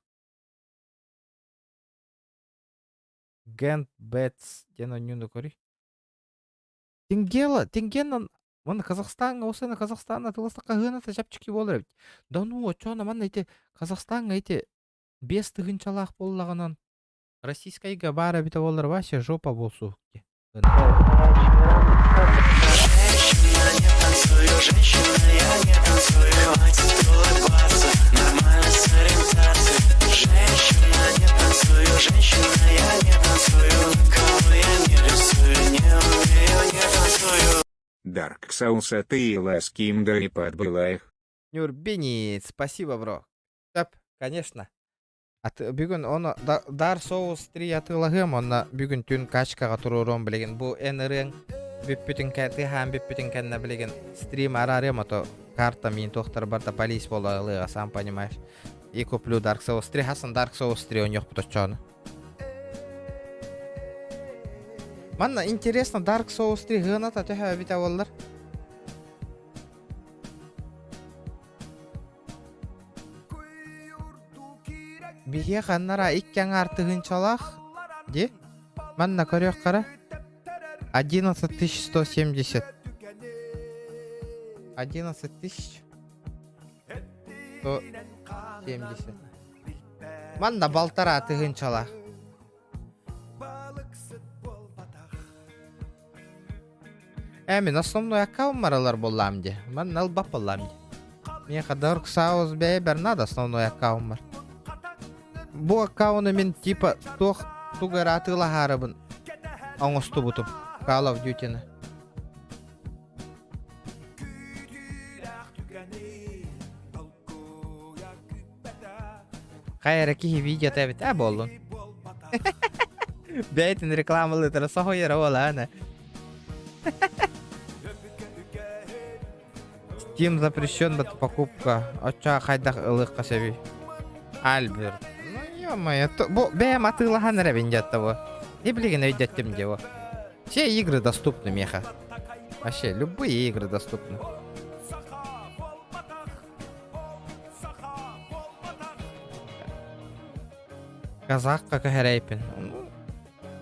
Гент Бетс ден онюнду кори. Тингеннан мана Казахстанга осына Казахстанна тылыстыкка гыната жапчыки болор бит. Да ну очона мана эти Казахстанга эти 5 тыгынчалак боллаганан российскайга бара бите болор вообще жопа болсу. Dark Souls, а ты и Ласким, да и подбылаях. Нюрбини, спасибо, бро. Тап, конечно. Бүгүн оны Dark Souls 3 атылагым, оны бүгүн түн качкага турурум билеген. Бу энерен бүппүтүн кәти һәм бүппүтүн кәнне билеген стрим арарым ото карта мен тохтар барда полис болалыга, сам понимаешь. И куплю Dark Souls 3, хасын Dark Souls 3 он yok буточоны. Манна интересно Dark Souls 3 гыната төһө бите боллар. Бие ханнара иккен артыгынчалах де. Манна көрөк кара. 11170. 11170. Манна балтара артыгынчалах. Мен основной аккаунт маралар боллам де. Мен албап боллам де. Мен Dark Souls бейбер надо основной аккаунт бар. Бу аккаунты мен типа тугар атыла харабын. Оңосту бутум. Call of Duty-ны. Кайраки видео табит болдун. Бейтин рекламалы тара сохойра ола ана. Steam запрещен бат покупка. Оча хайдах ылыкка себи. Альберт. Ну ё-моё, бу бем атылахан ребинжатта бу. Не билген өйдеттим де бу. Все игры доступны, меха. Вообще, любые игры доступны. Казахка кахерейпин.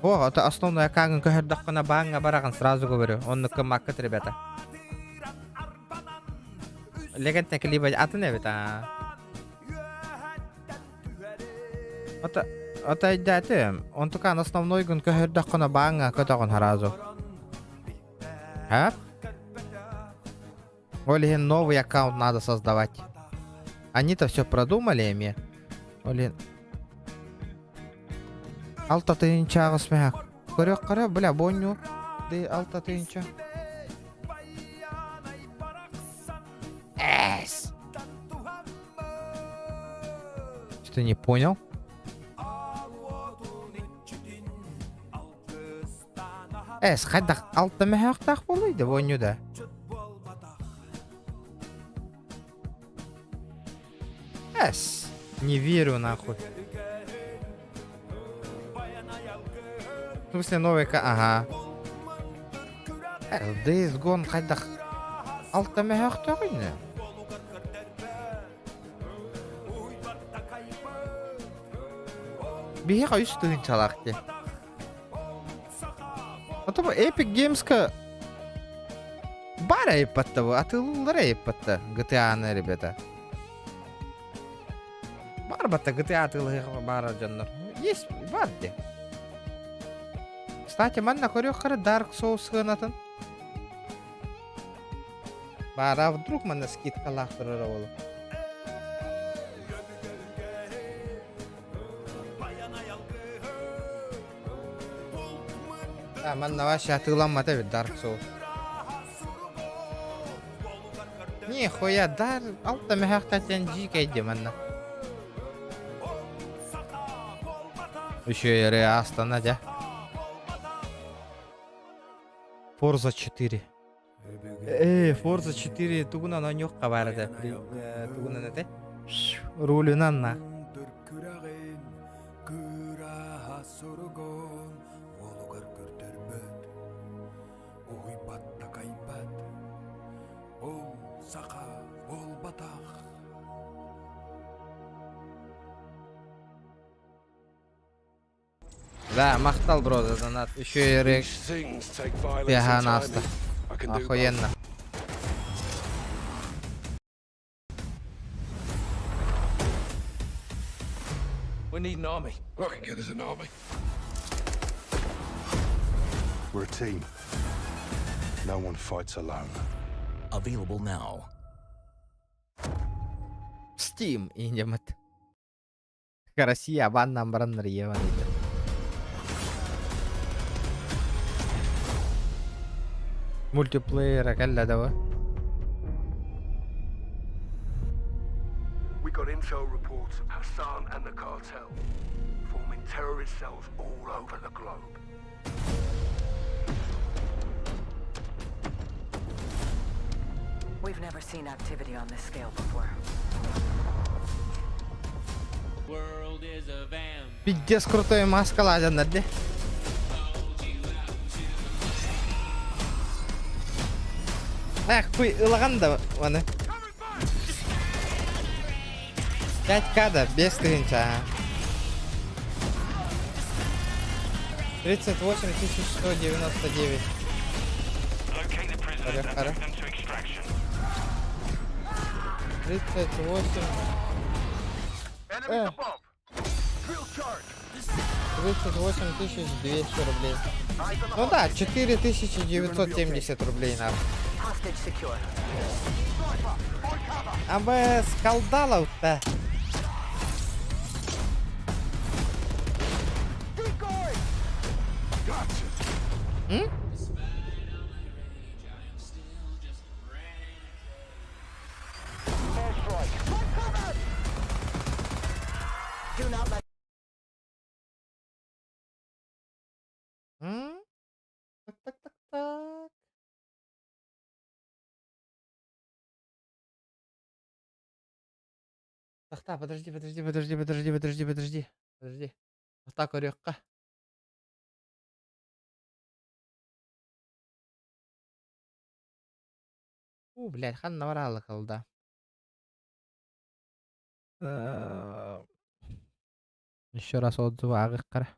О, это основная каган кахердахкана банга бараган, сразу говорю. Он накамакат, ребята. Легендник либо атыне бит, Это идея, он только на основной гон кахердахкана банга, катаган харазу. Олин новый аккаунт надо создавать. Они-то все продумали, ими. Олин. Алта тыйынча смех. Көрөк кара, бля, боню. Ды алта тыйынча. Что не понял? Хайдах алта мехақтақ болуйды, боню да. Не верю нахуй. В смысле новый ага. Days Gone хайдах алта мехақтақ үйне. Бейха үстігін чалақты. Атаба Epic Games-ка бара епатта бу, атылылары епатта GTA-ны, ребята. Бар бата GTA атылығы бара жаннар. Есть, бар де. Кстати, манна көрек қары Dark Souls ғынатын. Бара, вдруг манна скидка лақтырыр олы. Манна ваша атыланмады бит Dark Souls. Нихуя, дар алта мехактатен жикейди манна. Еще и Астана, да? Forza 4. Forza 4 тугунан ойнок кабарды. Тугунан эте. Рулунан на. Да, мақтал, бро, за донат. Еще и рек. Пианаста. Охуенно. We need an army. I can get us an army. We're a team. No one fights alone. Available now. Steam инжамат. Россия баннан бараннар ебан иде. Мультиплеер калла дава. We got intel reports of Hassan and the cartel forming terrorist cells all over the globe. We've never seen activity on this scale before. Пиздец крутой маска ладно, да? Ах, хуй, лаганда, ваны. 5К да, без кринча. 38199. Хара. 38. 38200 рублей. Ну да, 4970 рублей надо. А бы скалдалов-то. Так. Тахта, подожди. Тахта корёкка. Блядь, хан наврала колда. Еще раз отзывы агыккара.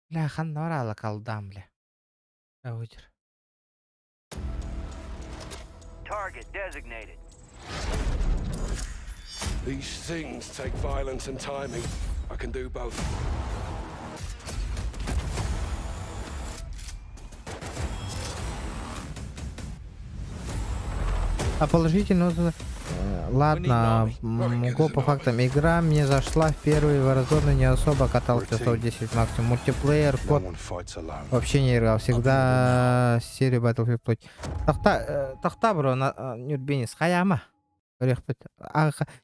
Бля, хан наврала колдам, бля. Аудер. Target designated. These things take violence and timing. I can do both. А положительно, ладно, могу по фактам. Игра мне зашла в первый Warzone, не особо катал часов 10 максимум. Мультиплеер, код вообще не играл. Всегда серию Battlefield плоть. Тахта, бро, Нюрбинис, хаяма.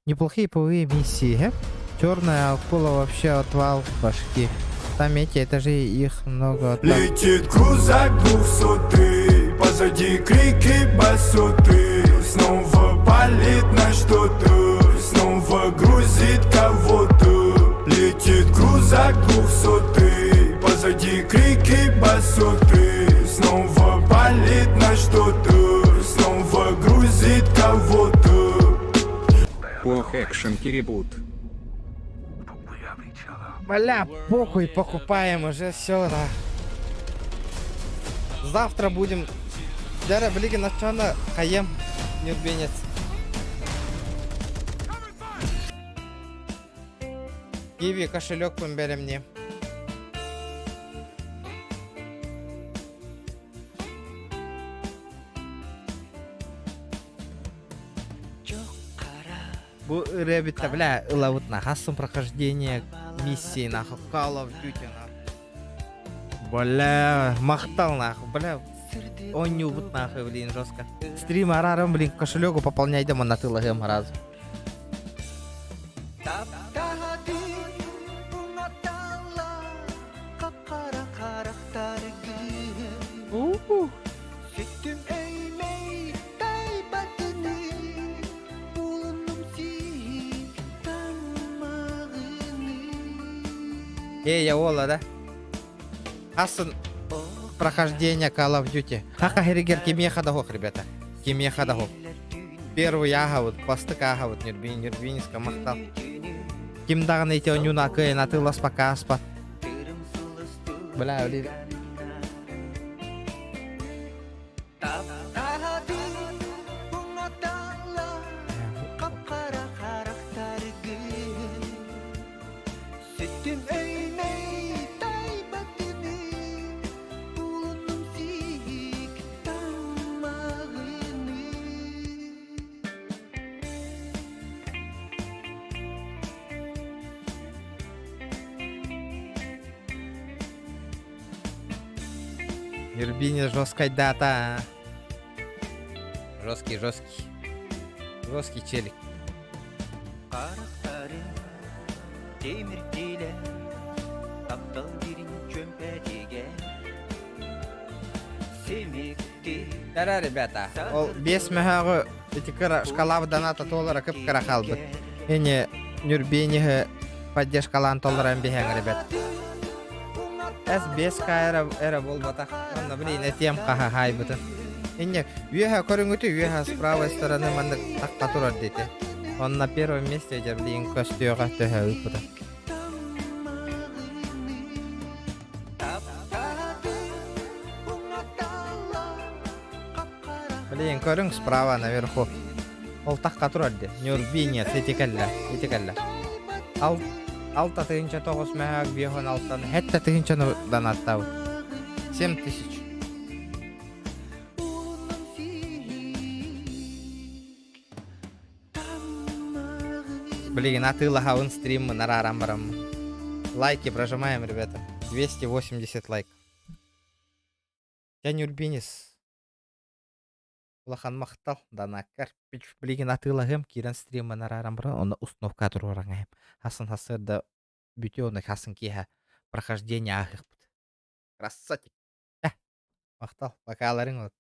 Неплохие ПВ миссии, Черная акула вообще отвал башки. Там эти этажи, их много. Летит крузак 200, позади крики басоты. Снова палит на что-то, снова грузит кого-то. Летит крузак 200, позади крики басоты. Снова палит на что-то, снова грузит кого-то. Ох, экшен кирибут. Бля, похуй, покупаем уже все, да. Завтра будем. Дара, блин, начало хаем, Нюрбинец. Киви, кошелек помбери мне. Бу ребята, бля, лавут на хассом прохождение миссии нахуй Call of Duty нахуй. Бля, махтал нахуй, бля. Он не убит нахуй, блин, жестко. Стрим араром, блин, кошелегу пополняй, да на тылогем разу. Я Ола, да? Хасын прохождение Call of Duty. Хака херигер кемье хадахох, ребята. Кемье хадахох. Первый ягод, пластык ягод, нервиниска махтал. Ким дагны те онюна кэ на тылас пока аспа. Бля, блин. Нервини жесткая дата. Жесткий. Жесткий челик. Да, ребята, ол 5 мегагы этикара шкалавы доната толлара кып карахалды. Эне нюрбениге поддержкалан толларан бехен, ребят. S5 эра болбата. Онна, блин, этем каха хай бутын. Эне, уеха көрүнгүтү, уеха с правой стороны мандык такка турар дейти. Он на первом месте, эти, блин, костюга төһө ыппыта. Блин, көрүң справа наверху. Ол такка турар де. Нюрбиния, этикалла. Алта тыгынча 9 мегаг биохон алтан. Хетта тыгынча донаттау. 7000. Блин, атылахаун стрим нарарам барам. Лайки прожимаем, ребята. 280 лайков. Я Нюрбинис. Улахан мақтал, данакар. Блин, атылагым кирен стрим нарарам барам. Оны установка турураңайым. Хасын хасырда бютёны хасын киха прохождение ахых. Красотик. Мақтал, бакаларың от.